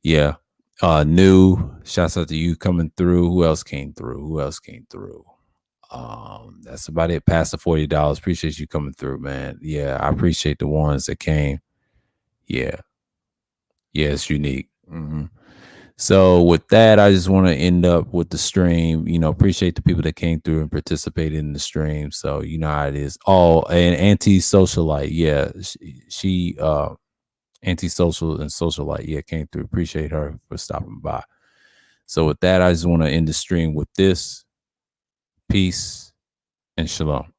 Yeah. New, shouts out to you coming through. Who else came through? That's about it. Past the $40. Appreciate you coming through, man. Yeah, I appreciate the ones that came. Yeah, it's unique. So with that, I just want to end up with the stream. You know, appreciate the people that came through and participated in the stream. So you know how it is. Oh, and anti-socialite, yeah, she antisocial and socialite, yeah, came through. Appreciate her for stopping by. So with that, I just want to end the stream with this. Peace and shalom.